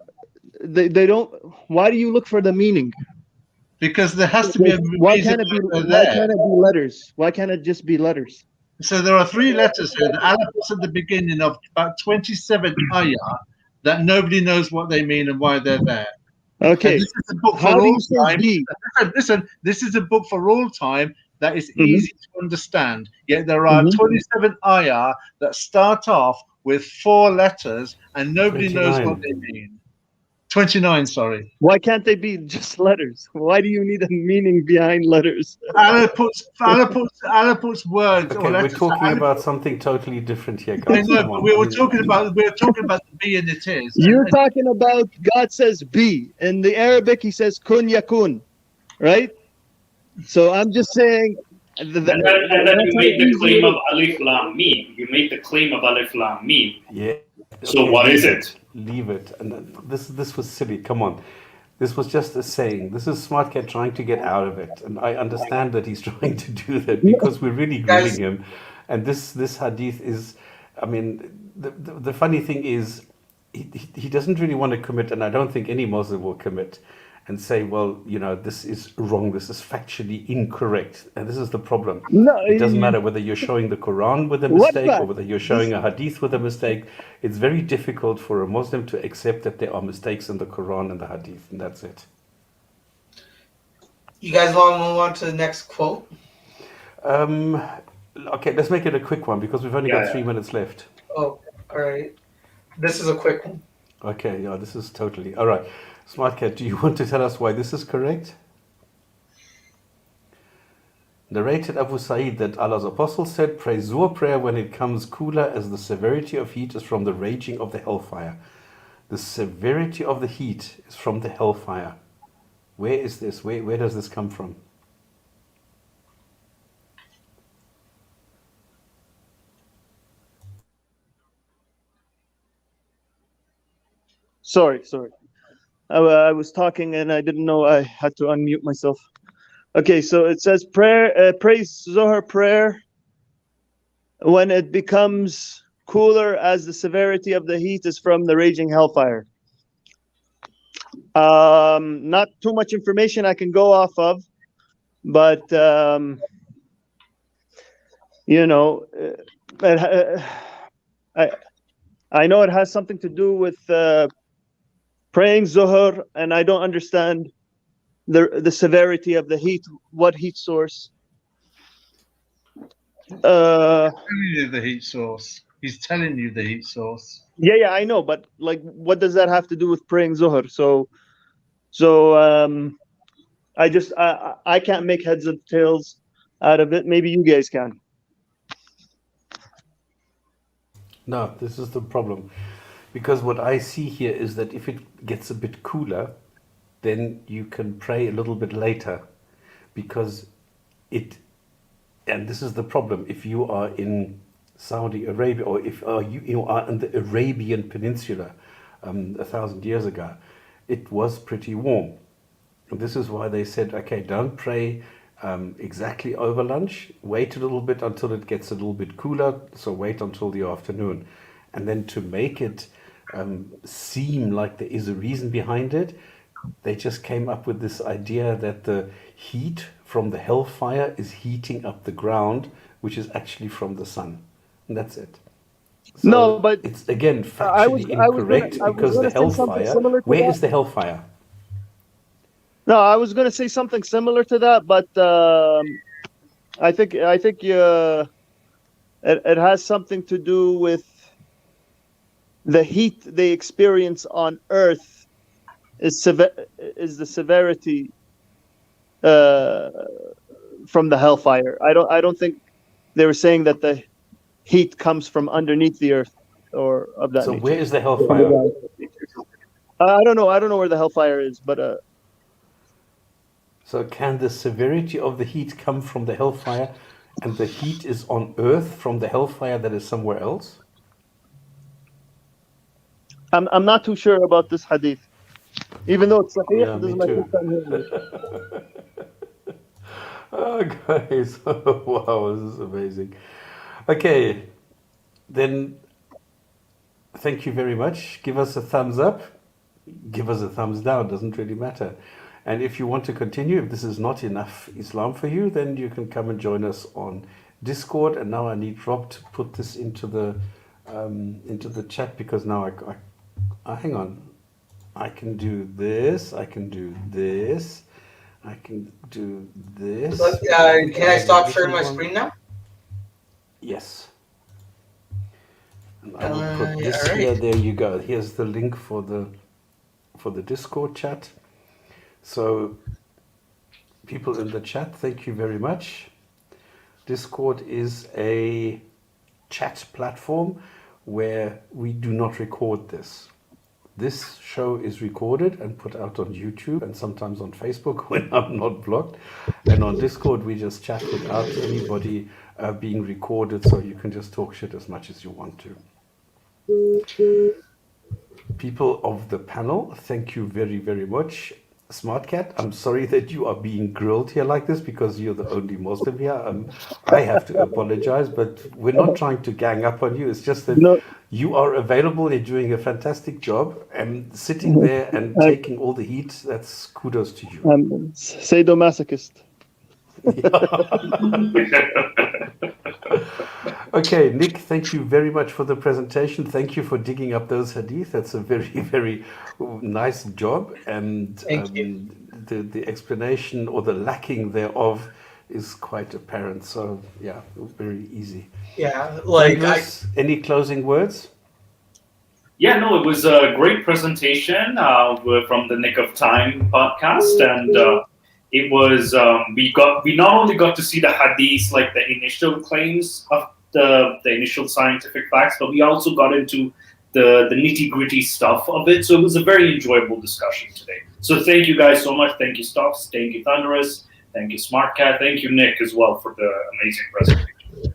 [SPEAKER 6] they don't? Why do you look for the meaning?
[SPEAKER 4] Because there has to be a
[SPEAKER 6] Why
[SPEAKER 4] reason
[SPEAKER 6] can't it be?
[SPEAKER 4] why they're
[SPEAKER 6] Why
[SPEAKER 4] there.
[SPEAKER 6] can't it be letters? Why can't it just be letters?
[SPEAKER 4] So there are 3 letters here that Allah puts at the beginning of about 27 ayah that nobody knows what they mean and why they're there.
[SPEAKER 6] Okay.
[SPEAKER 4] And this is a book
[SPEAKER 6] How
[SPEAKER 4] for
[SPEAKER 6] do
[SPEAKER 4] all
[SPEAKER 6] you say
[SPEAKER 4] time.
[SPEAKER 6] B?
[SPEAKER 4] Listen, this is a book for all time that is
[SPEAKER 6] Mhm.
[SPEAKER 4] easy to understand. Yet there are 27 ayah that start off with 4 letters and nobody knows what
[SPEAKER 5] 29.
[SPEAKER 4] they mean. 29, sorry.
[SPEAKER 6] Why can't they be just letters? Why do you need a meaning behind letters?
[SPEAKER 4] Allah puts words or
[SPEAKER 5] Okay, we're
[SPEAKER 4] letters.
[SPEAKER 5] talking about something totally different here,
[SPEAKER 4] I
[SPEAKER 5] guys.
[SPEAKER 4] know,
[SPEAKER 5] Come
[SPEAKER 4] but
[SPEAKER 5] on.
[SPEAKER 4] we were talking about the B and it is.
[SPEAKER 6] You're talking about God says be. In the Arabic, he says kun yakun, right? So I'm just saying.
[SPEAKER 2] And then you made the claim of Alif Lam Mim. You made the claim of Alif Lam Mim.
[SPEAKER 5] Yeah.
[SPEAKER 2] So what is it?
[SPEAKER 5] Leave it. And this was silly. Come on. This was just a saying. This is Smart Cat trying to get out of it. And I understand that he's trying to do that because we're really grilling him. And this hadith is, I mean, the funny thing is, he doesn't really want to commit, and I don't think any Muslim will commit and say, well, you know, this is wrong, this is factually incorrect. And this is the problem.
[SPEAKER 6] No,
[SPEAKER 5] It doesn't matter whether you're showing the Quran with a mistake or whether you're showing a hadith with a mistake. It's very difficult for a Muslim to accept that there are mistakes in the Quran and the hadith, and that's it.
[SPEAKER 3] You guys want to move on to the next quote?
[SPEAKER 5] Okay, let's make it a quick one because we've only got 3 minutes left.
[SPEAKER 3] Oh, all right. This is a quick one.
[SPEAKER 5] Okay, yeah, this is totally... All right. Smart Cat, do you want to tell us why this is correct? Narrated Abu Sa'id that Allah's apostle said, pray Zuhr prayer when it comes cooler, as the severity of heat is from the raging of the hellfire. The severity of the heat is from the hellfire. Where is this? Where does this come from?
[SPEAKER 6] Sorry. I was talking and I didn't know I had to unmute myself. Okay, so it says praise Zohar prayer when it becomes cooler, as the severity of the heat is from the raging hellfire. Not too much information I can go off of, but you know, I know it has something to do with praying Zuhr, and I don't understand the severity of the heat. What heat source?
[SPEAKER 4] He's telling you the heat source. He's telling you the heat source.
[SPEAKER 6] Yeah, I know, but like, what does that have to do with praying Zuhr? So I can't make heads and tails out of it. Maybe you guys can.
[SPEAKER 5] No, this is the problem. Because what I see here is that if it gets a bit cooler, then you can pray a little bit later. Because and this is the problem, if you are in Saudi Arabia, or if you are in the Arabian Peninsula 1,000 years ago, it was pretty warm. And this is why they said, okay, don't pray exactly over lunch. Wait a little bit until it gets a little bit cooler. So wait until the afternoon. And then to make it seem like there is a reason behind it, they just came up with this idea that the heat from the hellfire is heating up the ground, which is actually from the sun. And that's it. So
[SPEAKER 6] no, but
[SPEAKER 5] it's again factually incorrect because the hellfire. Where is the hellfire?
[SPEAKER 6] No, I was going to say something similar to that, but I think it has something to do with the heat they experience on Earth is the severity from the hellfire. I don't think they were saying that the heat comes from underneath the Earth or of that.
[SPEAKER 5] So
[SPEAKER 6] nature.
[SPEAKER 5] where is the hellfire?
[SPEAKER 6] I don't know. I don't know where the hellfire is, but.
[SPEAKER 5] So can the severity of the heat come from the hellfire? and the heat is on Earth from the hellfire that is somewhere else?
[SPEAKER 6] I'm not too sure about this hadith. Even though it's sahih,
[SPEAKER 5] Yeah,
[SPEAKER 6] this
[SPEAKER 5] me
[SPEAKER 6] is my
[SPEAKER 5] too.
[SPEAKER 6] first time hearing it.
[SPEAKER 5] Oh, guys. Wow, this is amazing. Okay, then thank you very much. Give us a thumbs up. Give us a thumbs down. Doesn't really matter. And if you want to continue, if this is not enough Islam for you, then you can come and join us on Discord. And now I need Rob to put this into the chat, because now I hang on. I can do this. I can do this. I can do this.
[SPEAKER 3] But, can I stop sharing my screen now?
[SPEAKER 5] Yes. And I will put this
[SPEAKER 3] all right.
[SPEAKER 5] here. There you go. Here's the link for the Discord chat. So, people in the chat, thank you very much. Discord is a chat platform where we do not record this. This show is recorded and put out on YouTube and sometimes on Facebook when I'm not blocked. And on Discord, we just chat without anybody being recorded, so you can just talk shit as much as you want to. People of the panel, thank you very, very much. Smart Cat, I'm sorry that you are being grilled here like this because you're the only Muslim here. I have to apologize, but we're not trying to gang up on you. It's just that you are available. You're doing a fantastic job, and sitting there and taking all the heat, that's kudos to you.
[SPEAKER 6] Sadomasochist.
[SPEAKER 5] Okay, Nick, thank you very much for the presentation. Thank you for digging up those hadith. That's a very, very nice job. And the explanation or the lacking thereof is quite apparent. So, yeah, very easy.
[SPEAKER 3] Yeah,
[SPEAKER 5] any closing words?
[SPEAKER 2] Yeah, no, it was a great presentation from the Nick of Time podcast. And it was, we not only got to see the hadiths, like the initial claims of the initial scientific facts, but we also got into the nitty-gritty stuff of it. So it was a very enjoyable discussion today. So thank you guys so much. Thank you, Stops. Thank you, Thunderous. Thank you, Smart Cat. Thank you, Nick, as well, for the amazing presentation.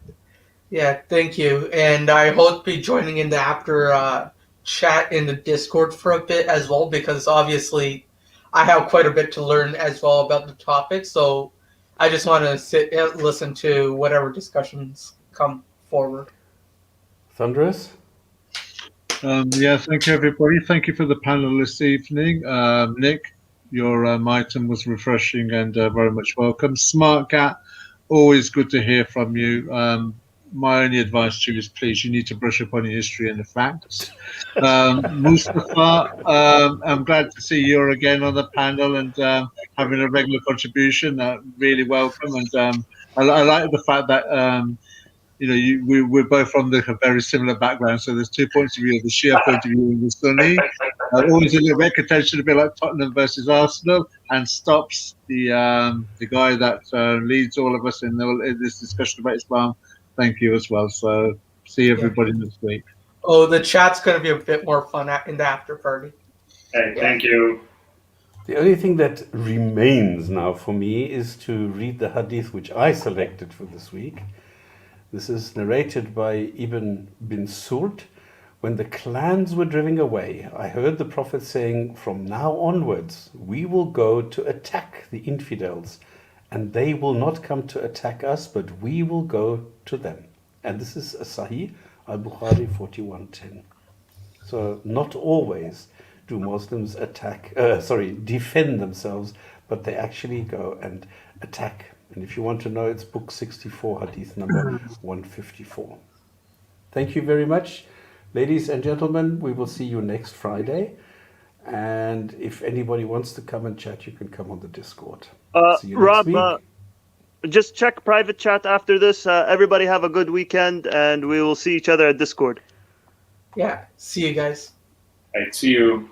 [SPEAKER 3] Yeah, thank you. And I hope to be joining in the after chat in the Discord for a bit as well, because obviously I have quite a bit to learn as well about the topic. So I just want to sit and listen to whatever discussions come forward.
[SPEAKER 5] Thunderous?
[SPEAKER 4] Yeah, thank you, everybody. Thank you for the panel this evening. Nick, your item was refreshing and very much welcome. Smart Cat, always good to hear from you. My only advice to you is, please, you need to brush up on your history and the facts. Mustafa, I'm glad to see you're again on the panel and having a regular contribution. Really welcome. And I like the fact that we're both from the very similar background, so there's 2 points of view: the Shia point of view and the Sunni. Always a little bit contention, a bit like Tottenham versus Arsenal, and Stops, the guy that leads all of us in this discussion about Islam. Thank you as well. So see everybody next week.
[SPEAKER 3] Oh, the chat's going to be a bit more fun in the after party.
[SPEAKER 2] Hey, thank you.
[SPEAKER 5] The only thing that remains now for me is to read the hadith which I selected for this week. This is narrated by Ibn bin Surd. When the clans were driven away, I heard the Prophet saying, "From now onwards, we will go to attack the infidels, and they will not come to attack us, but we will go to them." And this is a Sahih, Al-Bukhari 4110. So not always do Muslims defend themselves, but they actually go and attack. And if you want to know, it's book 64, hadith number 154. Thank you very much. Ladies and gentlemen, we will see you next Friday. And if anybody wants to come and chat, you can come on the Discord. See you
[SPEAKER 6] Rob,
[SPEAKER 5] next week.
[SPEAKER 6] Just check private chat after this. Everybody have a good weekend, and we will see each other at Discord.
[SPEAKER 3] Yeah, see you guys.
[SPEAKER 2] All right, see you.